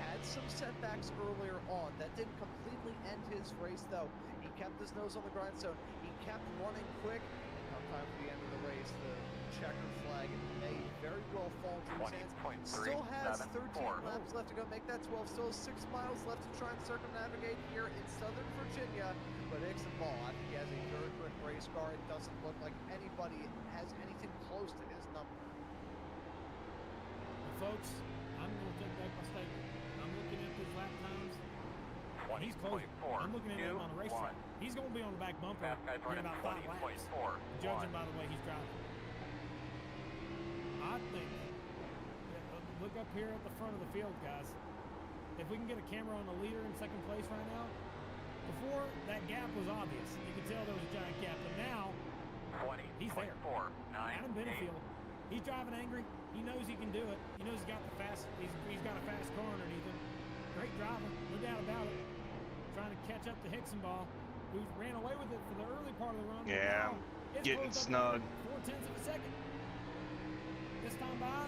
Speaker 3: Had some setbacks earlier on. That didn't completely end his race, though. He kept his nose on the grindstone. He kept running quick. Time for the end of the race, the checker flag may very well fall to his hands. Still has 13 laps left to go, make that 12. Still has 6 miles left to try and circumnavigate here in Southern Virginia. But Hicksonball, I think he has a very quick race car. It doesn't look like anybody has anything close to his number.
Speaker 1: Well, folks, I'm going to take back my statement. I'm looking at his lap times. He's closing. I'm looking at him on the racetrack. He's going to be on the back bumper in about 5 laps, judging by the way he's driving. I think, look up here at the front of the field, guys. If we can get a camera on the leader in second place right now, before that gap was obvious. You could tell there was a giant gap, but now he's there. Adam Benefield, he's driving angry. He knows he can do it. He knows he's got a fast car underneath him. Great driver, no doubt about it. Trying to catch up to Hicksonball, who ran away with it for the early part of the run.
Speaker 5: Yeah, getting snug.
Speaker 1: 0.4 of a second. This time by,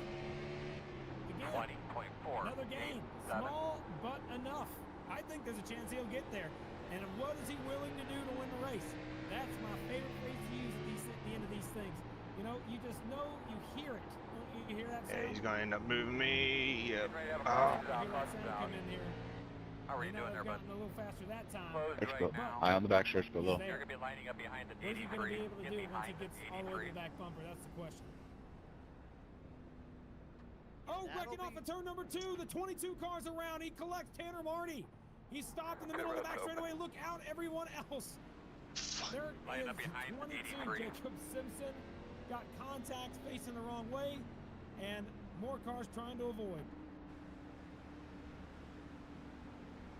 Speaker 1: again,
Speaker 2: 20.4.
Speaker 1: another gain. Small, but enough. I think there's a chance he'll get there. And what is he willing to do to win the race? That's my favorite phrase to use at the end of these things. You know, you just know, you hear it. You hear that sound?
Speaker 5: Yeah, he's going to end up moving me. Yep.
Speaker 1: You hear that sound come in here.
Speaker 2: How are you doing there, bud?
Speaker 1: A little faster that time.
Speaker 6: Expo. Eye on the back stretch below.
Speaker 2: You're going to be lining up behind the
Speaker 1: What's he going to be able to do once he
Speaker 2: behind
Speaker 1: gets all the way to the back bumper? That's the question. Oh, wrecking off at turn number 2. The 22 cars around. He collects Tanner Marty. He stopped in the middle of the back straightaway. Look out, everyone else. There
Speaker 2: Lining
Speaker 1: is
Speaker 2: up behind
Speaker 1: 22. Jacob Simpson got contacts facing the wrong way, and more cars trying to avoid.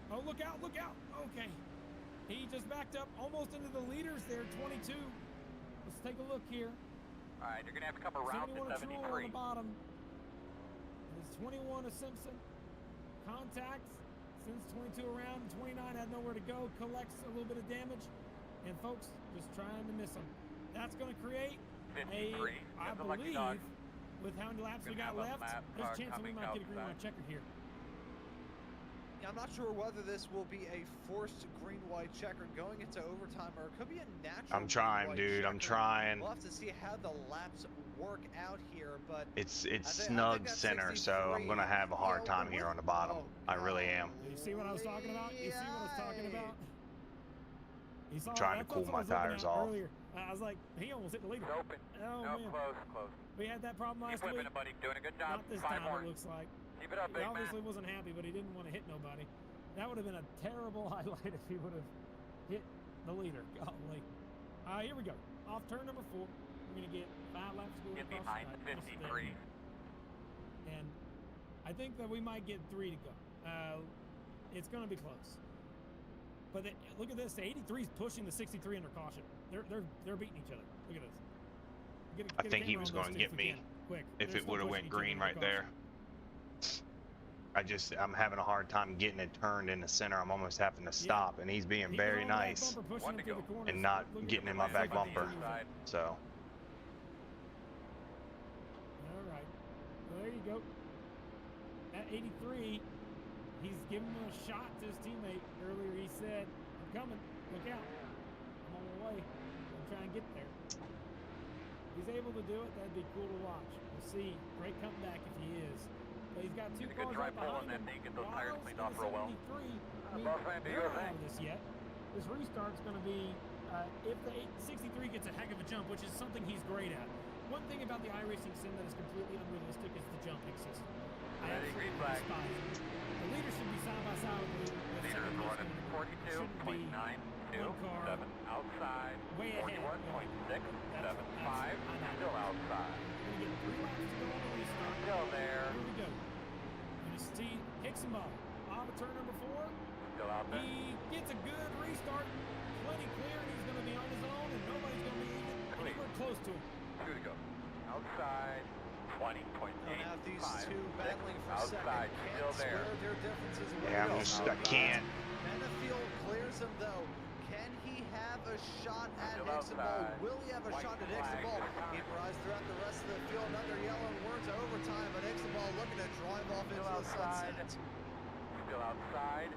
Speaker 1: Oh, look out, look out. Okay. He just backed up almost into the leaders there, 22. Let's take a look here.
Speaker 2: All right, you're going to have to come around to 73.
Speaker 1: On the bottom. It's 21 to Simpson. Contacts. Sends 22 around. 29 had nowhere to go. Collects a little bit of damage. And folks, just trying to miss him. That's going to create I believe, with how many laps we got left, there's a chance that we might get a green light checker here.
Speaker 3: I'm not sure whether this will be a forced green-white checker going into overtime, or it could be a natural.
Speaker 5: I'm trying, dude. I'm trying.
Speaker 3: We'll have to see how the laps work out here, but
Speaker 5: it's snug center, so I'm gonna have a hard time here on the bottom. I really am.
Speaker 1: You see what I was talking about? You see what I was talking about?
Speaker 5: I'm trying to cool my tires off.
Speaker 1: Earlier. I was like, he almost hit the leader.
Speaker 2: Open.
Speaker 1: Oh,
Speaker 2: no,
Speaker 1: man.
Speaker 2: Close.
Speaker 1: We had that problem last week.
Speaker 2: Keep buddy. Doing a good job.
Speaker 1: Not this time, it looks like.
Speaker 2: Keep it up,
Speaker 1: He
Speaker 2: big
Speaker 1: obviously
Speaker 2: man.
Speaker 1: wasn't happy, but he didn't want to hit nobody. That would have been a terrible highlight if he would have hit the leader. Golly. Here we go. Off turn number 4. We're going to get 5 laps to go
Speaker 2: Get
Speaker 1: across
Speaker 2: behind
Speaker 1: the
Speaker 2: the 53.
Speaker 1: And I think that we might get 3 to go. It's going to be close. But look at this. The 83 is pushing the 63 under caution. They're beating each other. Look at this.
Speaker 5: I think he was going to get me if it would have went green right there. I'm having a hard time getting it turned in the center. I'm almost having to stop, and he's being very nice and not getting in my back bumper. So.
Speaker 1: All right. Well, there you go. At 83, he's giving a shot to his teammate. Earlier he said, I'm coming. Look out. I'm on my way. I'm trying to get there. If he's able to do it, that'd be cool to watch. We'll see. Great comeback if he is. But he's got 2 cars right behind him.
Speaker 2: Get those tires cleaned off real well.
Speaker 1: They're not out of this yet. This restart's going to be, if the 63 gets a heck of a jump, which is something he's great at. One thing about the iRacing sim that is completely unrealistic is the jumping system. I absolutely despise it. The leader should be side by side with the
Speaker 2: leader is running 42.927 outside, 41.675 still outside.
Speaker 1: We're going to get 3 laps to go on the restart.
Speaker 2: Still there.
Speaker 1: Here we go. You're going to see Hicksonball off of turn number 4.
Speaker 2: Still out there.
Speaker 1: He gets a good restart, plenty clear, and he's going to be on his own, and nobody's going to be even anywhere close to him.
Speaker 2: 2 to go. Outside, 20.85.
Speaker 3: Now these two battling for
Speaker 2: Outside,
Speaker 3: second
Speaker 2: still
Speaker 3: can't
Speaker 2: there.
Speaker 3: square their differences away.
Speaker 5: Yeah, I can't.
Speaker 3: Benefield clears him though. Can he have a shot at
Speaker 2: Still
Speaker 3: Hixenball?
Speaker 2: outside.
Speaker 3: Will he have a
Speaker 2: White
Speaker 3: shot at
Speaker 2: flag,
Speaker 3: Hixenball?
Speaker 2: gonna count
Speaker 3: He
Speaker 2: it.
Speaker 3: rides throughout the rest of the field. Another yellow, and we're to overtime, but Hixenball looking to drive off
Speaker 2: Still
Speaker 3: into the
Speaker 2: outside.
Speaker 3: sunset.
Speaker 2: Still outside.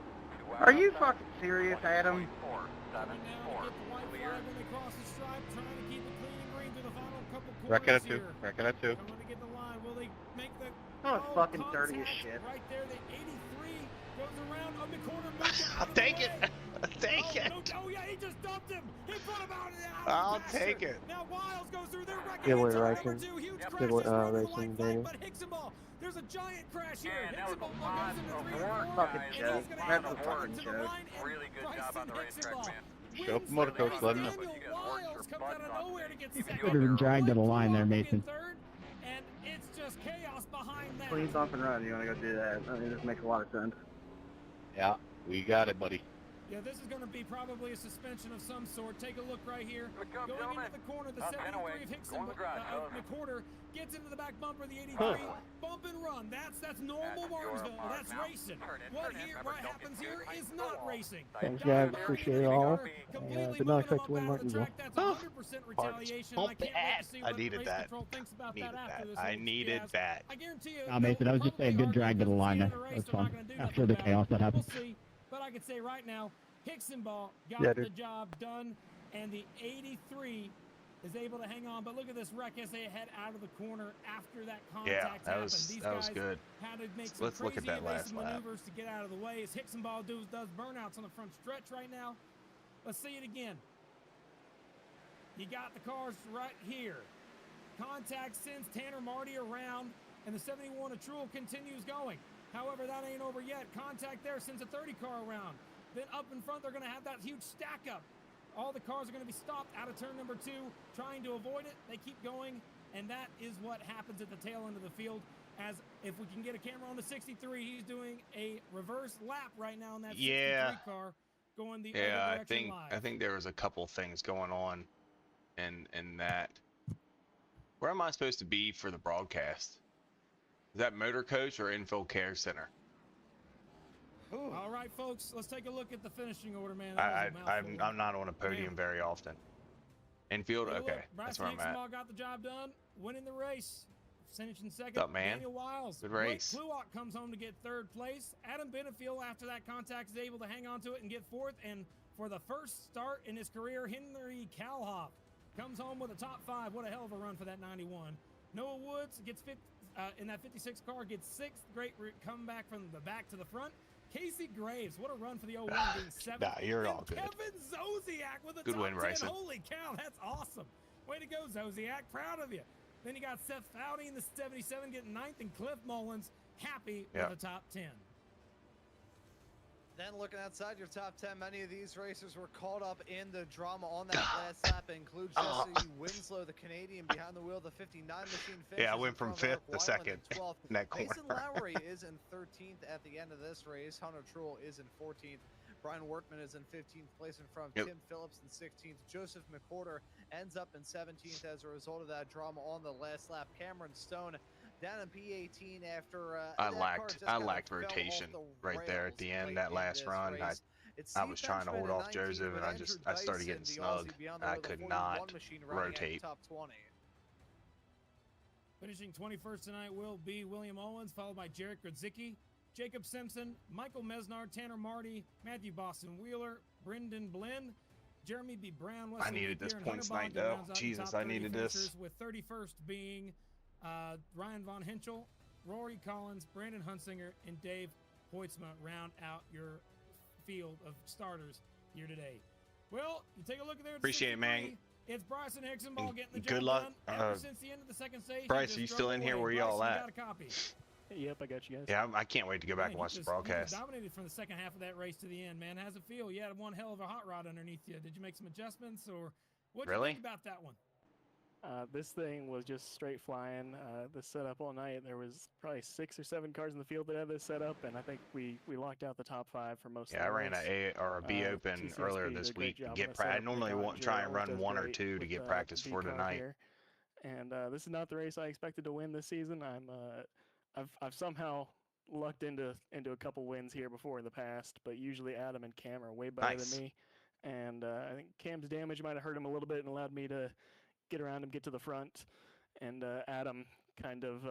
Speaker 4: Are you fucking serious, Adam?
Speaker 2: 20.4,
Speaker 1: Coming now to
Speaker 2: 7.4.
Speaker 1: get the white
Speaker 2: Clear.
Speaker 1: flag when they cross the stripe, trying to keep it clean and green through the final couple quarters
Speaker 6: Reckon at 2.
Speaker 1: here.
Speaker 6: Reckon at 2.
Speaker 1: Coming to get the line. Will they make the
Speaker 4: Oh, it's fucking dirty as
Speaker 1: contact
Speaker 4: shit.
Speaker 1: right there? The 83 goes around on the corner. moves him out
Speaker 5: I'll
Speaker 1: of the
Speaker 5: take it.
Speaker 1: way.
Speaker 5: Take it.
Speaker 1: No, oh yeah, he just dumped him. He put him out of the
Speaker 5: I'll
Speaker 1: pasture.
Speaker 5: take it.
Speaker 1: Now Wiles goes through there.
Speaker 7: Giveaway
Speaker 1: Number
Speaker 7: racing.
Speaker 1: 2, huge crash.
Speaker 7: Giveaway,
Speaker 1: Just over the
Speaker 7: racing,
Speaker 1: white flag,
Speaker 7: Daniel.
Speaker 1: but Hixenball. There's a giant crash here.
Speaker 2: Man, that was a
Speaker 1: Hixenball
Speaker 2: lot
Speaker 1: goes into
Speaker 2: of
Speaker 1: 3 and
Speaker 2: work,
Speaker 1: 4,
Speaker 4: Fucking
Speaker 2: guys.
Speaker 1: and
Speaker 4: joke.
Speaker 1: he's gonna
Speaker 4: That's
Speaker 1: have
Speaker 4: a
Speaker 1: to come
Speaker 4: fucking
Speaker 1: to the
Speaker 4: joke.
Speaker 1: line, and
Speaker 2: Really good job on the racetrack,
Speaker 1: Hixenball
Speaker 2: man.
Speaker 6: Show up
Speaker 1: wins
Speaker 6: the motor coach,
Speaker 1: race.
Speaker 6: let him know.
Speaker 1: Daniel
Speaker 2: You guys worked
Speaker 1: Wiles
Speaker 2: your
Speaker 1: comes
Speaker 2: butts
Speaker 1: out of
Speaker 2: off
Speaker 1: nowhere
Speaker 2: today.
Speaker 1: to get
Speaker 2: If you
Speaker 1: second.
Speaker 2: go
Speaker 11: Could have been dragged to the line there,
Speaker 1: Blake
Speaker 11: Mason.
Speaker 1: Third, and it's just chaos behind that.
Speaker 4: Cleans off and run. You want to go do that? I mean, this makes a lot of sense.
Speaker 6: Yeah, we got it, buddy.
Speaker 1: Yeah, this is going to be probably a suspension of some sort. Take a look right here.
Speaker 2: Here we come,
Speaker 1: Going
Speaker 2: gentlemen.
Speaker 1: into the corner, the
Speaker 2: Up and
Speaker 1: 73
Speaker 2: away.
Speaker 1: of Hickson,
Speaker 2: Go in the garage, fellas.
Speaker 1: McWhorter gets into the back bumper of the 83.
Speaker 7: Huh.
Speaker 1: Bump and run. That's normal
Speaker 2: That's your
Speaker 1: Martinsville.
Speaker 2: mark
Speaker 1: That's
Speaker 2: now.
Speaker 1: racing.
Speaker 2: Turn in,
Speaker 1: What
Speaker 2: turn in.
Speaker 1: here?
Speaker 2: Remember,
Speaker 1: What
Speaker 2: don't
Speaker 1: happens
Speaker 2: get
Speaker 1: here
Speaker 2: too
Speaker 1: is
Speaker 2: tight.
Speaker 1: not
Speaker 2: Go on.
Speaker 1: racing.
Speaker 7: Thanks,
Speaker 1: Down
Speaker 7: guys.
Speaker 1: there,
Speaker 7: Appreciate
Speaker 1: getting
Speaker 7: it all.
Speaker 1: the completely
Speaker 7: Did not
Speaker 1: moving
Speaker 7: expect
Speaker 1: him
Speaker 7: to win
Speaker 1: up out of the
Speaker 7: Martinsville.
Speaker 1: track. That's 100% retaliation. I
Speaker 5: Oh,
Speaker 1: can't wait
Speaker 5: bad.
Speaker 1: to see
Speaker 5: I
Speaker 1: what
Speaker 5: needed
Speaker 1: race
Speaker 5: that.
Speaker 1: control thinks about
Speaker 5: Needed
Speaker 1: that after
Speaker 5: that.
Speaker 1: this.
Speaker 5: I
Speaker 1: whole
Speaker 5: needed
Speaker 1: fiasco.
Speaker 5: that.
Speaker 1: I guarantee you.
Speaker 11: Nah, Mason, that was just a good drag to the line there. That was fun. After the chaos that happened.
Speaker 1: We'll see, but I can say right now, Hixenball got
Speaker 7: Yeah,
Speaker 1: the
Speaker 7: dude.
Speaker 1: job done, and the 83 is able to hang on. But look at this wreck as they head out of the corner after that contact
Speaker 5: Yeah,
Speaker 1: happened.
Speaker 5: that was
Speaker 1: These
Speaker 5: that was
Speaker 1: guys
Speaker 5: good.
Speaker 1: had to make some
Speaker 5: Let's look at
Speaker 1: crazy
Speaker 5: that last
Speaker 1: evasive
Speaker 5: lap.
Speaker 1: maneuvers to get out of the way. As Hixenball does burnouts on the front stretch right now. Let's see it again. You got the cars right here. Contact sends Tanner Marty around, and the 71 of Truel continues going. However, that ain't over yet. Contact there sends a 30 car around. Then up in front, they're going to have that huge stack up. All the cars are going to be stopped out of turn number 2, trying to avoid it. They keep going, and that is what happens at the tail end of the field. As if we can get a camera on the 63, he's doing a reverse lap right now in that 63 car, going the other direction live.
Speaker 5: I think there was a couple things going on, in that. Where am I supposed to be for the broadcast? Is that motor coach or infield care center?
Speaker 1: All right, folks, let's take a look at the finishing order, man. That was a
Speaker 5: I'm
Speaker 1: mouthful.
Speaker 5: not on a podium very often. Infield,
Speaker 1: Take a look.
Speaker 5: okay, that's where I'm at.
Speaker 1: Hixenball got the job done, winning the race. Finishing second,
Speaker 5: What's up, man?
Speaker 1: Daniel Wiles.
Speaker 5: Good race.
Speaker 1: Blake Kluwak comes home to get 3rd place. Adam Benefield, after that contact, is able to hang on to it and get 4th. And for the first start in his career, Henry Kalhoff comes home with a top 5. What a hell of a run for that 91. Noah Woods gets 5th in that 56 car, gets 6th. Great comeback from the back to the front. Casey Graves, what a run for the 01, getting 7th.
Speaker 5: Nah, you're
Speaker 1: and
Speaker 5: all good.
Speaker 1: Kevin Zosiak with a
Speaker 5: Good
Speaker 1: top
Speaker 5: win,
Speaker 1: 10.
Speaker 5: Bryson.
Speaker 1: Holy cow, that's awesome. Way to go, Zosiak. Proud of you. Then you got Seth Foudy in the 77 getting 9th, and Cliff Mullins happy with the top 10.
Speaker 3: Then looking outside your top 10, many of these racers were caught up in the drama on that last lap. It includes Jesse Winslow, the Canadian, behind the wheel of the 59 machine.
Speaker 5: Yeah, I went from 5th to 2nd in that corner.
Speaker 3: Mason Lowry is in 13th at the end of this race. Hunter Truel is in 14th. Brian Workman is in 15th place in front of Tim Phillips in 16th. Joseph McWhorter ends up in 17th as a result of that drama on the last lap. Cameron Stone down in P18 after
Speaker 5: I lacked rotation right there at the end. That last run, I was trying to hold off Joseph, and I started getting snug. I could not rotate.
Speaker 3: Top 20.
Speaker 1: Finishing 21st tonight will be William Owens, followed by Jarek Grodzicki, Jacob Simpson, Michael Mesnard, Tanner Marty, Matthew Boston Wheeler, Brendan Blinn, Jeremy B. Brown.
Speaker 5: I needed this points night, though. Jesus, I needed this.
Speaker 1: With 31st being Ryan Von Henschel, Rory Collins, Brandon Hunsinger, and Dave Hoitzma round out your field of starters here today. Well, you take a look at there.
Speaker 5: Appreciate it, man.
Speaker 1: It's Bryson Hixenball getting the job
Speaker 5: Good luck.
Speaker 1: done. Ever since the end of the second stage.
Speaker 5: Bryce, are you still in here? Where y'all at?
Speaker 1: Got a copy.
Speaker 7: Yep, I got you guys.
Speaker 5: Yeah, I can't wait to go back and watch the broadcast.
Speaker 1: You dominated from the second half of that race to the end, man. How's it feel? You had one hell of a hot rod underneath you. Did you make some adjustments, or what did you think about that one?
Speaker 7: This thing was just straight flying. The setup all night. There was probably 6 or 7 cars in the field that had this setup, and I think we locked out the top 5 for most of the
Speaker 5: I
Speaker 7: race.
Speaker 5: ran a or a B open
Speaker 7: TCSP
Speaker 5: earlier
Speaker 7: did a
Speaker 5: this
Speaker 7: great
Speaker 5: week to
Speaker 7: job
Speaker 5: get
Speaker 7: on the
Speaker 5: practice. I
Speaker 7: setup.
Speaker 5: normally
Speaker 7: Nick
Speaker 5: won't try and
Speaker 7: always
Speaker 5: run
Speaker 7: does
Speaker 5: 1 or
Speaker 7: great
Speaker 5: 2 to
Speaker 7: with
Speaker 5: get
Speaker 7: the
Speaker 5: practice
Speaker 7: B
Speaker 5: for
Speaker 7: car
Speaker 5: tonight.
Speaker 7: here. And this is not the race I expected to win this season. I've somehow lucked into a couple wins here before in the past, but usually Adam and Cam are way better than me. And I think Cam's damage might have hurt him a little bit and allowed me to get around him, get to the front. And Adam kind of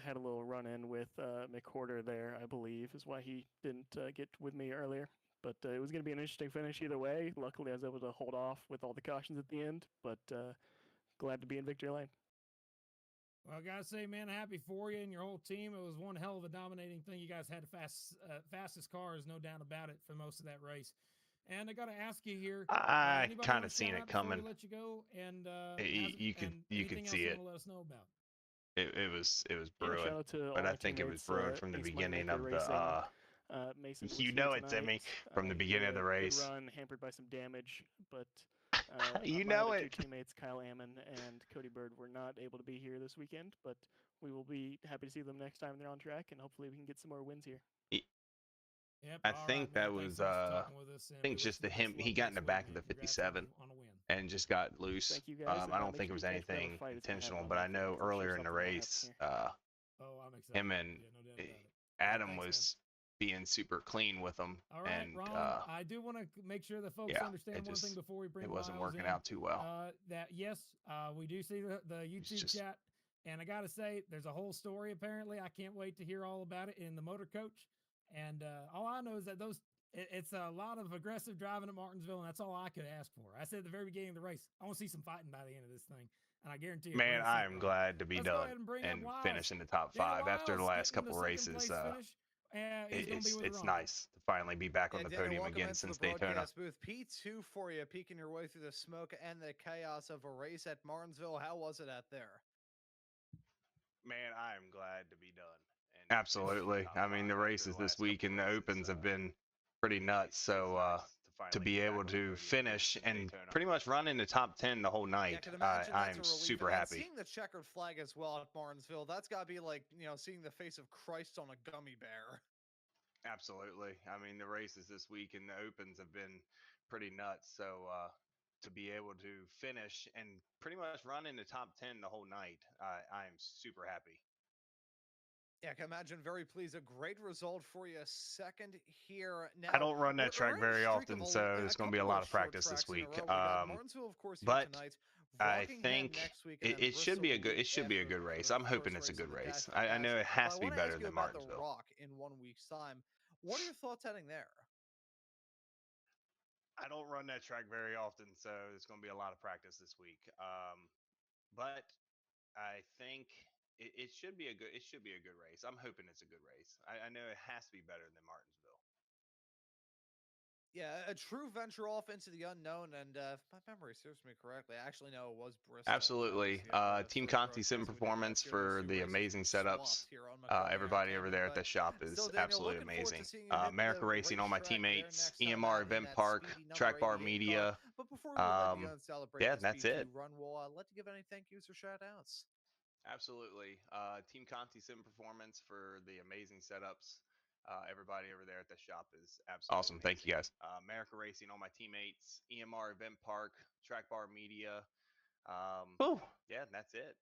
Speaker 7: had a little run-in with McWhorter there, I believe, is why he didn't get with me earlier. But it was going to be an interesting finish either way. Luckily, I was able to hold off with all the cautions at the end, but glad to be in victory lane.
Speaker 1: Well, I gotta say, man, happy for you and your whole team. It was one hell of a dominating thing. You guys had the fastest cars, no doubt about it, for most of that race. And I gotta ask you here.
Speaker 5: I kind of seen it coming.
Speaker 1: Let you go, and
Speaker 5: you could see it.
Speaker 1: Let us know about.
Speaker 5: It was brewing,
Speaker 7: shout out to
Speaker 5: but
Speaker 7: all
Speaker 5: I think it was brewing from the beginning of the.
Speaker 7: Mason
Speaker 5: You know it's Emmy from the beginning of the race.
Speaker 7: Good run, hampered by some damage, but
Speaker 5: you
Speaker 7: my
Speaker 5: know
Speaker 7: other
Speaker 5: it.
Speaker 7: 2 teammates, Kyle Ammon and Cody Bird, were not able to be here this weekend, but we will be happy to see them next time they're on track, and hopefully we can get some more wins here.
Speaker 1: Yep,
Speaker 5: I think that was I think just he got in the back of the 57 and just got loose.
Speaker 7: Thank you guys.
Speaker 5: I don't think it was anything intentional, but I know earlier in the race, him and Adam was being super clean with them.
Speaker 1: All right,
Speaker 5: and
Speaker 1: Ron, I do want to make sure that folks understand one thing before we bring
Speaker 5: it wasn't
Speaker 1: Miles
Speaker 5: working
Speaker 1: in,
Speaker 5: out too well.
Speaker 1: That yes, we do see the YouTube chat, and I gotta say, there's a whole story apparently. I can't wait to hear all about it in the motor coach. And all I know is that it's a lot of aggressive driving at Martinsville, and that's all I could ask for. I said at the very beginning of the race, I want to see some fighting by the end of this thing, and I guarantee you.
Speaker 5: Man, I am glad to be done and finish in the top 5 after the last couple races. It's nice to finally be back on the podium again since Daytona.
Speaker 3: Booth. P2 for you, peeking your way through the smoke and the chaos of a race at Martinsville. How was it out there?
Speaker 5: Man, I am glad to be done. Absolutely. I mean, the races this week and the opens have been pretty nuts. So to be able to finish and pretty much run in the top 10 the whole night, I'm super happy.
Speaker 3: Seeing the checkered flag as well at Martinsville, that's got to be like, seeing the face of Christ on a gummy bear.
Speaker 5: Absolutely. I mean, the races this week and the opens have been pretty nuts. So to be able to finish and pretty much run in the top 10 the whole night, I'm super happy.
Speaker 3: Yeah, I can imagine. Very pleased. A great result for you. Second here. Now,
Speaker 5: I don't run that track very often, so it's going to be a lot of practice this week. But I think it should be a good race. I'm hoping it's a good race. I know it has to be better than Martinsville.
Speaker 3: Rock in 1 week's time. What are your thoughts heading there?
Speaker 5: I don't run that track very often, so it's going to be a lot of practice this week. But I think it should be a good race. I'm hoping it's a good race. I know it has to be better than Martinsville.
Speaker 3: Yeah, a true venture off into the unknown, and if my memory serves me correctly, I actually know it was Bristol.
Speaker 5: Absolutely. Team Conti Sim Performance for the amazing setups. Everybody over there at the shop is absolutely amazing. America Racing, all my teammates, EMR Event Park, Track Bar Media. Yeah, that's it.
Speaker 3: Run, we'll let you give any thank yous or shout outs.
Speaker 5: Absolutely. Team Conti Sim Performance for the amazing setups. Everybody over there at the shop is absolutely awesome. Amazing. Thank you, guys. America Racing, all my teammates, EMR Event Park, Track Bar Media. Yeah, that's it.